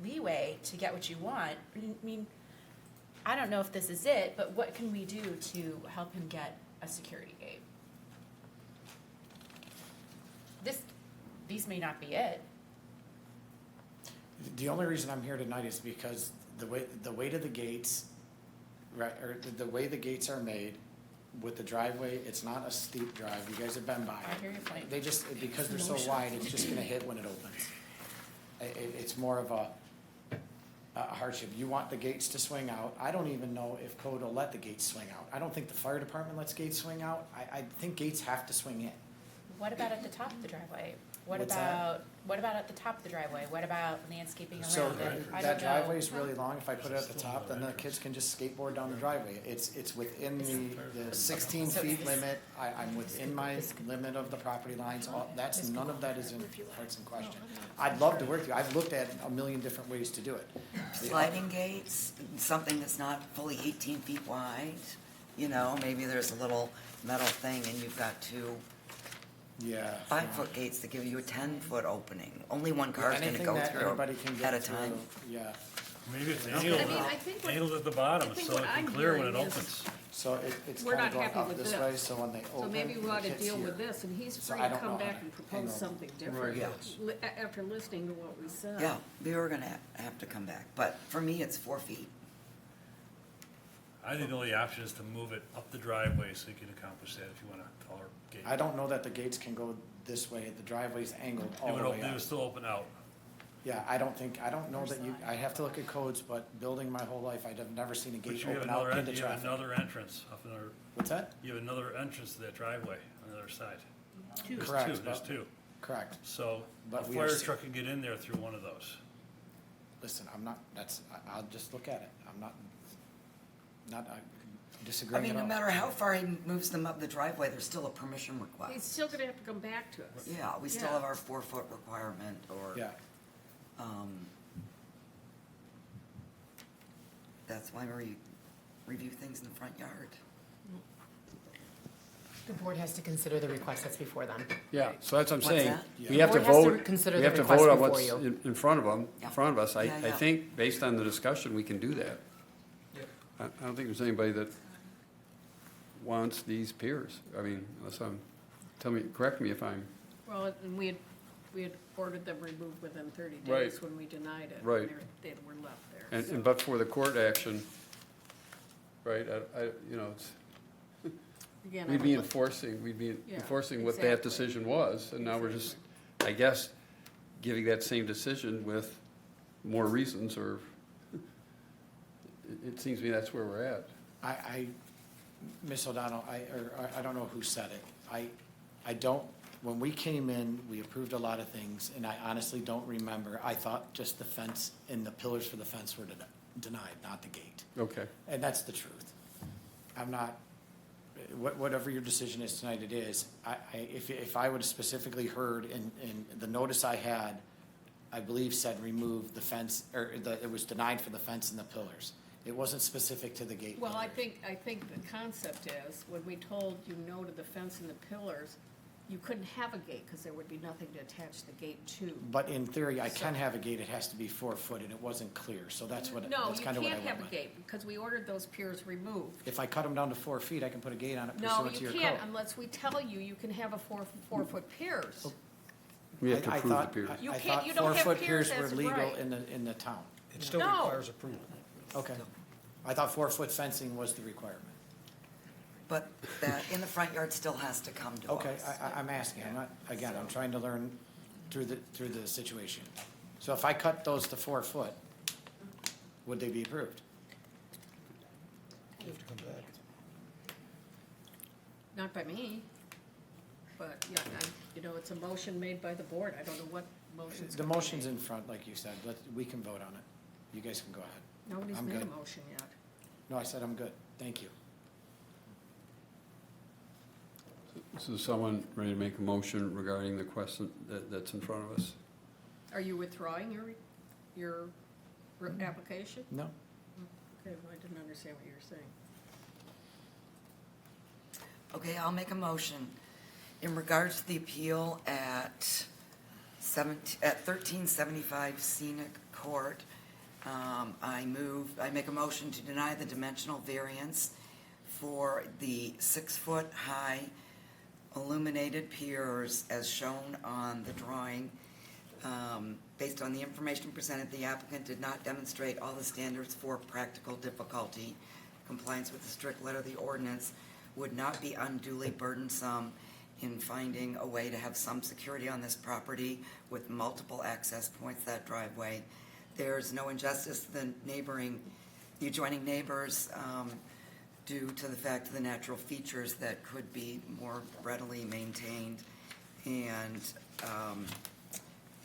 leeway to get what you want. I mean, I don't know if this is it, but what can we do to help him get a security gate? These may not be it. The only reason I'm here tonight is because the weight of the gates, right, or the way the gates are made with the driveway, it's not a steep drive. You guys have been by I it. hear your point. They just, because they're so wide, it's just gonna hit when it opens. It's more of a hardship. You want the gates to swing out. I don't even know if code will let the gates swing out. I don't think the fire department lets gates swing out. I think gates have to swing in. What about at the top of the driveway? What's that? What about at the top of the driveway? What about landscaping So around it? I that don't know. driveway is really long. If I put it at the top, then the kids can just skateboard down the driveway. It's within the 16 feet limit. I'm within my limit of the property lines. None of that is in parts in question. I'd love to work with you. I've looked at a million different ways to do it. Sliding gates, something that's not fully 18 feet wide, you know, maybe there's a little metal thing and you've got two Yeah. 5-foot gates that give you a 10-foot opening. Only one car's gonna Anything go that through anybody can at get a time. through, yeah. Maybe it's I think what- angled at the I bottom think so what it I'm can clear when hearing it is- opens. So it's We're kind not of going happy up with this this. way, so when they So open, maybe we ought it to hits deal here. with this, and he's So free I to don't come know back how and to propose angle something Right, different. yes. After listening to what we said. Yeah, we were gonna have to come back, but for me, it's 4 feet. I think the only option is to move it up the driveway so you can accomplish that if you want a taller gate. I don't know that the gates can go this way, the driveway's angled all the way They up. would still open out. Yeah, I don't know that you, I have to look at codes, but building my whole life, I've never seen a But gate you have open out another, into you have traffic. another entrance up another, What's that? you have another entrance to that driveway on the other side. There's Correct, two, there's but- two. Correct. So a But we are fire s- truck can get in there through one of those. Listen, I'm not, I'll just look at it. I'm not I disagreeing mean, at no all. matter how far he moves them up the driveway, there's still a permission He's request. still gonna have to come back to us. Yeah, we still Yeah. have our 4-foot requirement, or. Yeah. That's why we review things in the front yard. The board has to consider the request that's before them. Yeah, so that's what I'm What's saying. that? We have to The board has to vote, consider we the have to request vote on before what's you. in front of them, Yeah. in front of us. I Yeah, yeah. think, based on the discussion, we can do that. I don't think there's anybody that wants these piers. I mean, correct me if I'm, Well, and we had ordered them removed within 30 Right. days when we denied it. Right. They were left there. and, so. and but for the court action, right, it's, Again, I we'd be would- enforcing, Yeah, enforcing what that exactly. decision was, and now we're just, I guess, giving that same decision with more reasons, or it seems to me that's where we're at. Ms. O'Donnell, I don't know who said it. I don't, when we came in, we approved a lot of things, and I honestly don't remember. I thought just the fence and the pillars for the fence were denied, not the gate. Okay. And that's the truth. I'm not, whatever your decision is tonight, it is. If I would have specifically heard, in the notice I had, I believe said remove the fence, it was denied for the fence and the pillars. It wasn't specific to the gate. Well, I pillars. think the concept is, when we told you no to the fence and the pillars, you couldn't have a gate, because there would be nothing to attach the gate to. But in theory, I can have a gate, it has to be 4 foot, and it wasn't clear, so that's No, that's you kind of what I can't went have a with. gate, because we ordered those piers removed. If I cut them down to 4 feet, I can put a gate on it No, pursuant to you your code. can't unless we tell you you can have a four-foot piers. We have to I approve the thought- piers. You I can't- thought you don't have 4-foot piers piers were as legal right. in the town. It still No. requires approval. Okay. I thought 4-foot fencing was the requirement. But that in the front yard still has to come to us. Okay, I'm asking, I'm not, again, I'm trying to learn through the situation. So if I cut those to 4 foot, would they be approved? You have to come back. Not by me, but, yeah, it's a motion made by the board. I don't know what motion's. The gonna be motion's made. in front, like you said, we can vote on it. You guys can go ahead. Nobody's I'm made a good. motion yet. No, I said I'm good, thank you. So is someone ready to make a motion regarding the question that's in front of us? Are you withdrawing your application? No? Okay, well, I didn't understand what you were saying. Okay, I'll make a motion. In regards to the appeal at 1375 Scenic Court, I make a motion to deny the dimensional variance for the 6-foot-high illuminated piers as shown on the drawing. Based on the information presented, the applicant did not demonstrate all the standards for practical difficulty. Compliance with the strict letter of the ordinance would not be unduly burdensome in finding a way to have some security on this property with multiple access points, that driveway. There's no injustice to the adjoining neighbors due to the fact of the natural features that could be more readily maintained. And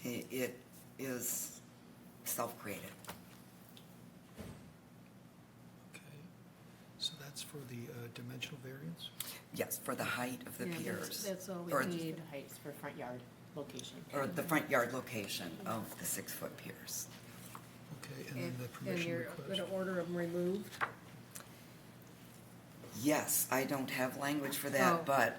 it is self-created. Okay, so that's for the dimensional variance? Yes, for the height of the Yeah, piers. that's all we Or- need. The heights for front yard location. Or the front yard location of the 6-foot piers. Okay, and then the And permission you're request? gonna order them removed? Yes, I don't have language for Oh. that, but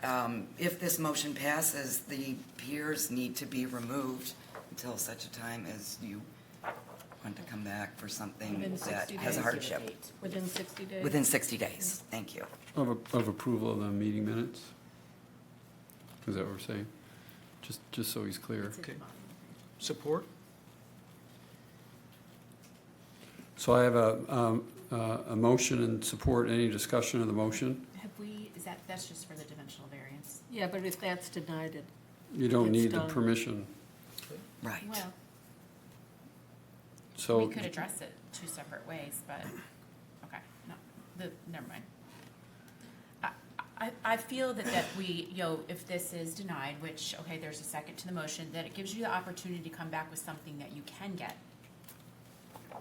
if this motion passes, the piers need to be removed until such a time as you want to come back for something Within that 60 has a days. hardship. Within 60 days? Within 60 days, thank you. Of approval of the meeting minutes? Is that what we're saying? Just so he's clear. Okay. Support? So I have a motion and support. Any discussion of the motion? Have we, that's just for the dimensional variance? Yeah, but if that's denied, it, You don't It's need the done. permission. Right. Well, So we could address it two separate ways, but, okay, no, never mind. I feel that we, if this is denied, which, okay, there's a second to the motion, that it gives you the opportunity to come back with something that you can get. So,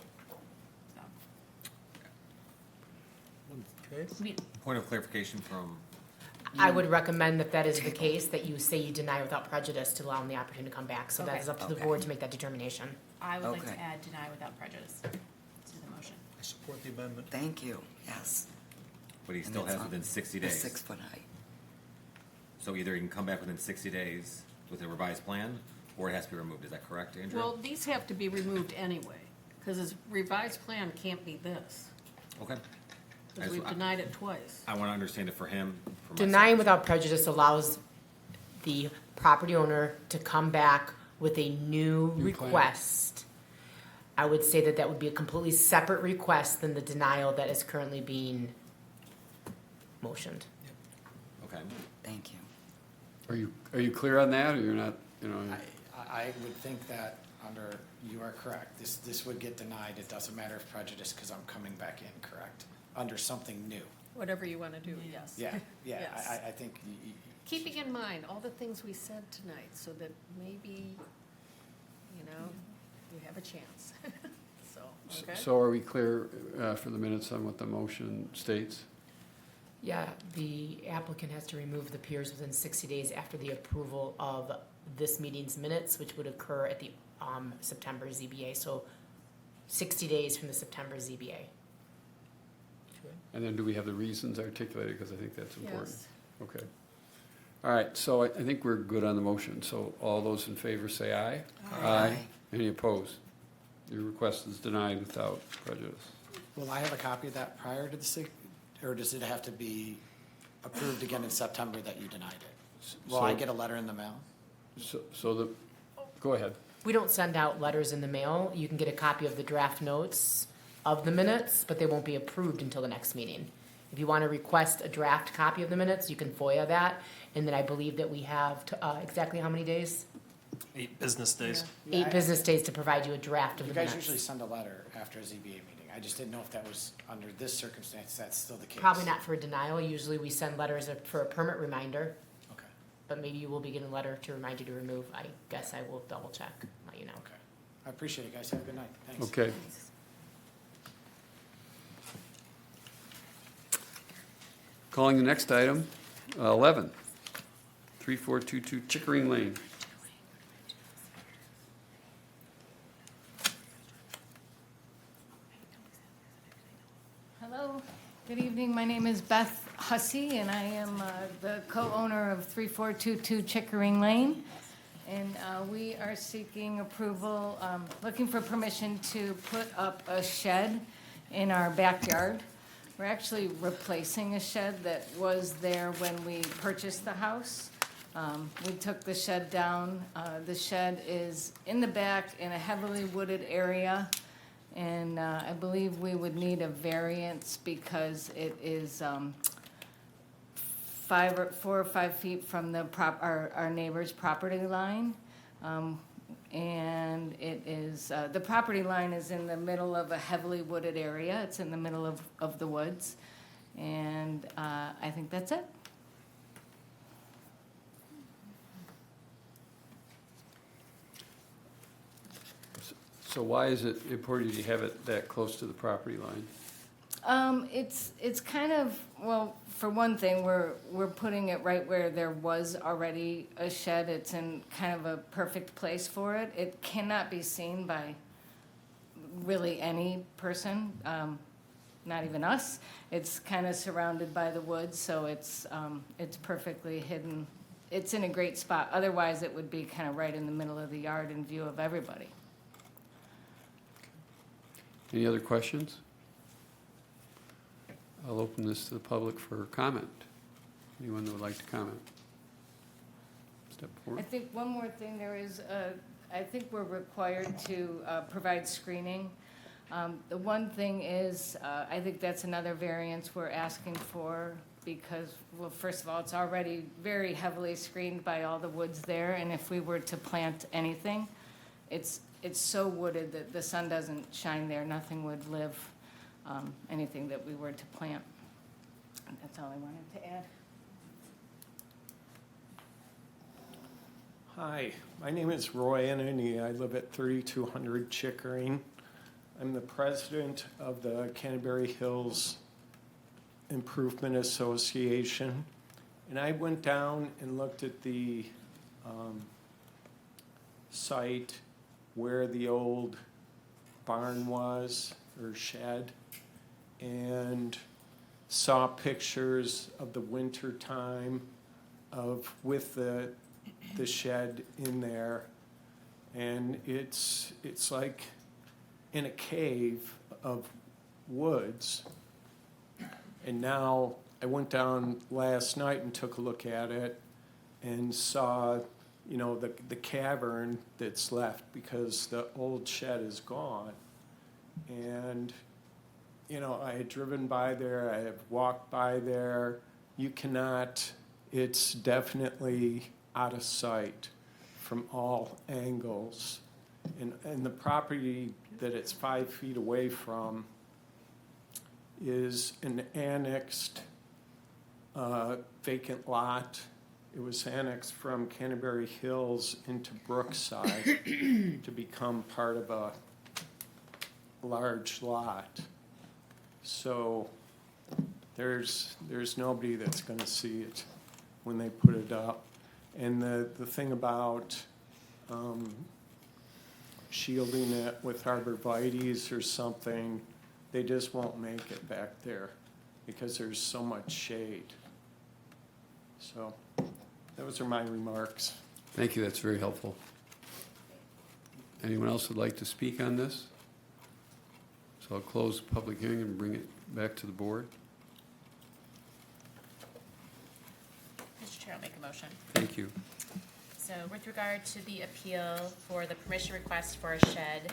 Okay. I mean, Point of clarification from, I would recommend that that is the case, that you say you deny without prejudice to allow them the opportunity to come back. So that Okay. is up to the Okay. board to make that determination. I would like Okay. to add deny without prejudice to the motion. I support the amendment. Thank you, yes. but he And still it's has on within 60 the days. 6-foot height. So either he can come back within 60 days with a revised plan, or it has to be removed. Is that correct, Andrew? well, these have to be removed anyway, because his revised plan can't be this, Okay. I because just- we've denied it twice. I want to understand it for him, for myself. Denying without prejudice allows the property owner to come back with a new New plan. request. I would say that that would be a completely separate request than the denial that is currently being motioned. Okay. Thank you. Are you clear on that, or you're not, I would think that you are correct. This would get denied. It doesn't matter if prejudice, because I'm coming back in, correct? Under something new. Whatever you want to do, yes. Yeah, Yes. I think Keeping in mind all the things we said tonight, so that maybe, you have a chance. So, okay? so are we clear for the minutes on what the motion states? Yeah, the applicant has to remove the piers within 60 days after the approval of this meeting's minutes, which would occur at the September ZBA. So 60 days from the September ZBA. And then do we have the reasons articulated, because I think that's important? Yes. Okay. All right, so I think we're good on the motion. So all those in favor say aye. Aye. Any opposed? Your request is denied without prejudice. will I have a copy of that prior to the or does it have to be approved again in September that you denied it? Will I So- get a letter in the mail? Go ahead. We don't send out letters in the mail. You can get a copy of the draft notes of the minutes, but they won't be approved until the next meeting. If you want to request a draft copy of the minutes, you can FOIA that. And then I believe that we have exactly how many days? 8 business days. Yeah. 8 business days to provide you a draft of You the guys minutes. usually send a letter after a ZBA meeting. I just didn't know if that was, under this circumstance, that's still the case. Probably not for a denial. Usually we send letters for a permit reminder, Okay, but maybe you will be getting a letter to remind you to remove. I guess I will double check, let you know. okay. I appreciate it, guys. Have a good night. Thanks. Okay. Calling the next item, 11, 3422 Chickering Lane. Hello, good evening. My name is Beth Hussey, and I am the co-owner of 3422 Chickering Lane. And we are seeking approval, looking for permission to put up a shed in our backyard. We're actually replacing a shed that was there when we purchased the house. We took the shed down. The shed is in the back in a heavily wooded area. And I believe we would need a variance because it is 4 or 5 feet from our neighbor's property line. And it is, the property line is in the middle of a heavily wooded area. It's in the middle of the woods. And I think that's it. So why is it important you have it that close to the property line? It's kind of, well, for one thing, we're putting it right where there was already a shed. It's in kind of a perfect place for it. It cannot be seen by really any person, not even us. It's kind of surrounded by the woods, so it's perfectly hidden. It's in a great spot. Otherwise, it would be kind of right in the middle of the yard in view of everybody. Any other questions? I'll open this to the public for comment. Anyone that would like to comment? Step I forward. think one more thing, I think we're required to provide screening. The one thing is, I think that's another variance we're asking for because, well, first of all, it's already very heavily screened by all the woods there, and if we were to plant anything, it's so wooded that the sun doesn't shine there, nothing would live, anything that we were to plant. And that's all I wanted to add. Hi, my name is Roy Anthony. I live at 3200 Chickering. I'm the president of the Canterbury Hills Improvement Association. And I went down and looked at the site where the old barn was, or shed, and saw pictures of the winter time with the shed in there, and it's like in a cave of woods. And now I went down last night and took a look at it and saw, you know, the cavern that's left because the old shed is gone. And, you know, I had driven by there, I have walked by there. You cannot, it's definitely out of sight from all angles. And the property that it's 5 feet away from is an annexed vacant lot. It was annexed from Canterbury Hills into Brookside to become part of a large lot. So there's nobody that's going to see it when they put it up. And the thing about shielding it with arborvitaes or something, they just won't make it back there because there's so much shade. So those are my remarks. Thank you, that's very helpful. Anyone else would like to speak on this? So I'll close the public hearing and bring it back to the board. Mr. Chair, I'll make a motion. Thank you. So with regard to the appeal for the permission request for a shed,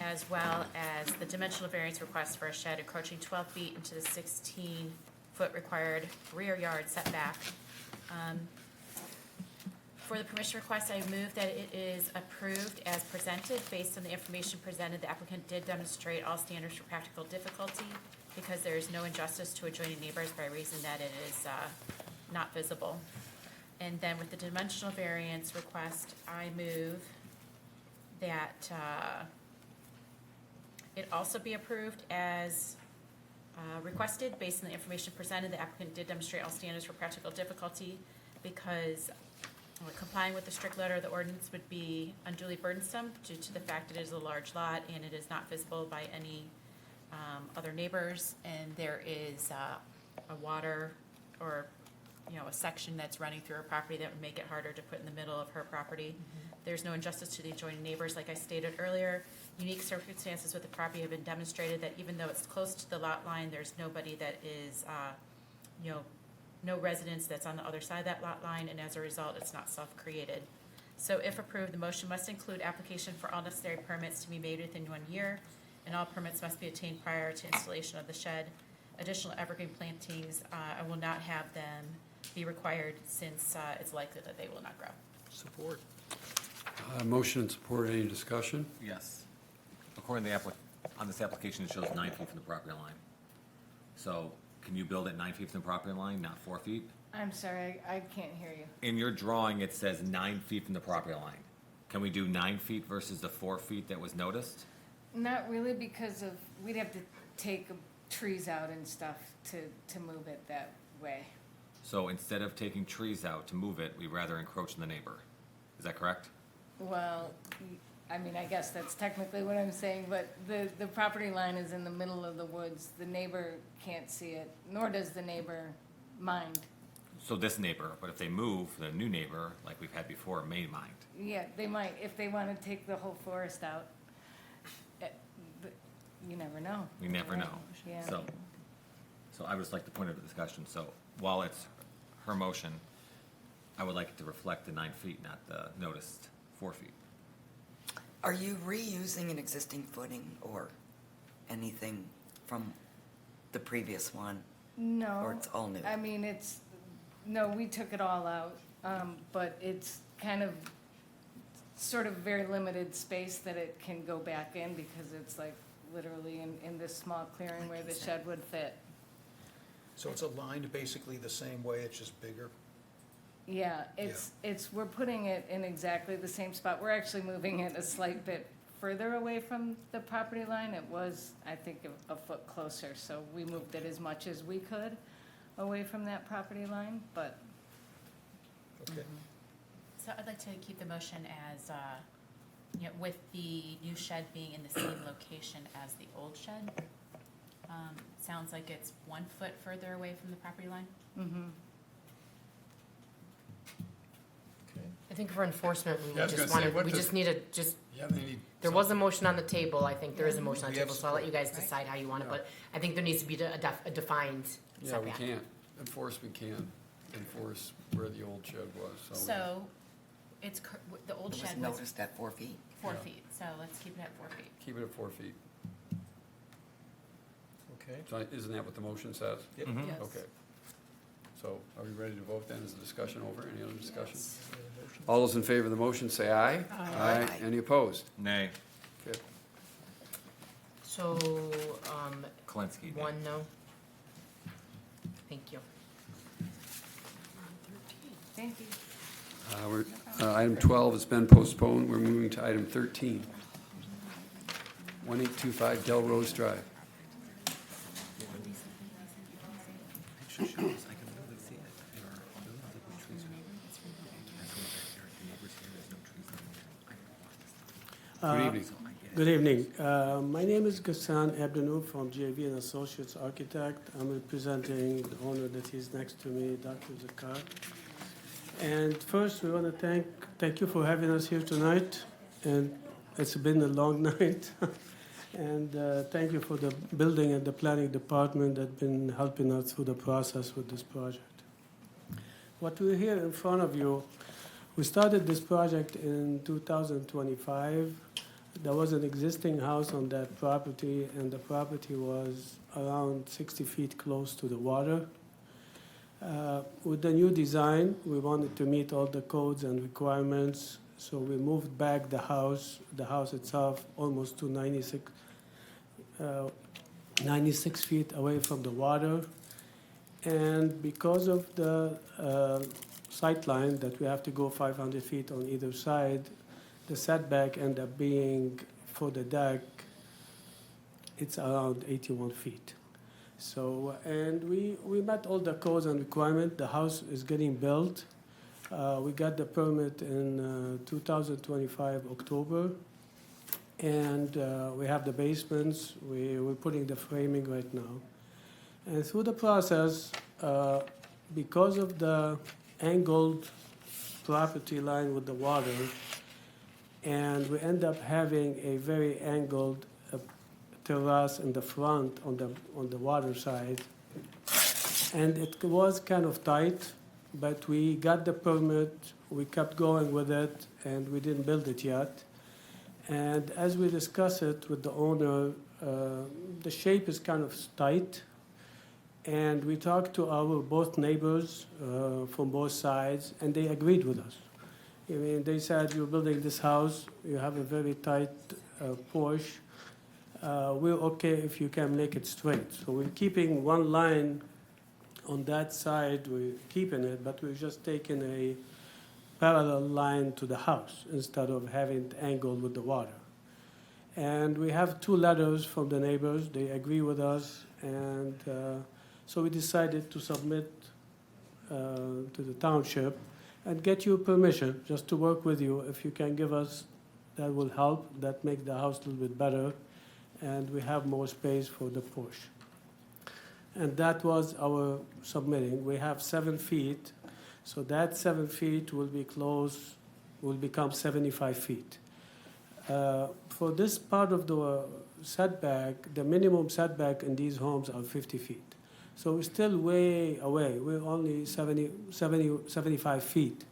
as well as the dimensional variance request for a shed encroaching 12 feet into the 16-foot required rear yard setback. For the permission request, I move that it is approved as presented. Based on the information presented, the applicant did demonstrate all standards for practical difficulty because there is no injustice to adjoining neighbors by reason that it is not visible. And then with the dimensional variance request, I move that it also be approved as requested. Based on the information presented, the applicant did demonstrate all standards for practical difficulty because complying with the strict letter of the ordinance would be unduly burdensome due to the fact it is a large lot and it is not visible by any other neighbors, and there is a water or a section that's running through her property that would make it harder to put in the middle of her property. There's no injustice to the adjoining neighbors. Like I stated earlier, unique circumstances with the property have been demonstrated that even though it's close to the lot line, there's nobody that is, no residence that's on the other side of that lot line, and as a result, it's not self-created. So if approved, the motion must include application for all necessary permits to be made within 1 year, and all permits must be obtained prior to installation of the shed. Additional evergreen plantings, I will not have them be required since it's likely that they will not grow. Support. Motion and support, any discussion? Yes. According to on this application, it shows 9 feet from the property line. So can you build at 9 feet from the property line, not 4 feet? I'm sorry, I can't hear you. In your drawing, it says 9 feet from the property line. Can we do 9 feet versus the 4 feet that was noticed? Not really, because we'd have to take trees out and stuff to move it that way. So instead of taking trees out to move it, we'd rather encroach on the neighbor. Is that correct? Well, I mean, I guess that's technically what I'm saying, but the property line is in the middle of the woods. The neighbor can't see it, nor does the neighbor mind. So this neighbor, but if they move, the new neighbor, like we've had before, may mind. Yeah, they might, if they want to take the whole forest out. You never know. We never know. Yeah. So I would just like to point out the discussion. So while it's her motion, I would like it to reflect the 9 feet, not the noticed 4 feet. Are you reusing an existing footing or anything from the previous one? No. Or it's all new? I mean, no, we took it all out, but it's kind of, sort of very limited space that it can go back in because it's like literally in this small clearing where the shed would fit. So it's aligned basically the same way, it's just bigger? Yeah, we're putting it in exactly the same spot. We're actually moving it a slight bit further away from the property line. It was, I think, a foot closer, so we moved it as much as we could away from that property line, but. Okay. So I'd like to keep the motion as, with the new shed being in the same location as the old shed. Sounds like it's 1 foot further away from the property line. Mm-hmm. I think for enforcement, Yeah, I was gonna say, what we does- just need to, just, Yeah, they need. there was a motion on the table, I think there is a motion on the We have table, so I'll let you guys support. decide how you want it, but I think there needs to be a defined Yeah, we setback. can't, enforcement can't enforce where the old shed was, so. So it's, the old It was shed was noticed at 4 feet. 4 Yeah. feet, so let's keep it at 4 feet. Keep it at 4 feet. Okay. So isn't that what the motion says? Yep. Mhm. Yes. Okay. So are we ready to vote then? Is the discussion over? Any other discussion? All those in favor of the motion say aye. Aye. Any opposed? Nay. Okay. So, Kalinsky. nay. 1 no. Thank you. Thank you. Item 12 has been postponed. We're moving to item 13. 1825 Del Rose Drive. Good evening. Good evening. My name is Ghassan Abdenoub from GAV and Associates Architect. I'm representing the owner that is next to me, Dr. Zakar. And first, we want to thank you for having us here tonight. And it's been a long night. And thank you for the building and the planning department that been helping us through the process with this project. What we hear in front of you, we started this project in 2025. There was an existing house on that property, and the property was around 60 feet close to the water. With the new design, we wanted to meet all the codes and requirements, so we moved back the house itself, almost to 96 feet away from the water. And because of the sight line that we have to go 500 feet on either side, the setback ended up being, for the deck, it's around 81 feet. So, and we met all the codes and requirements. The house is getting built. We got the permit in 2025, October. And we have the basements. We're putting the framing right now. And through the process, because of the angled property line with the water, and we end up having a very angled terrace in the front on the water side. And it was kind of tight, but we got the permit, we kept going with it, and we didn't build it yet. And as we discussed it with the owner, the shape is kind of tight. And we talked to our both neighbors from both sides, and they agreed with us. I mean, they said, you're building this house, you have a very tight porch. We're okay if you can make it straight. So we're keeping one line on that side, we're keeping it, but we're just taking a parallel line to the house instead of having it angled with the water. And we have 2 letters from the neighbors, they agree with us, and so we decided to submit to the township and get your permission just to work with you. If you can give us, that will help, that make the house a little bit better, and we have more space for the porch. And that was our submitting. We have 7 feet, so that 7 feet will be close, will become 75 feet. For this part of the setback, the minimum setback in these homes are 50 feet. So we're still way away. We're only 75 feet.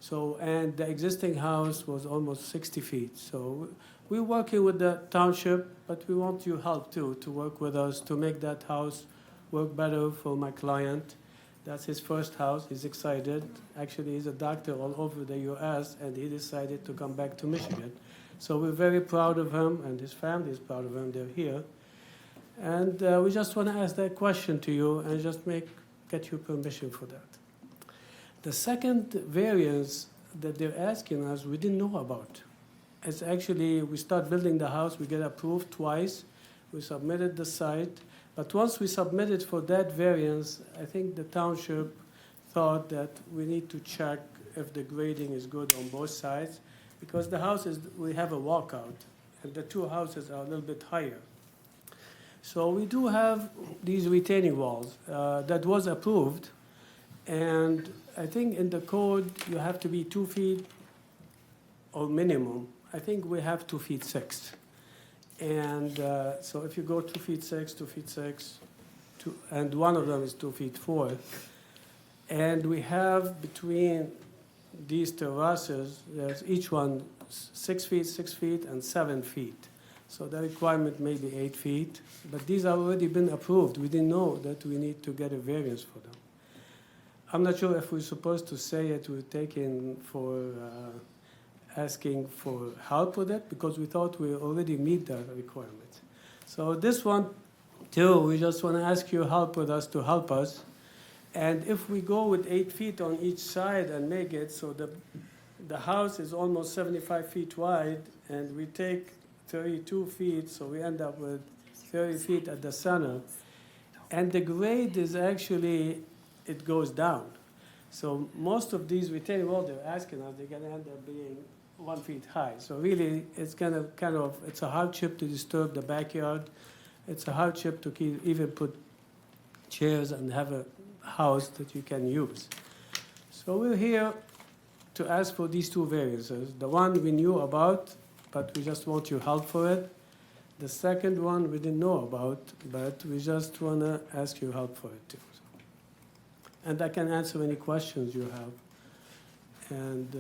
So, and the existing house was almost 60 feet. So we're working with the township, but we want your help too, to work with us to make that house work better for my client. That's his first house. He's excited. Actually, he's a doctor all over the U.S., and he decided to come back to Michigan. So we're very proud of him, and his family is proud of him. They're here. And we just want to ask that question to you and just get your permission for that. The second variance that they're asking us, we didn't know about. It's actually, we start building the house, we get approved twice, we submitted the site, but once we submitted for that variance, I think the township thought that we need to check if the grading is good on both sides, because the houses, we have a walkout, and the two houses are a little bit higher. So we do have these retaining walls that was approved, and I think in the code you have to be 2 feet or minimum. I think we have 2 feet 6. And so if you go 2 feet 6, 2 feet 6, and one of them is 2 feet 4, and we have between these terraces, there's each one 6 feet, 6 feet, and 7 feet. So the requirement may be 8 feet, but these have already been approved. We didn't know that we need to get a variance for them. I'm not sure if we're supposed to say it, we're taking for asking for help with it, because we thought we already meet that requirement. So this one, too, we just want to ask you help with us to help us. And if we go with 8 feet on each side and make it so the house is almost 75 feet wide, and we take 32 feet, so we end up with 30 feet at the center. And the grade is actually, it goes down. So most of these retaining walls they're asking us, they're going to end up being 1 feet high. So really, it's it's a hardship to disturb the backyard. It's a hardship to even put chairs and have a house that you can use. So we're here to ask for these two variances. The one we knew about, but we just want your help for it. The second one we didn't know about, but we just want to ask your help for it too. And I can answer any questions you have. And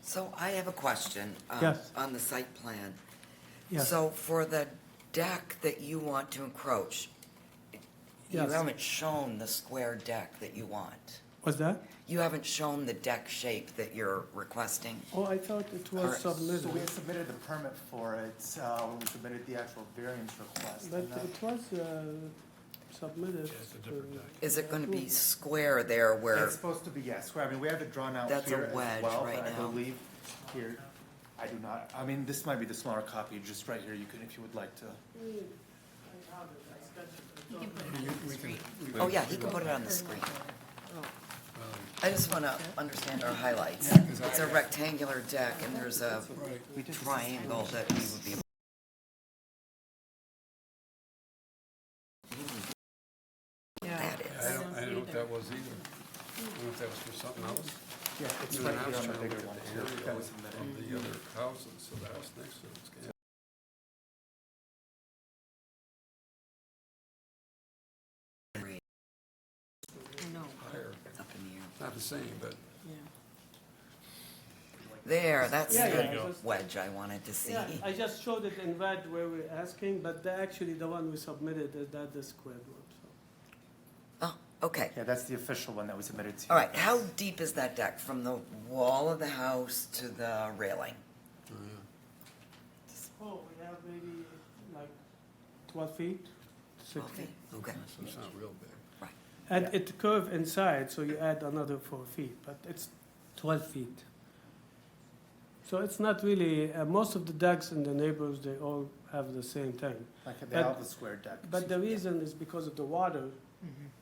So I have a question Yes. on the site plan. Yes. So for the deck that you want to encroach, you Yes. haven't shown the square deck that you want. What's that? You haven't shown the deck shape that you're requesting. Oh, I thought it was Alright. submitted. So we had submitted the permit for it when we submitted the actual variance request. But and, it was submitted. Is it going to be square there where, It's supposed to be, yes, square. I mean, we have it drawn out That's a here as wedge well, right but I now. believe here, I do not, I mean, this might be the smaller copy, just right here, you can, if you would like to. You can put it on the screen. oh yeah, he can put it on the screen. I just want to understand our highlights. It's a rectangular deck and there's a triangle that we would be. That is. I don't know what that was either. I don't know if that was for something else. Yeah, it's And then right I here was on the trying to bigger look one at the too. area That was of submitted. the other houses, so the house next to it's good. I know. Higher. Up in the air. Not the same, but There, that's Yeah, the yeah, wedge I wanted to see. Yeah, I just showed it in red where we're asking, but actually the one we submitted is that the squared one. So. Oh, okay. Yeah, that's the official one that we submitted to you. All right, how deep is that deck from the wall of the house to the railing? Oh, we have maybe like 12 feet, 6 12 feet. feet, okay. So it's not real big. Right. And it curve inside, so you add another 4 feet, but it's 12 feet. So it's not really, most of the decks in the neighborhoods, they all have the same thing. Like they But- all have the square deck. But the reason is because of the water,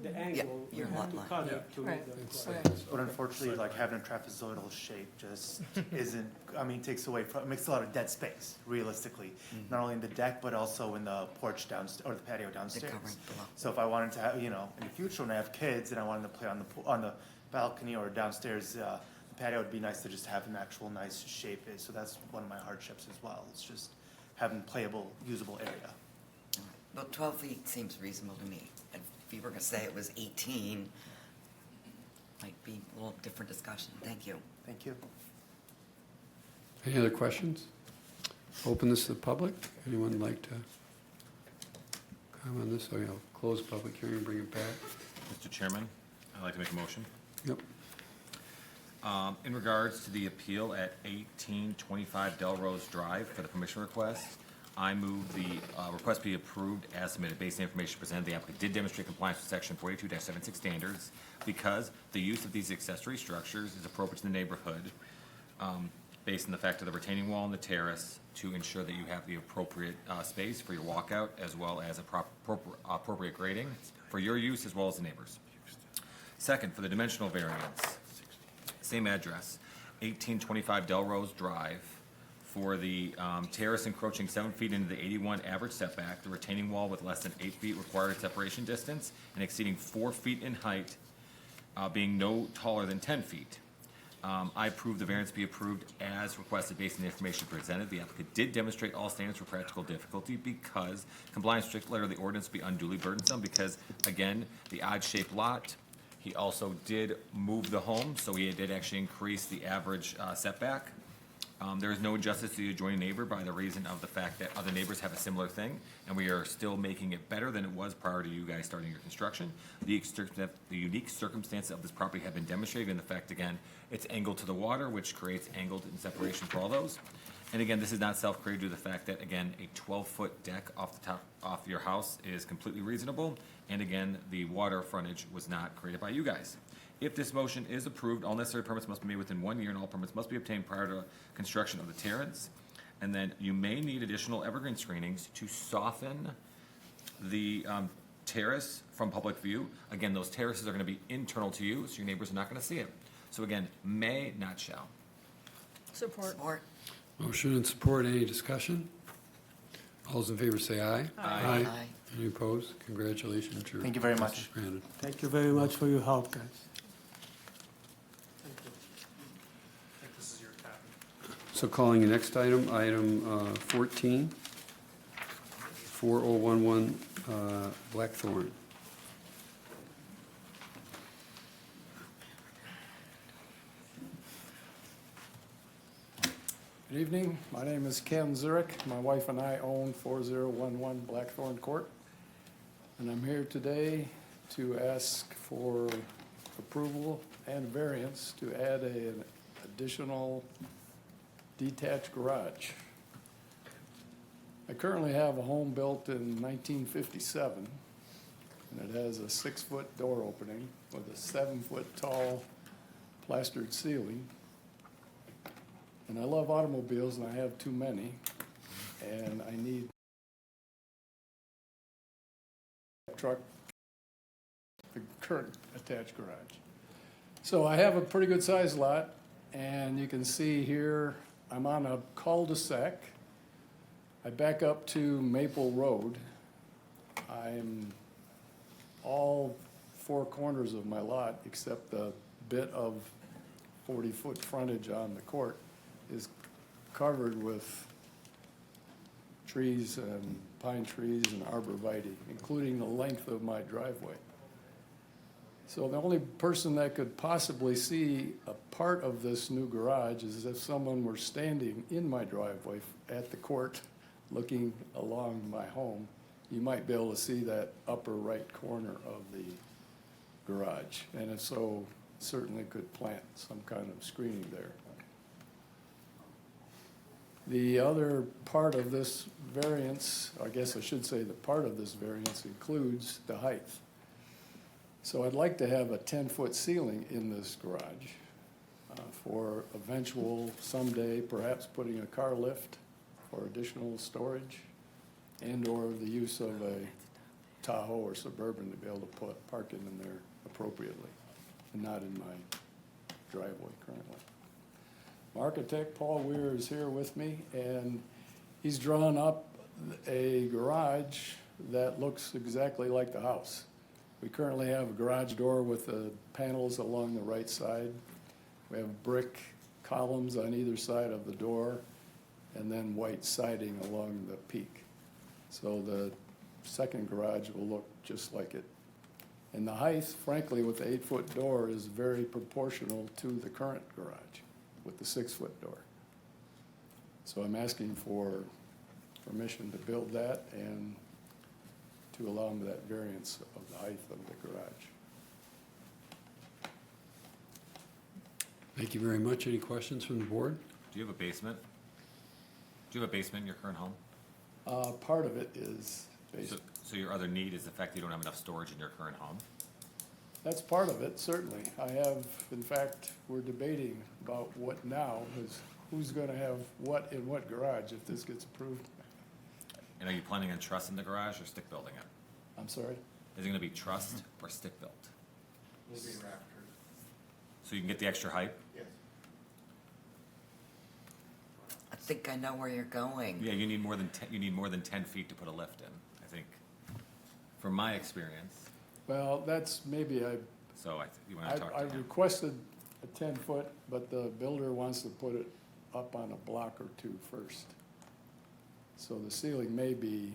the angle, you your have lot to line. cut Yeah. it to Right. meet the It's, requirements. But unfortunately, like having a trapezoidal shape just isn't, I mean, takes away from, it makes a lot of dead space, realistically. Not only in the deck, but also in the porch downstairs, or the patio downstairs. covering below. So if I wanted to have, you know, in the future when I have kids and I wanted to play on the balcony or downstairs, the patio would be nice to just have an actual nice shape. So that's one of my hardships as well. It's just having playable, usable area. Well, 12 feet seems reasonable to me. If you were gonna say it was 18, might be a little different discussion. Thank you. Thank you. Any other questions? Open this to the public. Anyone like to comment on this? Oh, yeah, close public hearing, bring it back. Mr. Chairman, I'd like to make a motion. Yep. In regards to the appeal at 1825 Delrose Drive for the permission request, I move the request be approved as submitted based on information presented. The applicant did demonstrate compliance with section 42-76 standards because the use of these accessory structures is appropriate to the neighborhood based on the fact of the retaining wall and the terrace to ensure that you have the appropriate space for your walkout as well as appropriate grading for your use as well as the neighbors. Second, for the dimensional variance, same address, 1825 Delrose Drive, for the terrace encroaching 7 feet into the 81 average setback, the retaining wall with less than 8 feet required separation distance, and exceeding 4 feet in height, being no taller than 10 feet. I approve the variance be approved as requested based on the information presented. The applicant did demonstrate all standards for practical difficulty because compliance with letter of the ordinance be unduly burdensome because, again, the odd-shaped lot. He also did move the home, so he did actually increase the average setback. There is no injustice to the adjoining neighbor by the reason of the fact that other neighbors have a similar thing, and we are still making it better than it was prior to you guys starting your construction. The unique circumstances of this property have been demonstrated in the fact, again, it's angled to the water, which creates angled and separation for all those. And again, this is not self-created due to the fact that, again, a 12-foot deck off your house is completely reasonable. And again, the water frontage was not created by you guys. If this motion is approved, all necessary permits must be made within 1 year, and all permits must be obtained prior to construction of the terrace. And then you may need additional evergreen screenings to soften the terrace from public view. Again, those terraces are going to be internal to you, so your neighbors are not going to see it. So again, may, not shall. Support. Motion and support. Any discussion? All those in favor say aye. Aye. Any opposed? Congratulations. your Thank you very request much. is granted. Thank you very much for your help, guys. I think this is your copy. So calling the next item, item 14, 4011 Blackthorn. Good evening. My name is Ken Zurich. My wife and I own 4011 Blackthorn Court. And I'm here today to ask for approval and variance to add an additional detached garage. I currently have a home built in 1957, and it has a 6-foot door opening with a 7-foot tall plastered ceiling. And I love automobiles, and I have too many, and I need a truck, the current attached garage. So I have a pretty good sized lot, and you can see here, I'm on a cul-de-sac. I back up to Maple Road. I'm all 4 corners of my lot, except the bit of 40-foot frontage on the court, is covered with trees and pine trees and arborvitae, including the length of my driveway. So the only person that could possibly see a part of this new garage is if someone were standing in my driveway at the court looking along my home. You might be able to see that upper right corner of the garage. And if so, certainly could plant some kind of screening there. The other part of this variance, I guess I should say the part of this variance includes the height. So I'd like to have a 10-foot ceiling in this garage. for eventual someday, perhaps putting a car lift for additional storage and/or the use of a Tahoe or Suburban to be able to park it in there appropriately and not in my driveway currently. My architect, Paul Weir, is here with me, and he's drawn up a garage that looks exactly like the house. We currently have a garage door with the panels along the right side. We have brick columns on either side of the door, and then white siding along the peak. So the second garage will look just like it. And the height, frankly, with the 8-foot door is very proportional to the current garage with the 6-foot door. So I'm asking for permission to build that and to allow me that variance of the height of the garage. Thank you very much. Any questions from the board? Do you have a basement? Do you have a basement in your current home? Part of it is based. So your other need is the fact that you don't have enough storage in your current home? That's part of it, certainly. I have, in fact, we're debating about what now is, who's gonna have what in what garage if this gets approved. And are you planning on truss in the garage or stick building it? I'm sorry? Is it gonna be trussed or stick built? Will be rafters. So you can get the extra height? Yes. I think I know where you're going. Yeah, you need more than 10 feet to put a lift in, I think, from my experience. Well, that's maybe So you wanna talk I to him? requested a 10-foot, but the builder wants to put it up on a block or two first. So the ceiling may be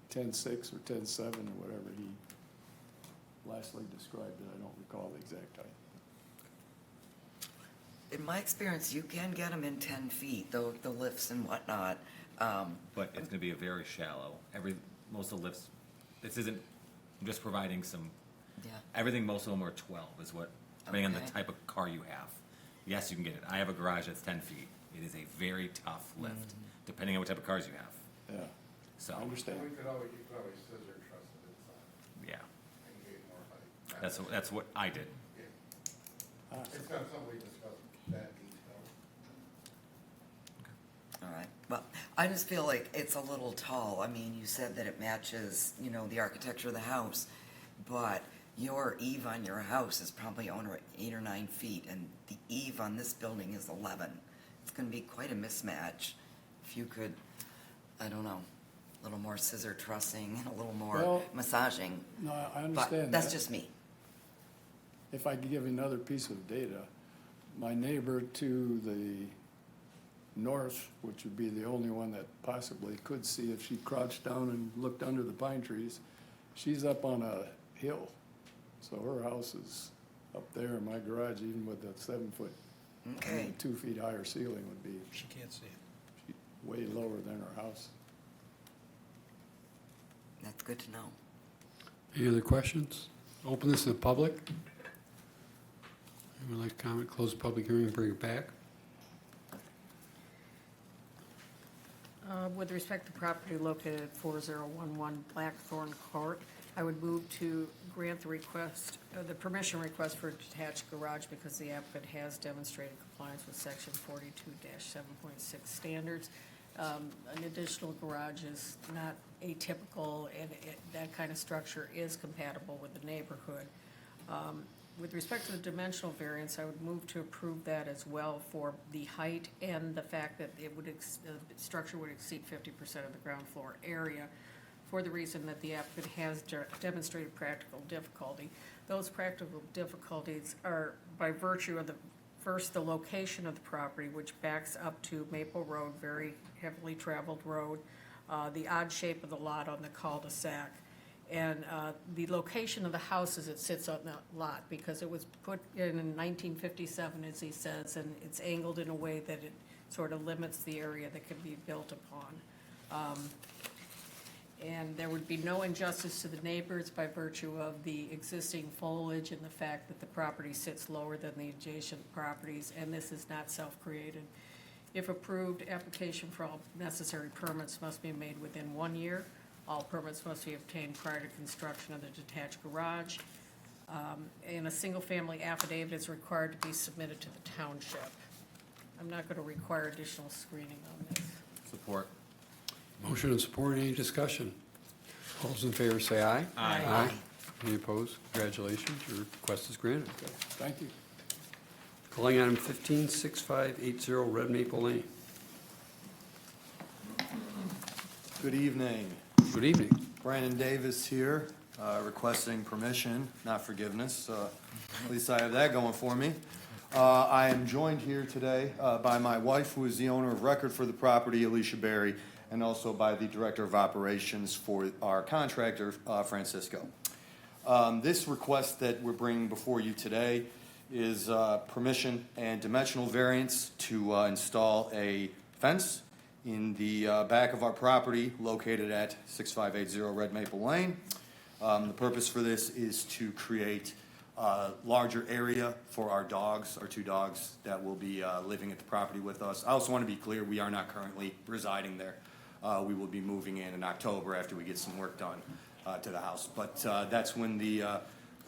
10.6 or 10.7 or whatever he lastly described it. I don't recall the exact height. In my experience, you can get them in 10 feet, the lifts and whatnot. But it's gonna be a very shallow, most of the lifts, this isn't, I'm just providing some, Yeah. everything, most of them are 12 is what, depending on the Okay. type of car you have. Yes, you can get it. I have a garage that's 10 feet. It is a very tough lift, depending on what type of cars you have. Yeah, So, I understand. You could always scissor truss it inside yeah, and get more height. that's what I did. It's not something we discussed that detail. All right, well, I just feel like it's a little tall. I mean, you said that it matches, the architecture of the house, but your eave on your house is probably only 8 or 9 feet, and the eave on this building is 11. It's gonna be quite a mismatch. If you could, I don't know, a little more scissor trussing and a little more Well, massaging. No, I But understand that's that. just me. If I could give you another piece of data, my neighbor to the north, which would be the only one that possibly could see if she crouched down and looked under the pine trees, she's up on a hill. So her house is up there, and my garage, even with that 7-foot, Okay. 2 feet higher ceiling would be She can't see it. way lower than her house. That's good to know. Any other questions? Open this to the public. Anyone like to comment? Close the public hearing and bring it back. With respect to property located at 4011 Blackthorn Court, I would move to grant the permission request for a detached garage because the applicant has demonstrated compliance with section 42-7.6 standards. An additional garage is not atypical, and that kind of structure is compatible with the neighborhood. With respect to the dimensional variance, I would move to approve that as well for the height and the fact that the structure would exceed 50% of the ground floor area, for the reason that the applicant has demonstrated practical difficulty. Those practical difficulties are by virtue of the location of the property, which backs up to Maple Road, very heavily traveled road, the odd shape of the lot on the cul-de-sac, and the location of the house as it sits on that lot, because it was put in 1957, as he says, and it's angled in a way that it sort of limits the area that can be built upon. And there would be no injustice to the neighbors by virtue of the existing foliage and the fact that the property sits lower than the adjacent properties, and this is not self-created. If approved, application for all necessary permits must be made within 1 year. All permits must be obtained prior to construction of the detached garage. and a single-family affidavit is required to be submitted to the township. I'm not going to require additional screening on this. Support. Motion and support, any discussion? All those in favor say aye. Aye. Aye. Any opposed? Congratulations, your request is granted. Okay, thank you. Calling item 156580 Red Maple Lane. Good evening. Good evening. Brandon Davis here, requesting permission, not forgiveness. At least I have that going for me. I am joined here today by my wife, who is the owner of record for the property, Alicia Berry, and also by the Director of Operations for our contractor, Francisco. This request that we're bringing before you today is permission and dimensional variance to install a fence in the back of our property located at 6580 Red Maple Lane. The purpose for this is to create a larger area for our dogs, our two dogs that will be living at the property with us. I also want to be clear, we are not currently residing there. We will be moving in October after we get some work done to the house. But that's when the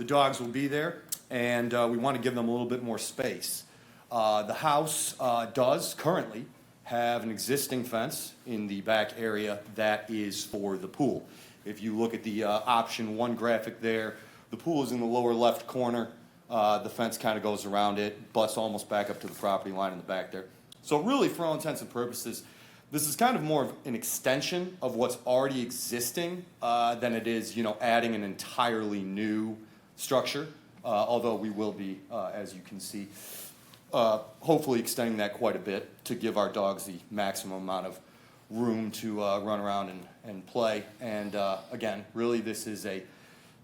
dogs will be there, and we want to give them a little bit more space. The house does currently have an existing fence in the back area that is for the pool. If you look at the option 1 graphic there, the pool is in the lower left corner. The fence kind of goes around it, butts almost back up to the property line in the back there. So really, for all intents and purposes, this is kind of more of an extension of what's already existing than it is, adding an entirely new structure, although we will be, as you can see, hopefully extending that quite a bit to give our dogs the maximum amount of room to run around and play. And again, really this is a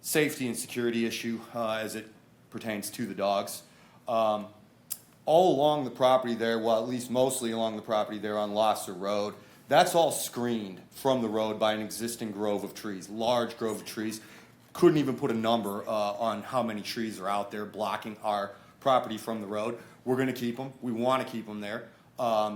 safety and security issue as it pertains to the dogs. All along the property there, well, at least mostly along the property there on Losser Road, that's all screened from the road by an existing grove of trees, large grove of trees. Couldn't even put a number on how many trees are out there blocking our property from the road. We're going to keep them. We want to keep them there.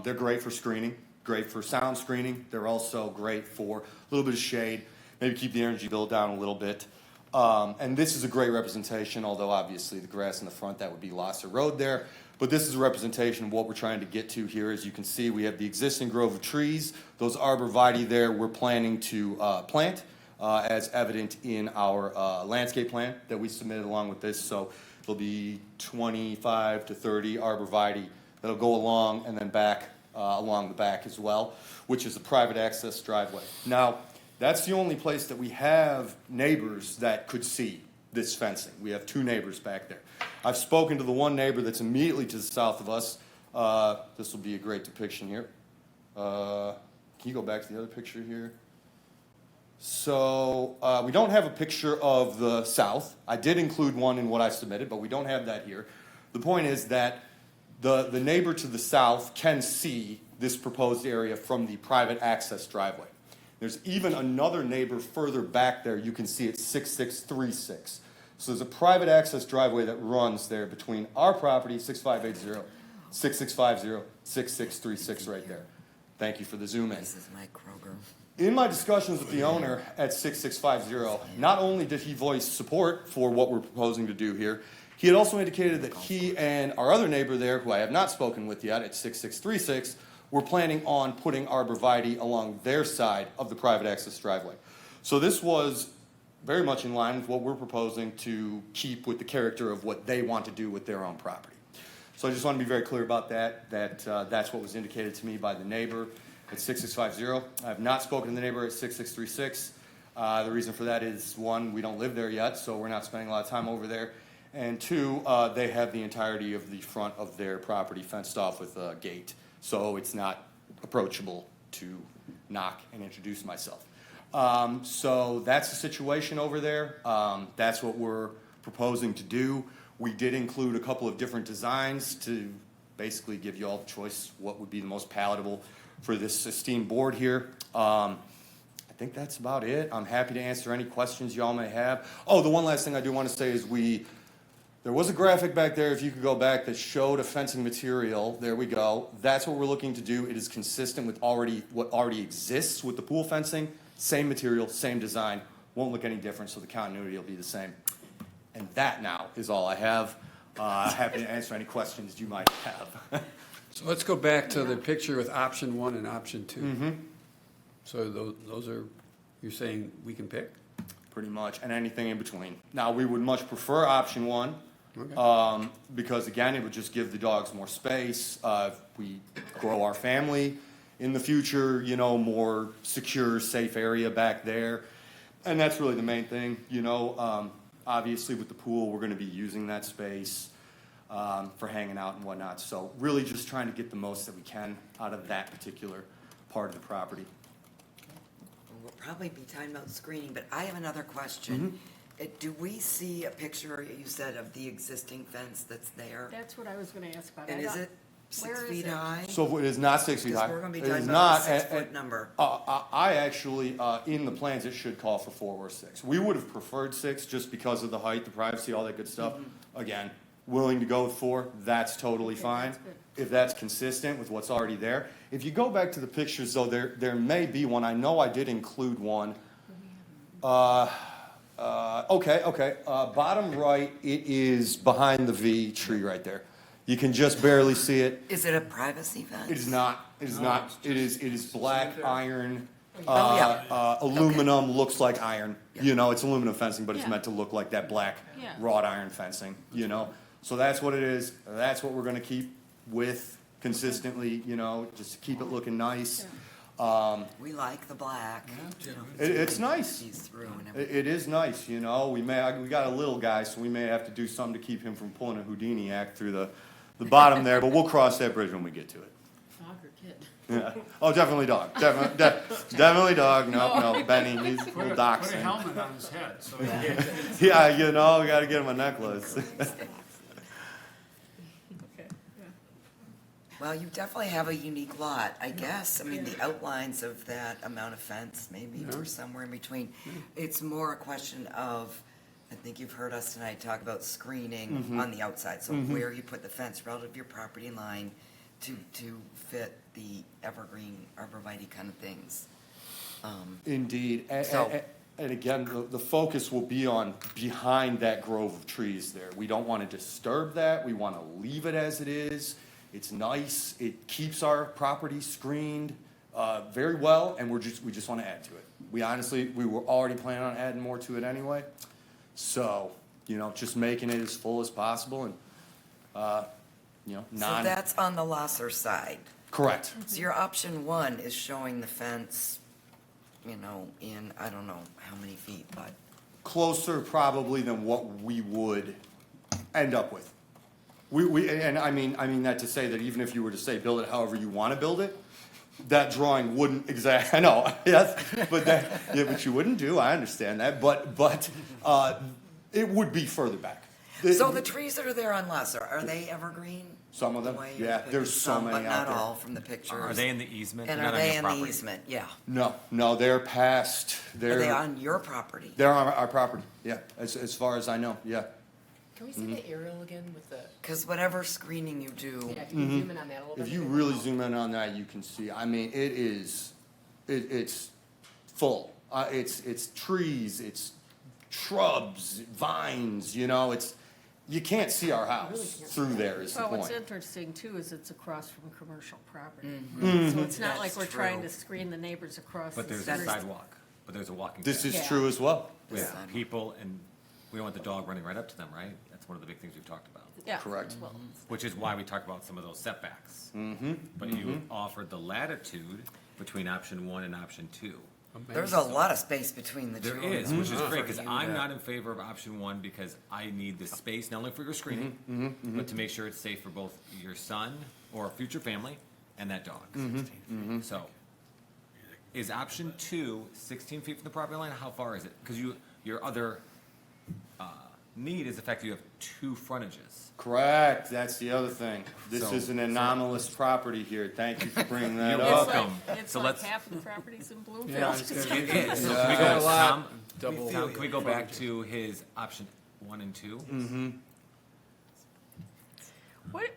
They're great for screening, great for sound screening. They're also great for a little bit of shade, maybe keep the energy bill down a little bit. And this is a great representation, although obviously the grass in the front, that would be Losser Road there. But this is a representation of what we're trying to get to here. As you can see, we have the existing grove of trees. Those arborvitae there we're planning to plant, as evident in our landscape plan that we submitted along with this. So there'll be 25 to 30 arborvitae that'll go along and then back along the back as well, which is a private access driveway. Now, that's the only place that we have neighbors that could see this fencing. We have 2 neighbors back there. I've spoken to the one neighbor that's immediately to the south of us. This will be a great depiction here. Can you go back to the other picture here? So we don't have a picture of the south. I did include one in what I submitted, but we don't have that here. The point is that the neighbor to the south can see this proposed area from the private access driveway. There's even another neighbor further back there. You can see it 6636. So there's a private access driveway that runs there between our property, 6580, 6650, 6636 right there. Thank you for the zoom in. This is Mike Kroger. In my discussions with the owner at 6650, not only did he voice support for what we're proposing to do here, he had also indicated that he and our other neighbor there, who I have not spoken with yet at 6636, were planning on putting arborvitae along their side of the private access driveway. So this was very much in line with what we're proposing to keep with the character of what they want to do with their own property. So I just want to be very clear about that, that's what was indicated to me by the neighbor at 6650. I have not spoken to the neighbor at 6636. The reason for that is, 1, we don't live there yet, so we're not spending a lot of time over there. And 2, they have the entirety of the front of their property fenced off with a gate, so it's not approachable to knock and introduce myself. So that's the situation over there. That's what we're proposing to do. We did include a couple of different designs to basically give you all the choice what would be the most palatable for this esteemed board here. I think that's about it. I'm happy to answer any questions y'all may have. Oh, the one last thing I do want to say is there was a graphic back there, if you could go back, that showed a fencing material. There we go. That's what we're looking to do. It is consistent with what already exists with the pool fencing. Same material, same design. Won't look any different, so the continuity will be the same. And that now is all I have. Happy to answer any questions you might have. So let's go back to the picture with option 1 and option 2. Mm-hmm. So those are, you're saying we can pick? Pretty much, and anything in between. Now, we would much prefer option 1, Okay. because again, it would just give the dogs more space. If we grow our family in the future, you know, more secure, safe area back there. And that's really the main thing, you know. Obviously, with the pool, we're going to be using that space for hanging out and whatnot. So really just trying to get the most that we can out of that particular part of the property. We'll probably be talking about screening, but I have another question. Do we see a picture, you said, of the existing fence that's there? That's what I was gonna ask about. And I is don't- it 6 where is feet it? high? So it is not 6 feet high. Because we're gonna be It talking is about not, the 6-foot number. I actually, in the plans, it should call for 4 or 6. We would have preferred 6 just because of the height, the privacy, all that good stuff. Again, willing to go with 4, that's totally fine. that's good. If that's consistent with what's already there. If you go back to the pictures, though, there may be one. I know I did include one. Okay. Bottom right, it is behind the V tree right there. You can just barely see it. Is it a privacy fence? It is not. It is not. It is black iron. Oh, yeah. Aluminum looks like iron. Yeah. You know, it's aluminum fencing, but it's Yeah. meant to look like that black Yeah. wrought iron fencing. You know, so that's what it is. That's what we're going to keep with consistently. You know, just to keep it looking nice. We like the black. You know, It's nice. sees through and everything. It is nice. You know, we got a little guy, so we may have to do something to keep him from pulling a Houdini act through the bottom there. But we'll cross that bridge when we get to it. Dog or kid? Yeah. Oh, definitely dog. Definitely dog. No, Benny. He's a Put little a dachshund. helmet on his head, so he can't. Yeah, you know, we got to get him a necklace. Okay, yeah. Well, you definitely have a unique lot, I guess. I mean, the outlines of that amount of fence, maybe we're somewhere in between. It's more a question of, I think you've heard us tonight talk about screening on the outside. So where you put the fence relative to your property line to fit the evergreen, arborvitae kind of things. Indeed. So- And again, the focus will be on behind that grove of trees there. We don't want to disturb that. We want to leave it as it is. It's nice. It keeps our property screened very well, and we just want to add to it. We were already planning on adding more to it anyway. So, you know, just making it as full as possible and, you know, So that's on the Lasser side. Correct. So your option 1 is showing the fence, you know, in, I don't know how many feet, but Closer probably than what we would end up with. And I mean that to say that even if you were to say build it however you want to build it, that drawing wouldn't I know, yes, but you wouldn't do, I understand that, but it would be further back. So the trees that are there on Lasser, are they evergreen? Some of them, The way you yeah, put there's it? so Some, many but out not there. all from the pictures. Are they in the easement? And They're are not on they your in the property? easement? Yeah. No, they're past, Are they they're on your property? on our property, yeah, as far as I know, yeah. Can we see the aerial again with the, Because whatever screening you do, yeah, can you zoom in on that a little bit? If you really zoom in on that, you can see, I mean, it's full. It's trees, it's shrubs, vines, you know, you can't see our house through there is the Well, what's point. interesting too is it's across from commercial property. Mm-hmm. So it's not like That's we're trying true. to screen the neighbors across the But there's street. a sidewalk, but there's a walking This path is Yeah. true as well. with sidewalk. people, and we don't want the dog running right up to them, right? That's one of the big things we've talked about, Yeah. Correct. Well, which is why we talked about some of those setbacks. Mm-hmm. But you offered the latitude between option 1 and option 2. there's a lot of space between the two. There of is, them which is for great, because you I'm to- not in favor of option 1 because I need the space, not only for your screening, but to make sure it's safe for both your son or future family and that dog. So, is option 2 16 feet from the property line? How far is it? Because your other need is the fact that you have 2 frontages. Correct, that's the other thing. This So- is an anomalous property here. Thank you for bringing that You're up. welcome. It's So like let's- half the properties in Bloomfield. Yeah, it's gonna It be- is. So Yeah. can we Got a go, lot, Tom, double can we go back to his option 1 and 2? What,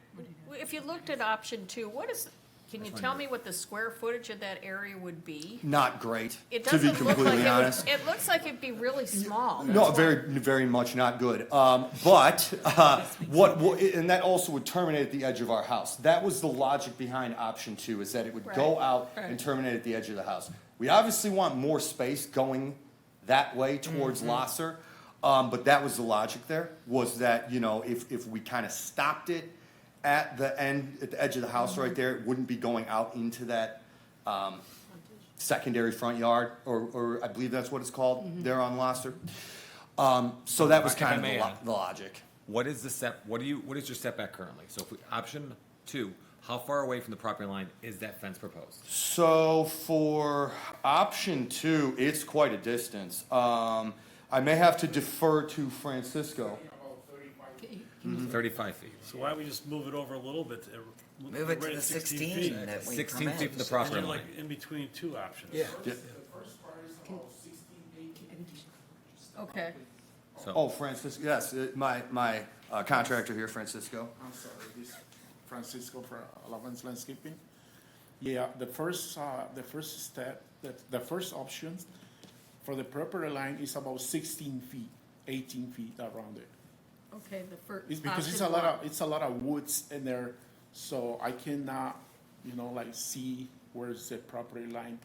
if you looked at option 2, what is Can you tell me what the square footage of that area would be? Not great, It to be doesn't look like completely it honest. would, it looks like it'd be really small. No, very much not good. But and that also would terminate at the edge of our house. That was the logic behind option 2, is that it would go Right, out right. and terminate at the edge of the house. We obviously want more space going that way towards Lasser, but that was the logic there, was that, you know, if we kind of stopped it at the end, at the edge of the house right there, it wouldn't be going out into that secondary front yard, or I believe that's what it's called, there on Lasser. So that was If I kind of may the add. the logic. What is what is your setback currently? So if we, option 2, how far away from the property line is that fence proposed? So for option 2, it's quite a distance. I may have to defer to Francisco. 35 feet. So why don't we just move it over a little bit? Move it to right the at 16 feet. that we 16 feet from the permit. property And line. like in between 2 options. Yeah. Okay. So, Oh, Francisco, yes, my contractor here, Francisco. I'm sorry, this Francisco from Allowance Landscaping. Yeah, the first step, the first option for the property line is about 16 feet, 18 feet around it. Okay, the first. It's because it's a lot of woods in there, so I cannot, you know, like see where's the property line,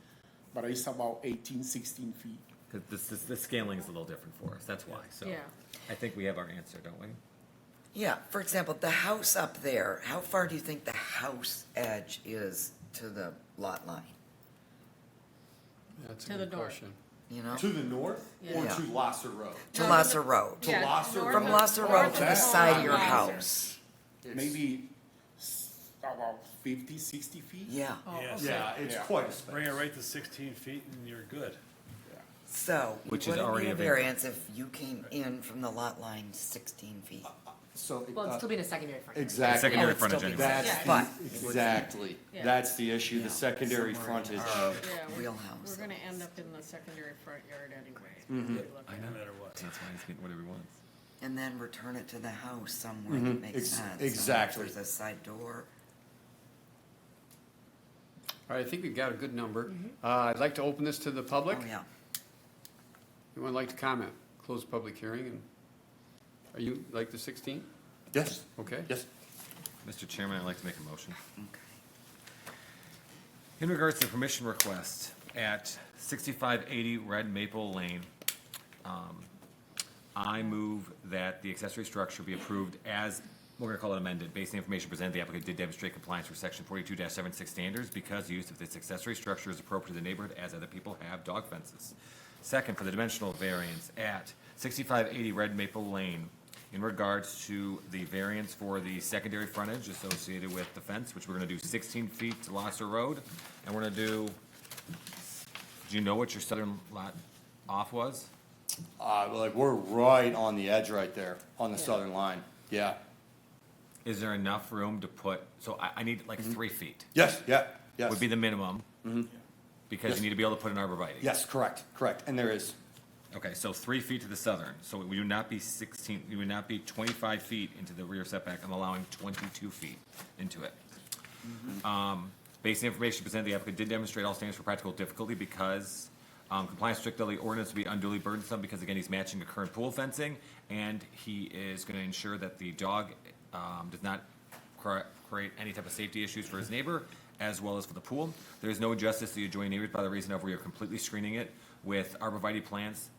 but it's about 18, 16 feet. because the scaling is a little different for us, that's why. So Yeah. I think we have our answer, don't we? Yeah, for example, the house up there, how far do you think the house edge is to the lot line? That's To a the good north. question. You know? To the north or Yeah. to Lasser Road? To Lasser Road. To Lasser From Road? Lasser Road to the That's side of your not house. Maybe about 50, 60 feet? Yeah. Yes. Yeah, it's Yeah. quite a space. Bring it right to 16 feet and you're good. So, you Which is wouldn't already need a a variance. variance if you came in from the lot line 16 feet. So, Well, it's still being a secondary front. exactly. Secondary Oh, it'd frontage still be- anyway. That's Yeah. the, But- exactly, Yeah. that's the issue, Yeah, the secondary somewhere in frontage. our Yeah, wheelhouse. we're gonna end up in the secondary front yard anyway. Mhm. I No know. matter what. That's why he's getting whatever he wants. And then return it to the house somewhere Mhm. that makes Ex- sense. Somewhere if exactly. There's a side door. All right, I think we've got a good number. I'd like to open this to the public. Oh, yeah. Anyone like to comment? Close the public hearing, and are you like the 16? Yes, Okay. yes. Mr. Chairman, I'd like to make a motion. Okay. In regards to the permission request at 6580 Red Maple Lane, I move that the accessory structure be approved as, we're gonna call it amended, based on the information presented, the applicant did demonstrate compliance with section 42-76 standards because use of this accessory structure is appropriate to the neighborhood as other people have dog fences. Second, for the dimensional variance at 6580 Red Maple Lane, in regards to the variance for the secondary frontage associated with the fence, which we're gonna do 16 feet to Lasser Road, and we're gonna do you know what your southern lot off was? Like, we're right on the edge right there, on the southern line, yeah. Is there enough room to put, so I need like 3 feet? Yes, yeah, yes. Would be the minimum, because Yes. you need to be able to put an arborvitae. Yes, correct, and there is. Okay, so 3 feet to the southern, so we would not be 16, we would not be 25 feet into the rear setback, I'm allowing 22 feet into it. Based on the information presented, the applicant did demonstrate all standards for practical difficulty because compliance strictly ordinance would be unduly burdensome because again, he's matching the current pool fencing and he is gonna ensure that the dog does not create any type of safety issues for his neighbor as well as for the pool. There is no injustice to the adjoining neighbors by the reason of we are completely screening it with arborvitae plants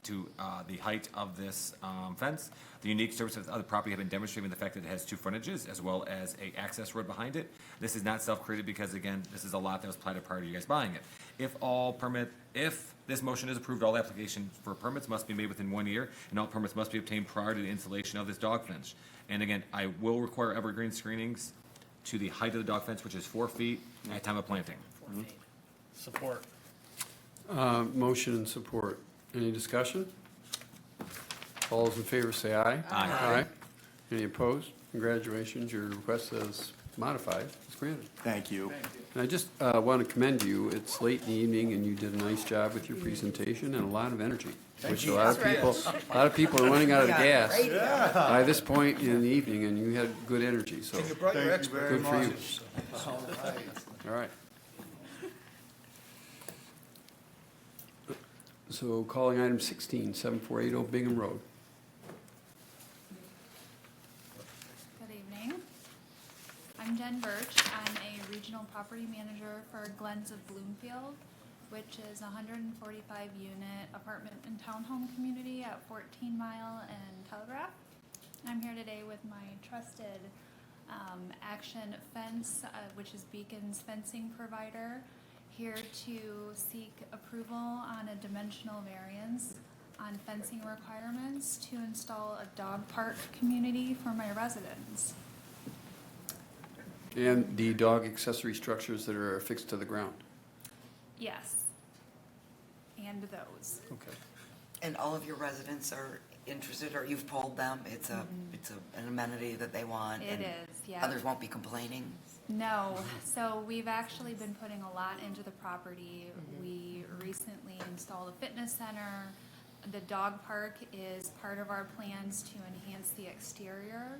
to the height of this fence. The unique service of the other property have been demonstrated in the fact that it has 2 frontages as well as a access road behind it. This is not self-created because again, this is a lot that was platted prior to you guys buying it. If this motion is approved, all applications for permits must be made within 1 year and all permits must be obtained prior to the installation of this dog fence. And again, I will require evergreen screenings to the height of the dog fence, which is 4 feet at time of planting. Support. Motion and support. Any discussion? All those in favor say aye. Aye. Any opposed? Congratulations, your request has modified, it's granted. Thank you. And I just want to commend you. It's late in the evening, and you did a nice job with your presentation and a lot of energy, which a lot of people are running out of gas by this point in the evening, and you had good energy, so And you brought your Thank you expert. very good for you. much. All right. All right. So calling item 16, 7480 Bingham Road. Good evening. I'm Jen Birch. I'm a regional property manager for Glens of Bloomfield, which is a 145 unit apartment and townhome community at 14 Mile and Telegraph. I'm here today with my trusted Action Fence, which is Beacon's fencing provider, here to seek approval on a dimensional variance on fencing requirements to install a dog park community for my residents. And the dog accessory structures that are affixed to the ground. Yes. And those. Okay. And all of your residents are interested, or you've polled them? It's an amenity that they want? It and is, yeah. Others won't be complaining? No, so we've actually been putting a lot into the property. We recently installed a fitness center. The dog park is part of our plans to enhance the exterior.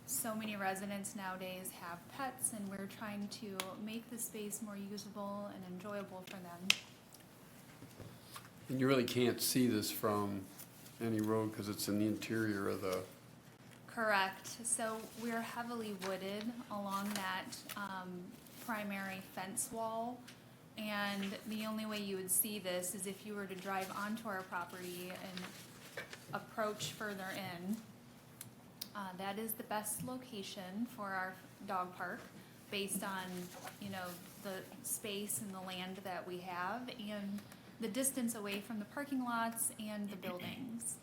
So many residents nowadays have pets, and we're trying to make the space more usable and enjoyable for them. And you really can't see this from any road because it's in the interior of the, Correct. So we're heavily wooded along that primary fence wall. And the only way you would see this is if you were to drive onto our property and approach further in. That is the best location for our dog park based on, you know, the space and the land that we have and the distance away from the parking lots and the buildings.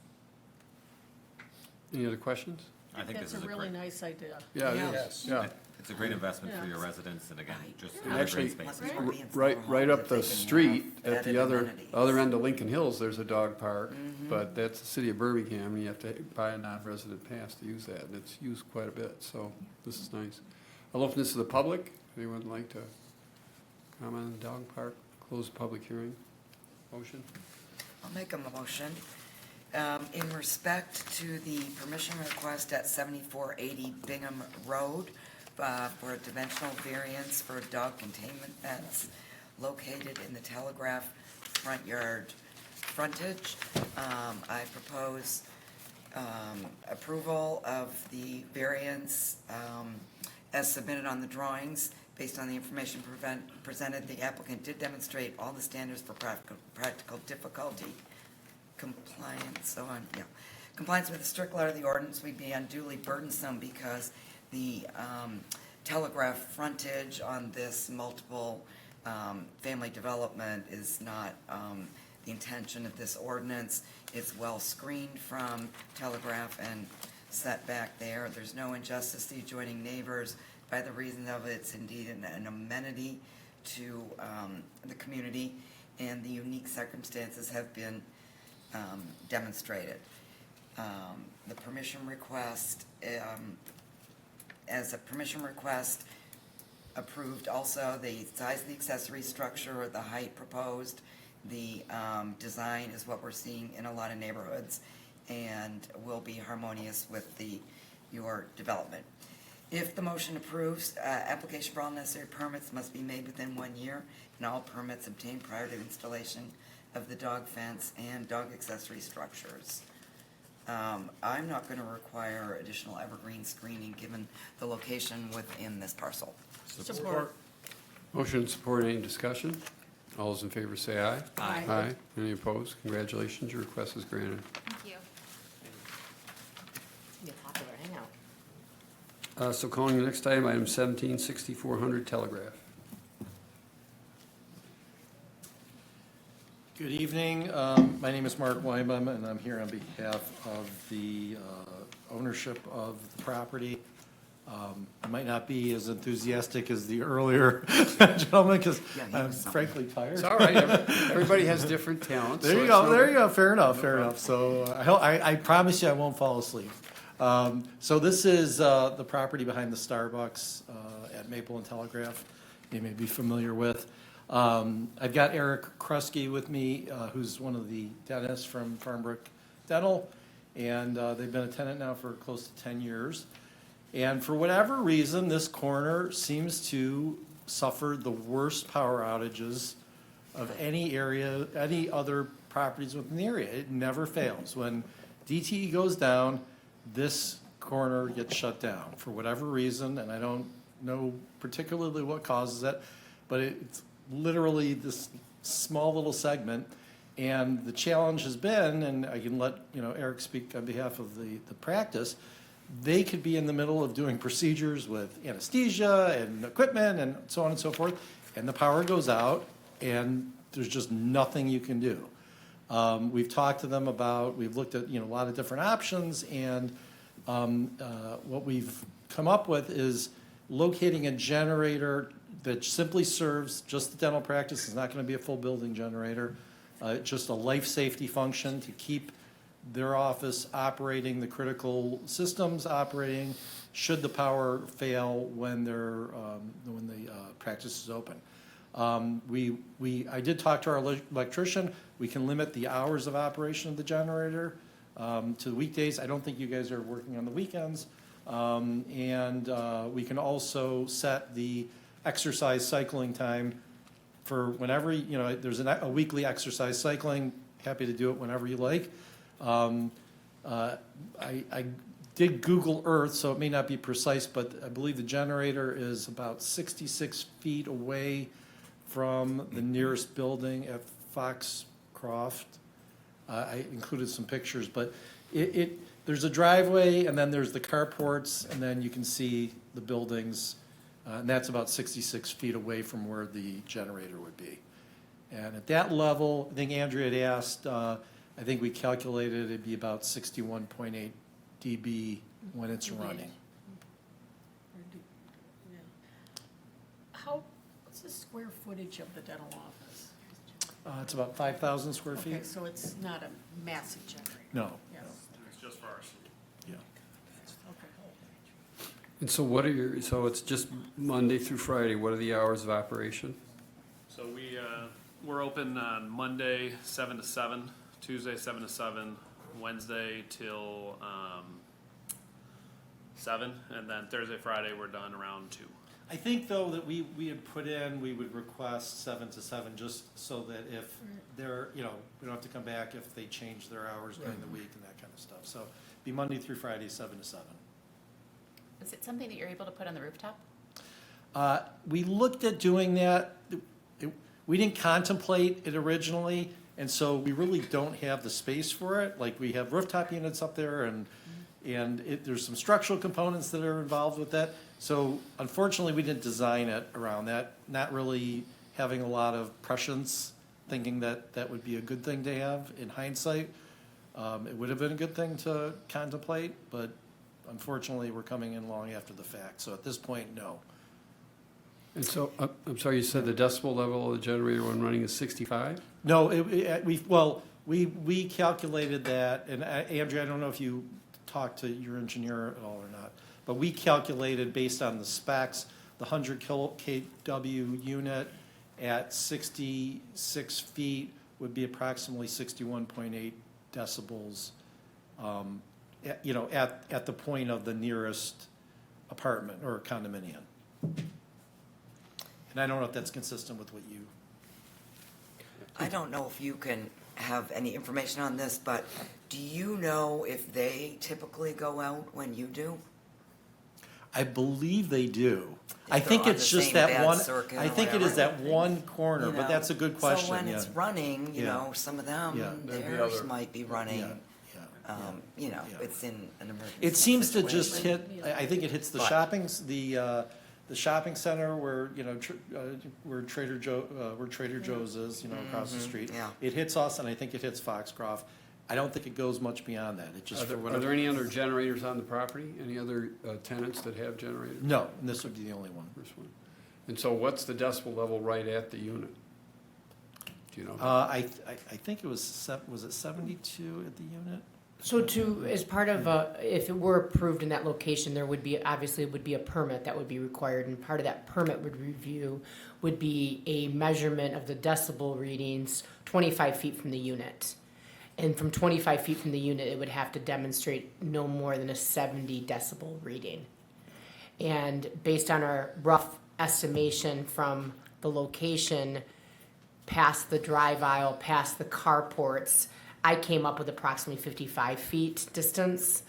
any other questions? I think this That's is a really great, nice idea. Yeah, it Yes. is, yeah. it's a great investment for Yeah. your residents, and again, just And another actually, great space. Must be right up the street, at added the amenities. other end of Lincoln Hills, there's a dog park, but that's the city of Birmingham, and you have to buy a non-resident pass to use that, and it's used quite a bit, so this is nice. I'll open this to the public. Anyone would like to comment on the dog park? Close the public hearing. Motion? I'll make a motion. In respect to the permission request at 7480 Bingham Road for a dimensional variance for a dog containment fence located in the Telegraph front yard frontage, I propose approval of the variance as submitted on the drawings. Based on the information presented, the applicant did demonstrate all the standards for practical difficulty, compliance with the strict letter of the ordinance would be unduly burdensome because the Telegraph frontage on this multiple family development is not the intention of this ordinance. It's well screened from Telegraph and set back there. There's no injustice to the adjoining neighbors by the reason of it's indeed an amenity to the community, and the unique circumstances have been demonstrated. The permission request, as a permission request, approved also the size of the accessory structure or the height proposed. The design is what we're seeing in a lot of neighborhoods and will be harmonious with your development. If the motion approves, application for all necessary permits must be made within 1 year, and all permits obtained prior to installation of the dog fence and dog accessory structures. I'm not going to require additional evergreen screening given the location within this parcel. Support. Motion and support, any discussion? All those in favor say aye. Aye. Aye. Any opposed? Congratulations, your request is granted. Thank you. Be a popular hangout. So calling the next item, item 17, 6400 Telegraph. Good evening. My name is Mark Weinbaum, and I'm here on behalf of the ownership of the property. I might not be as enthusiastic as the earlier gentleman, because I'm frankly tired. It's all right. Everybody has different talents. There so you it's go, no- there you go, fair enough, fair enough. So I promise you I won't fall asleep. So this is the property behind the Starbucks at Maple and Telegraph, you may be familiar with. I've got Eric Krusky with me, who's one of the dentists from Farmbrook Dental, and they've been a tenant now for close to 10 years. And for whatever reason, this corner seems to suffer the worst power outages of any area, any other properties within the area. It never fails. When DTE goes down, this corner gets shut down for whatever reason, and I don't know particularly what causes it, but it's literally this small little segment. And the challenge has been, and I can let Eric speak on behalf of the practice, they could be in the middle of doing procedures with anesthesia and equipment and so on and so forth, and the power goes out, and there's just nothing you can do. We've talked to them about, we've looked at a lot of different options, and what we've come up with is locating a generator that simply serves just the dental practice. It's not going to be a full building generator, just a life safety function to keep their office operating, the critical systems operating, should the power fail when the practice is open. I did talk to our electrician. We can limit the hours of operation of the generator to the weekdays. I don't think you guys are working on the weekends. And we can also set the exercise cycling time for whenever, there's a weekly exercise cycling. Happy to do it whenever you like. I did Google Earth, so it may not be precise, but I believe the generator is about 66 feet away from the nearest building at Foxcroft. I included some pictures, but there's a driveway, and then there's the carports, and then you can see the buildings, and that's about 66 feet away from where the generator would be. And at that level, I think Andrea had asked, I think we calculated it'd be about 61.8 dB when it's running. What's the square footage of the dental office? It's about 5,000 square feet. Okay, so it's not a massive generator? No. Yeah. It's just for ours. Yeah. Okay. And so so it's just Monday through Friday, what are the hours of operation? So we're open on Monday 7 to 7, Tuesday 7 to 7, Wednesday till 7, and then Thursday, Friday we're done around 2. I think, though, that we had put in, we would request 7 to 7, just so that if they're, we don't have to come back if they change their hours during the week and that kind of stuff. So be Monday through Friday, 7 to 7. Is it something that you're able to put on the rooftop? We looked at doing that. We didn't contemplate it originally, and so we really don't have the space for it. Like, we have rooftop units up there, and there's some structural components that are involved with that. So unfortunately, we didn't design it around that, not really having a lot of prescience, thinking that that would be a good thing to have in hindsight. It would have been a good thing to contemplate, but unfortunately, we're coming in long after the fact. So at this point, no. And so, I'm sorry, you said the decibel level of the generator when running is 65? No, we calculated that, and Andrea, I don't know if you talked to your engineer at all or not, but we calculated based on the specs, the 100 kW unit at 66 feet would be approximately 61.8 decibels, at the point of the nearest apartment or condominium. And I don't know if that's consistent with what you. I don't know if you can have any information on this, but do you know if they typically go out when you do? I believe they do. I they're think on it's the just same that bad one, circuit I or think it is whatever. that one corner, You but know, that's a good question, So when yeah. it's running, Yeah. some of them, Yeah. theirs might be running, Yeah. it's in an emergency. It seems to just situation. hit, I think it hits the But- the shopping center where, where Trader Joe's is, across the street. yeah. It hits us, and I think it hits Foxcroft. I don't think it goes much beyond that. It just, Are there any other generators on the property? Any other tenants that have generators? No, and this would be the only one. First one. And so what's the decibel level right at the unit? Do you know? I think it was, was it 72 at the unit? So as part of, if it were approved in that location, there would be, obviously would be a permit that would be required, and part of that permit would be a measurement of the decibel readings 25 feet from the unit. And from 25 feet from the unit, it would have to demonstrate no more than a 70 decibel reading. And based on our rough estimation from the location, past the drive aisle, past the carports, I came up with approximately 55 feet distance.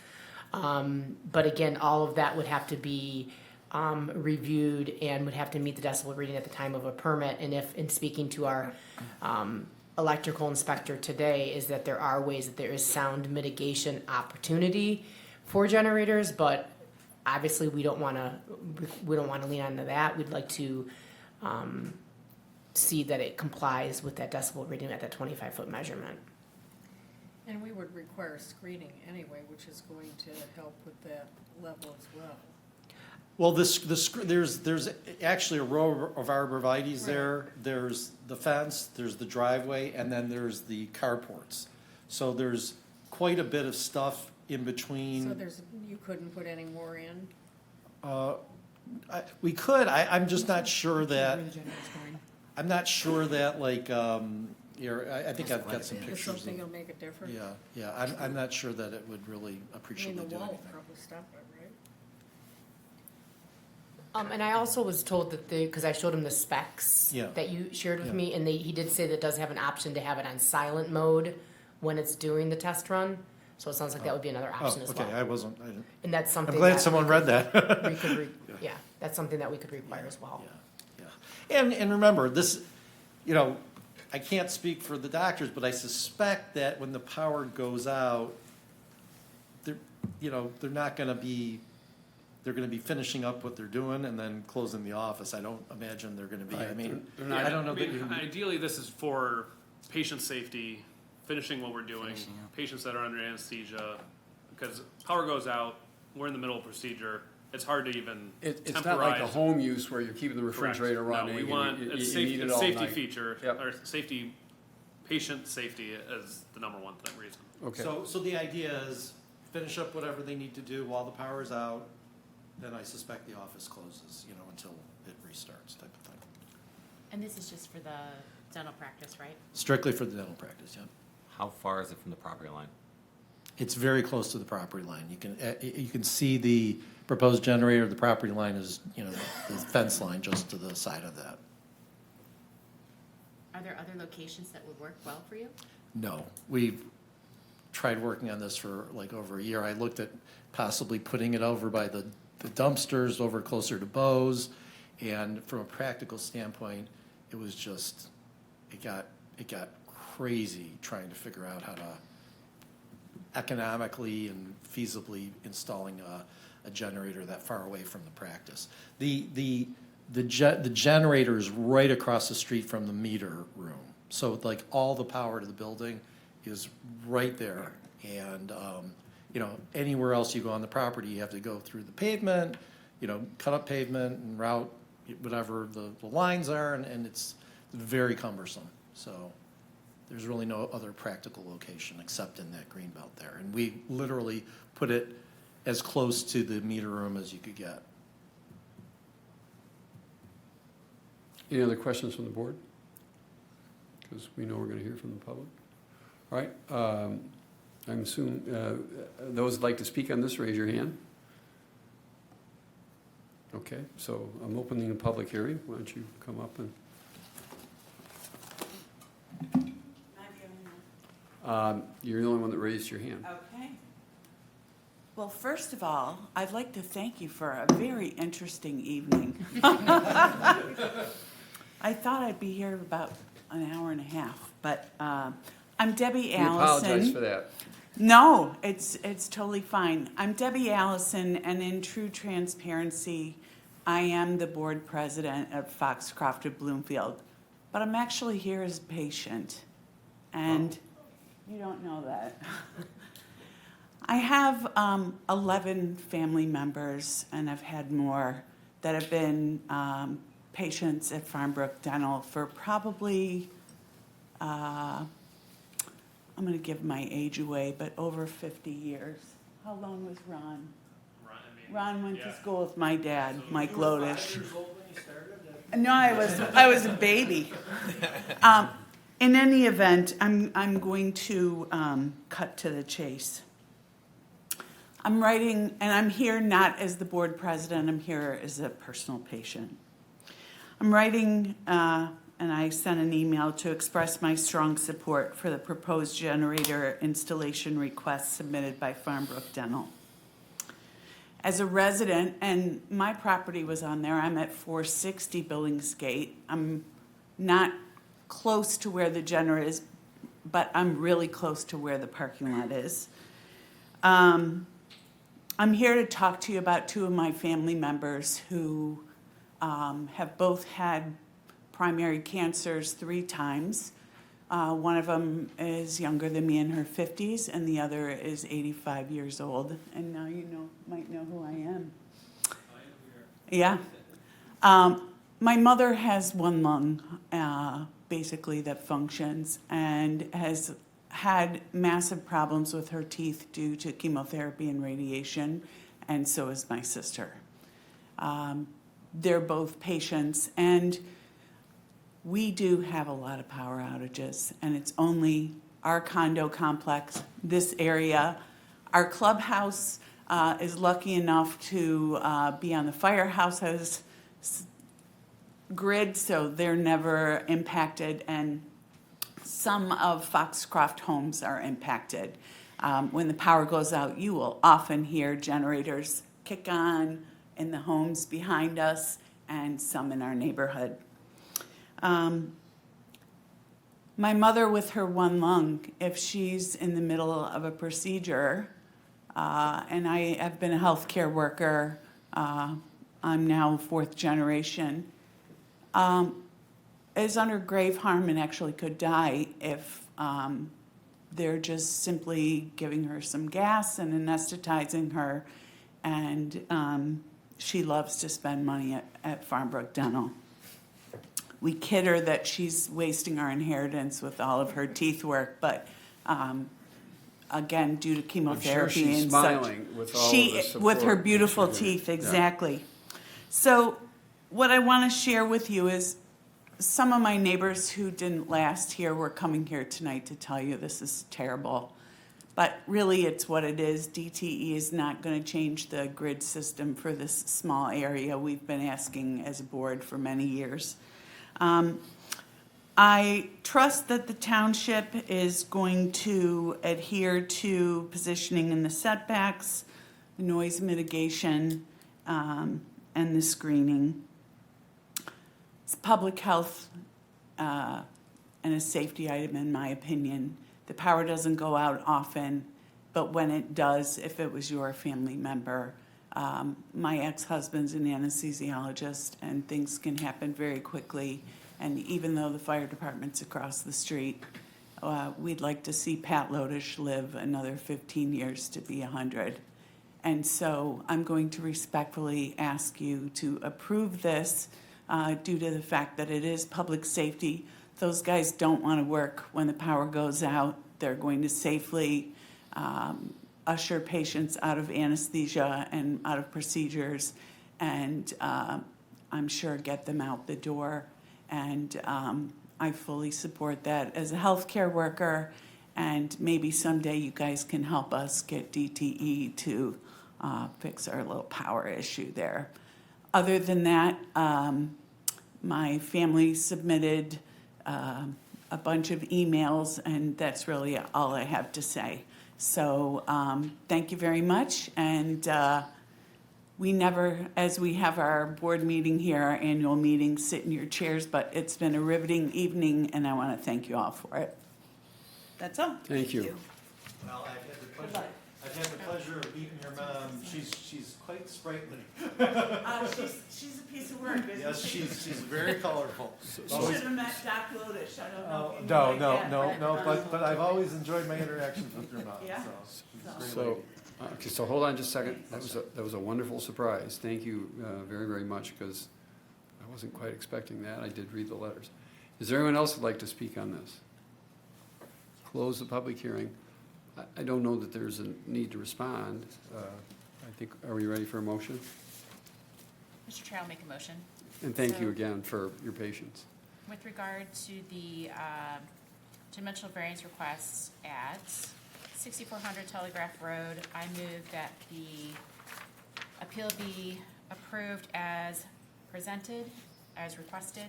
But again, all of that would have to be reviewed and would have to meet the decibel reading at the time of a permit. And if, in speaking to our electrical inspector today, is that there are ways that there is sound mitigation opportunity for generators, but obviously we don't want to lean onto that. We'd like to see that it complies with that decibel reading at that 25-foot measurement. And we would require screening anyway, which is going to help with that level as well. Well, there's actually a row of arborvitae's there. There's the fence, there's the driveway, and then there's the carports. So there's quite a bit of stuff in between. So you couldn't put any more in? We could, I'm just not sure that, I'm not sure that like, I think I've got some Is pictures. something that'll make a difference? Yeah, I'm not sure that it would really appreciably do The wall anything. will probably stop it, right? And I also was told that because I showed him the specs Yeah. that you shared with Yeah. me, and he did say that it does have an option to have it on silent mode when it's doing the test run. So it sounds like that would be another option as well. Okay, I didn't. And that's something. I'm glad that someone we read could- that. Yeah, that's something that we could require as well. And remember, this, I can't speak for the doctors, but I suspect that when the power goes out, they're not gonna be, they're gonna be finishing up what they're doing and then closing the office. I don't imagine they're gonna be, I mean, I don't know. Ideally, this is for patient safety, finishing what we're doing, patients that are under anesthesia, because power goes out, we're in the middle of procedure, it's hard to even It's not like a temporize. home use where you're keeping the refrigerator Correct. running. No, we and want, you it's need it all safety night. feature, Yep. or safety, patient safety is the number one reason. Okay. So the idea is finish up whatever they need to do while the power's out, then I suspect the office closes, until it restarts type of thing. And this is just for the dental practice, right? Strictly for the dental practice, yeah. How far is it from the property line? It's very close to the property line. You can see the proposed generator. The property line is, the fence line just to the side of that. Are there other locations that would work well for you? No, we've tried working on this for like over a year. I looked at possibly putting it over by the dumpsters, over closer to Bose, and from a practical standpoint, it was just, it got crazy trying to figure out how to economically and feasibly installing a generator that far away from the practice. The generator is right across the street from the meter room. So like all the power to the building is right there. And, anywhere else you go on the property, you have to go through the pavement, cut up pavement and route whatever the lines are, and it's very cumbersome. So there's really no other practical location except in that green belt there. And we literally put it as close to the meter room as you could get. Any other questions from the board? Because we know we're going to hear from the public. All right. I'm assuming those who'd like to speak on this, raise your hand. Okay, so I'm opening a public hearing. Why don't you come up and... You're the only one that raised your hand. Okay. Well, first of all, I'd like to thank you for a very interesting evening. I thought I'd be here about an hour and a half, but I'm Debbie Allison. We apologize for that. No, it's totally fine. I'm Debbie Allison, and in true transparency, I am the board president of Foxcroft of Bloomfield, but I'm actually here as a patient, and you don't know that. I have 11 family members, and I've had more that have been patients at Farmbrook Dental for probably I'm gonna give my age away, but over 50 years. How long was Ron? Ron went to school with my dad, Mike Lodish. No, I was a baby. In any event, I'm going to cut to the chase. I'm writing, and I'm here not as the board president, I'm here as a personal patient. I'm writing, and I sent an email to express my strong support for the proposed generator installation request submitted by Farmbrook Dental. As a resident, and my property was on there, I'm at 460 Billingsgate. I'm not close to where the generator is, but I'm really close to where the parking lot is. I'm here to talk to you about two of my family members who have both had primary cancers 3 times. One of them is younger than me, in her 50s, and the other is 85 years old. And now you might know who I am. Yeah. My mother has one lung, basically, that functions, and has had massive problems with her teeth due to chemotherapy and radiation, and so is my sister. They're both patients, and we do have a lot of power outages, and it's only our condo complex, this area. Our clubhouse is lucky enough to be on the firehouse's grid, so they're never impacted, and some of Foxcroft homes are impacted. When the power goes out, you will often hear generators kick on in the homes behind us and some in our neighborhood. My mother with her one lung, if she's in the middle of a procedure, and I have been a healthcare worker, I'm now 4th generation, is under grave harm and actually could die if they're just simply giving her some gas and anesthetizing her, and she loves to spend money at Farmbrook Dental. We kid her that she's wasting our inheritance with all of her teeth work, but again, due to chemotherapy she's and smiling such, with all of the support with her that beautiful you're giving. teeth, exactly. So what I want to share with you is some of my neighbors who didn't last here were coming here tonight to tell you this is terrible. But really, it's what it is. DTE is not going to change the grid system for this small area. We've been asking as a board for many years. I trust that the township is going to adhere to positioning in the setbacks, the noise mitigation, and the screening. It's public health and a safety item, in my opinion. The power doesn't go out often, but when it does, if it was your family member, my ex-husband's an anesthesiologist, and things can happen very quickly. And even though the fire department's across the street, we'd like to see Pat Lodish live another 15 years to be 100. And so I'm going to respectfully ask you to approve this due to the fact that it is public safety. Those guys don't want to work when the power goes out. They're going to safely usher patients out of anesthesia and out of procedures, and I'm sure get them out the door. And I fully support that as a healthcare worker, and maybe someday you guys can help us get DTE to fix our little power issue there. Other than that, my family submitted a bunch of emails, and that's really all I have to say. So thank you very much, and we never, as we have our board meeting here, our annual meeting, sit in your chairs, but it's been a riveting evening, and I want to thank you all for it. That's all. Thank you. Well, I've had the pleasure of meeting your mom. She's quite sprightly. She's a piece of work, isn't Yes, she? she's very colorful. You should have met Doc Lodish. I don't know if you know like that, No, but I've always enjoyed my interactions with your mom, Yeah. so she's a great So, lady. okay, so hold on just a second. That was a wonderful surprise. Thank you very, very much, because I wasn't quite expecting that. I did read the letters. Is there anyone else who'd like to speak on this? close the public hearing. I don't know that there's a need to respond. I think, are we ready for a motion? Mr. Chair, I'll make a motion. And thank you So- again for your patience. With regard to the dimensional variance requests at 6400 Telegraph Road, I move that the appeal be approved as presented, as requested.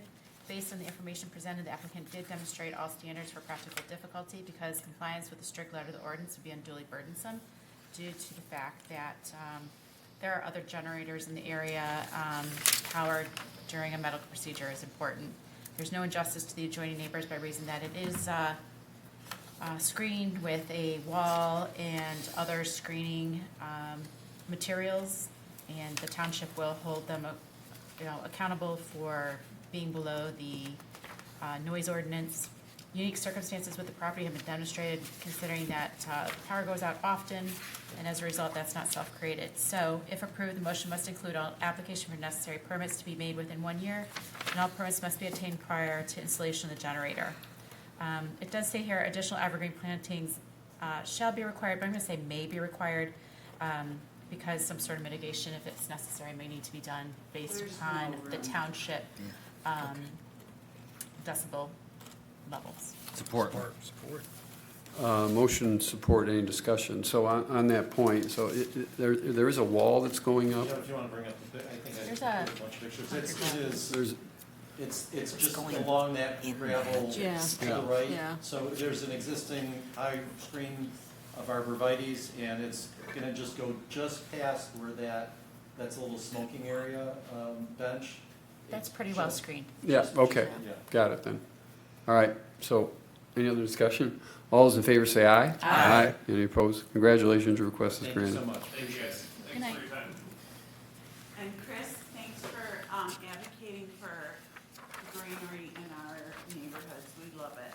Based on the information presented, the applicant did demonstrate all standards for practical difficulty because compliance with the strict letter of the ordinance would be unduly burdensome due to the fact that there are other generators in the area. Power during a medical procedure is important. There's no injustice to the adjoining neighbors by reason that it is screened with a wall and other screening materials, and the township will hold them, accountable for being below the noise ordinance. Unique circumstances with the property have been demonstrated, considering that power goes out often, and as a result, that's not self-created. So, if approved, the motion must include all application for necessary permits to be made within 1 year, and all permits must be obtained prior to installation of the generator. It does say here, additional evergreen plantings shall be required, but I'm going to say may be required, because some sort of mitigation, if it's necessary, may need to be done based upon the township decibel levels. Support. Motion, support, any discussion? So on that point, so there is a wall that's going up? If you want to bring up the, I think I There's took a- a bunch of pictures. There's, It's just along that gravel to Yeah. the right. Yeah. So there's an existing high screen of arborvitae's, and it's gonna just go just past where that's a little smoking area, bench. That's It's pretty well just- screened. yeah, okay, Yeah. got it then. All right, so any other discussion? All those in favor say aye. Aye. Any opposed? Congratulations, your request is Thank you granted. so much. Thank you guys. Good night. Thanks for your time. And Chris, thanks for advocating for greenery in our neighborhoods. We love it.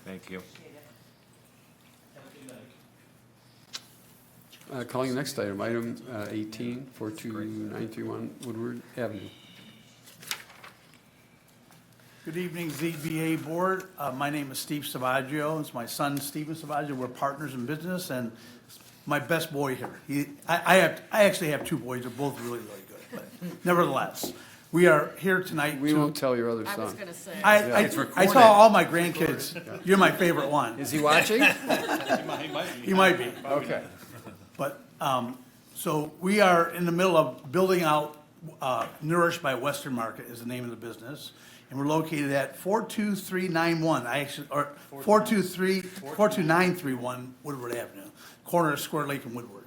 Thank you. Appreciate it. Have a good night. Calling the next item, item 18, 42931 Woodward Avenue. Good evening, ZBA Board. My name is Steve Savaggio. It's my son, Steven Savaggio. We're partners in business, and my best boy here. I actually have two boys. They're both really, really good. But nevertheless, we are here tonight We to. won't tell your other I was son. gonna say. I tell all my grandkids, you're my favorite one. Is he watching? He might be. Okay. But, so we are in the middle of building out, Nourished by Western Market is the name of the business. And we're located at 42391, or 42931 Woodward Avenue, corner of Square Lake and Woodward.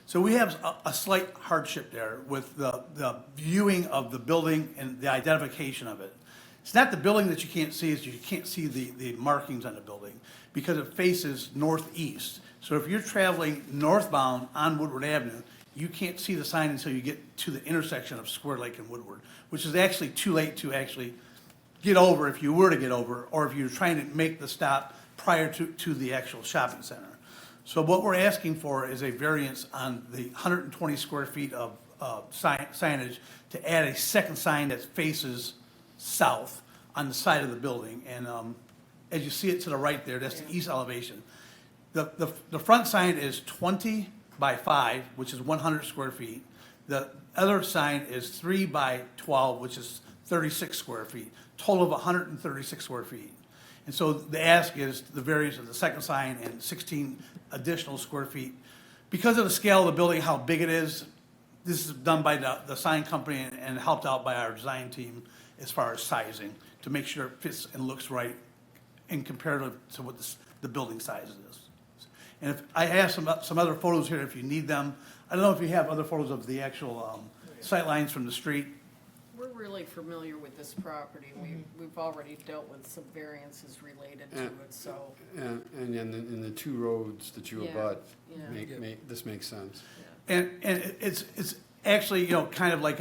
So we have a slight hardship there with the viewing of the building and the identification of it. It's not the building that you can't see, it's you can't see the markings on the building because it faces northeast. So if you're traveling northbound on Woodward Avenue, you can't see the sign until you get to the intersection of Square Lake and Woodward, which is actually too late to actually get over if you were to get over, or if you're trying to make the stop prior to the actual shopping center. So what we're asking for is a variance on the 120 square feet of signage to add a second sign that faces south on the side of the building. And as you see it to the right there, that's the east elevation. The front sign is 20 by 5, which is 100 square feet. The other sign is 3 by 12, which is 36 square feet, total of 136 square feet. And so the ask is the variance of the second sign and 16 additional square feet. Because of the scale of the building, how big it is, this is done by the sign company and helped out by our design team as far as sizing, to make sure it fits and looks right in comparative to what the building size is. And if, I have some other photos here if you need them. I don't know if you have other photos of the actual sight lines from the street. We're really familiar with this property. We've already dealt with some variances related to Yeah. it, so. And in the two roads that you Yeah, abut, yeah. this makes sense. And it's actually, kind of like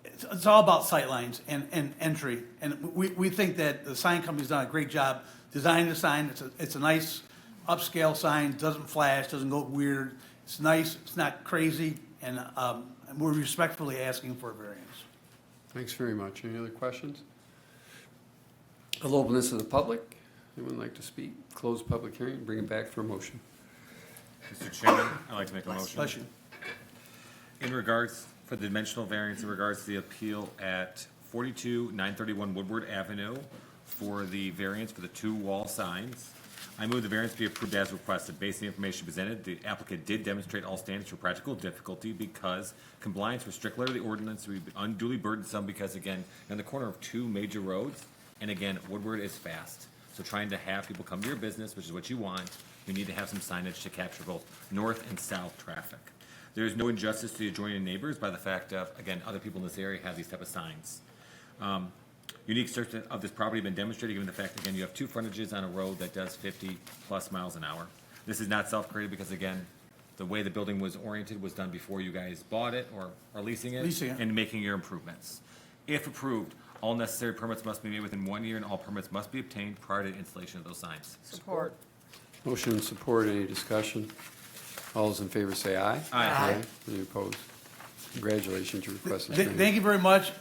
it's all about sight lines and entry. And we think that the sign company's done a great job designing the sign. It's a nice upscale sign, doesn't flash, doesn't go weird. It's nice, it's not crazy, and we're respectfully asking for a variance. Thanks very much. Any other questions? I'll open this to the public. Anyone like to speak? Close public hearing, bring it back for a motion. Mr. Chairman, I'd like to make a motion. Bless you. In regards, for the dimensional variance in regards to the appeal at 42-931 Woodward Avenue for the variance for the two wall signs, I move the variance be approved as requested. Based on the information presented, the applicant did demonstrate all standards for practical difficulty because compliance with strict letter of the ordinance would be unduly burdensome because, again, you're on the corner of two major roads, and again, Woodward is fast. So trying to have people come to your business, which is what you want, you need to have some signage to capture both north and south traffic. There is no injustice to the adjoining neighbors by the fact of, again, other people in this area have these type of signs. Unique search of this property have been demonstrated given the fact, again, you have two frontages on a road that does 50+ miles an hour. This is not self-created because, again, the way the building was oriented was done before you guys bought it or are leasing it. Leasing it. And making your improvements. If approved, all necessary permits must be made within 1 year and all permits must be obtained prior to installation of those signs. Support. Motion and support, any discussion? All those in favor say aye. Aye. Any opposed? Congratulations, your request is Thank granted. you very much.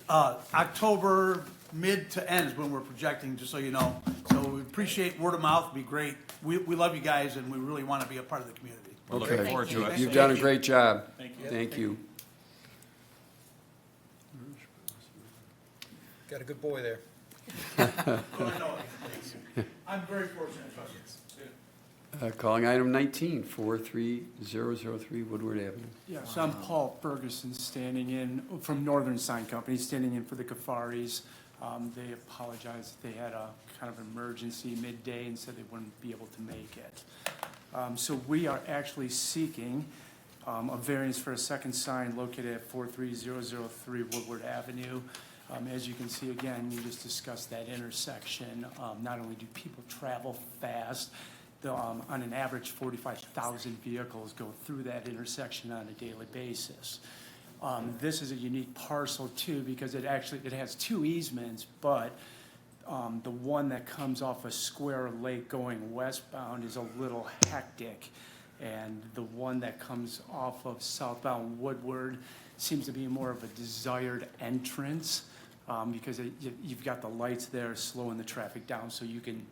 October mid to end is when we're projecting, just so you know. So we appreciate word of mouth, be great. We love you guys, and we really want to be a part of the community. We're looking Okay. forward to it. You've done a great job. Thank you. Thank you. Got a good boy there. I'm very fortunate, trust me. Calling item 19, 43003 Woodward Avenue. Yes, I'm Paul Ferguson, standing in, from Northern Sign Company, standing in for the Kafaris. They apologized, they had a kind of emergency midday and said they wouldn't be able to make it. So we are actually seeking a variance for a second sign located at 43003 Woodward Avenue. As you can see, again, we just discussed that intersection. Not only do people travel fast, on an average, 45,000 vehicles go through that intersection on a daily basis. This is a unique parcel too, because it has two easements, but the one that comes off of Square Lake going westbound is a little hectic. And the one that comes off of southbound Woodward seems to be more of a desired entrance, because you've got the lights there slowing the traffic down so you can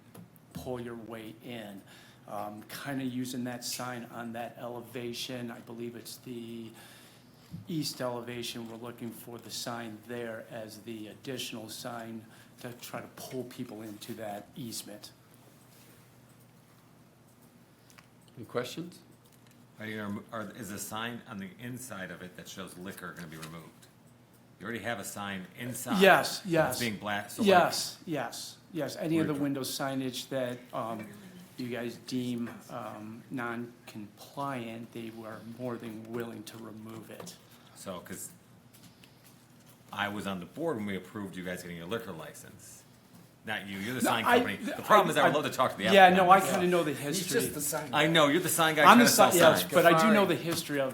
pull your way in. Kind of using that sign on that elevation, I believe it's the east elevation, we're looking for the sign there as the additional sign to try to pull people into that easement. Any questions? Is a sign on the inside of it that shows liquor going to be removed? You already have a sign inside. Yes. It's being blasted. Yes. Any of the window signage that you guys deem non-compliant, they were more than willing to remove it. So, because I was on the board when we approved you guys getting your liquor license. Not you, you're the sign company. The problem is I would love to talk to the applicant. Yeah, no, I kind of know the history. He's just the sign. I know, you're the sign guy I'm trying the to sell sign, yes, signs. but I do know the history of,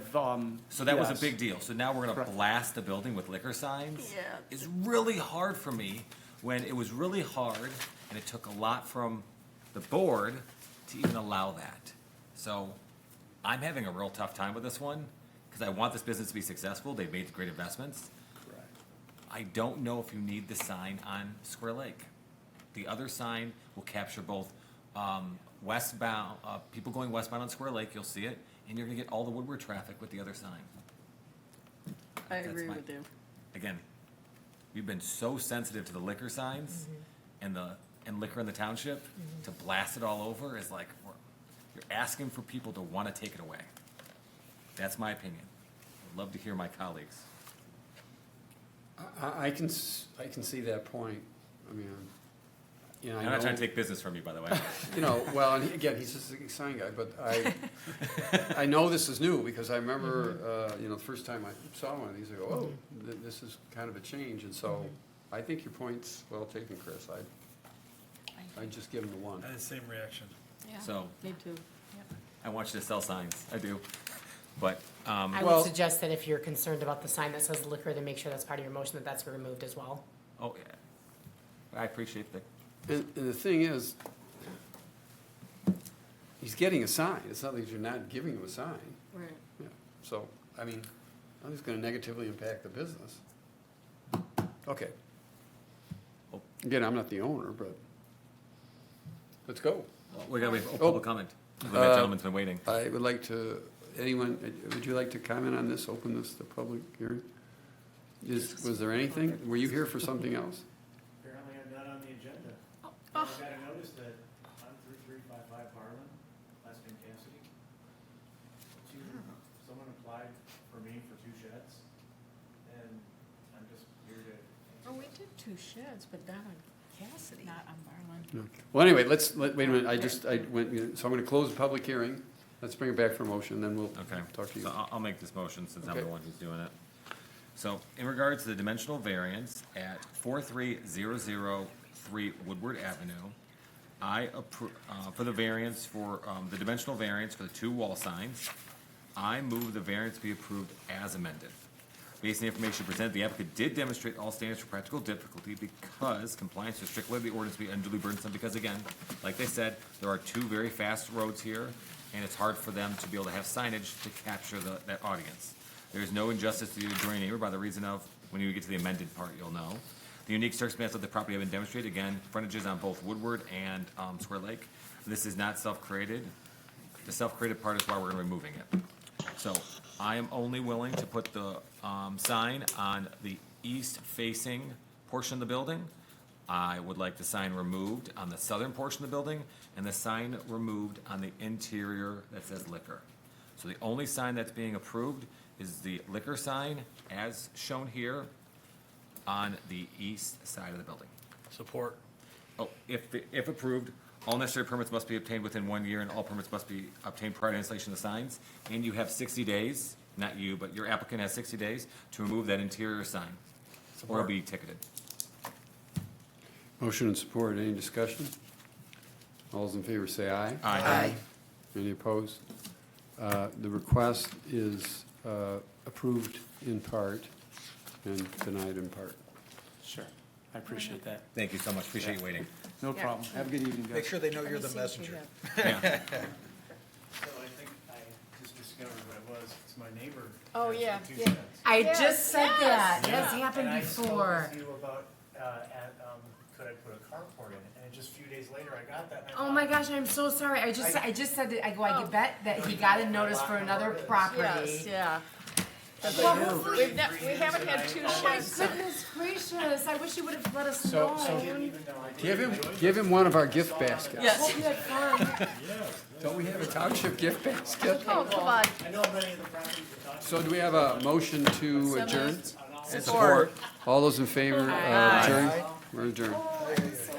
So that was a yes. big deal. So now we're gonna Correct. blast the building with liquor signs? Yeah. It's really hard for me when it was really hard and it took a lot from the board to even allow that. So I'm having a real tough time with this one because I want this business to be successful. They've made great investments. Correct. I don't know if you need the sign on Square Lake. The other sign will capture both westbound, people going westbound on Square Lake, you'll see it, and you're gonna get all the Woodward traffic with the other sign. I That's agree my- with you. Again, we've been so sensitive to the liquor signs and liquor in the township, to blast it all over is like, you're asking for people to wanna take it away. That's my opinion. I'd love to hear my colleagues. I can see that point. I mean, you know, I'm not trying to take business from you, by the way. You know, well, and again, he's just a sign guy, but I know this is new because I remember, you know, the first time I saw one of these, I go, oh, this is kind of a change. And so I think your point's well taken, Chris. I'd just give him the one. I had the same reaction. Yeah, So- me too. I want you to sell signs, I do. But, I would suggest that if you're concerned about the sign that says liquor, then make sure that's part of your motion, that that's removed as well. oh, yeah. I appreciate the, And the thing is, he's getting a sign. It's not like you're not giving him a sign. Right. Yeah. So, I mean, I think it's gonna negatively impact the business. Okay. Again, I'm not the owner, but Let's go. We gotta wait for Oh. public comment. The gentleman's been waiting. I would like to, would you like to comment on this, open this to public hearing? Was there anything? Were you here for something else? Apparently I'm not on the agenda. Oh. I got a notice that on 3355 Harlan, West Cassidy, someone applied for me for 2 sheds, and I'm just here to. Oh, we did 2 sheds, but not on Cassidy. Not on Barlin. Well, anyway, wait a minute, so I'm gonna close the public hearing. Let's bring it back for a motion, then we'll Okay, talk to you. so I'll make this motion since I'm Okay. the one who's doing it. So in regards to the dimensional variance at 43003 Woodward Avenue, I approve, for the variance for, the dimensional variance for the 2 wall signs, I move the variance be approved as amended. Based on the information presented, the applicant did demonstrate all standards for practical difficulty because compliance with strict liability ordinance be unduly burdensome, because again, like they said, there are 2 very fast roads here, and it's hard for them to be able to have signage to capture that audience. There is no injustice to the adjoining neighbor by the reason of, when you get to the amended part, you'll know. The unique circumstance of the property have been demonstrated, again, frontages on both Woodward and Square Lake. This is not self-created. The self-created part is why we're removing it. So I am only willing to put the sign on the east-facing portion of the building. I would like the sign removed on the southern portion of the building, and the sign removed on the interior that says liquor. So the only sign that's being approved is the liquor sign, as shown here, on the east side of the building. Support. Oh, if approved, all necessary permits must be obtained within 1 year, and all permits must be obtained prior to installation of the signs. And you have 60 days, not you, but your applicant has 60 days to remove that interior sign, or it'll be ticketed. Motion and support, any discussion? All those in favor say aye. Aye. Any opposed? The request is approved in part and denied in part. Sure, I appreciate that. Thank you so much, appreciate you waiting. No problem. Have a good evening, guys. Make sure they know you're the messenger. So I think I just discovered what it was. It's my neighbor. Oh, has yeah, the 2 yeah. sheds. I just said that. Yeah. That's happened And before. I spoke with you about, could I put a carport in it? And just a few days later, I got that. and I Oh thought, my gosh, I'm so sorry. I just said that, I bet that he got a notice for another property. Yes, yeah. Well, hopefully- We haven't had 2 Oh my sheds. goodness gracious, I wish you would have let us So, know. so didn't even know I did. Give him one of our gift baskets. Hope you had fun. Don't we have a township gift basket? Oh, come on. I know many of the properties we're talking So do we have a motion to adjourn? Support. All those in favor of adjourn? We're adjourned. Oh, I'm so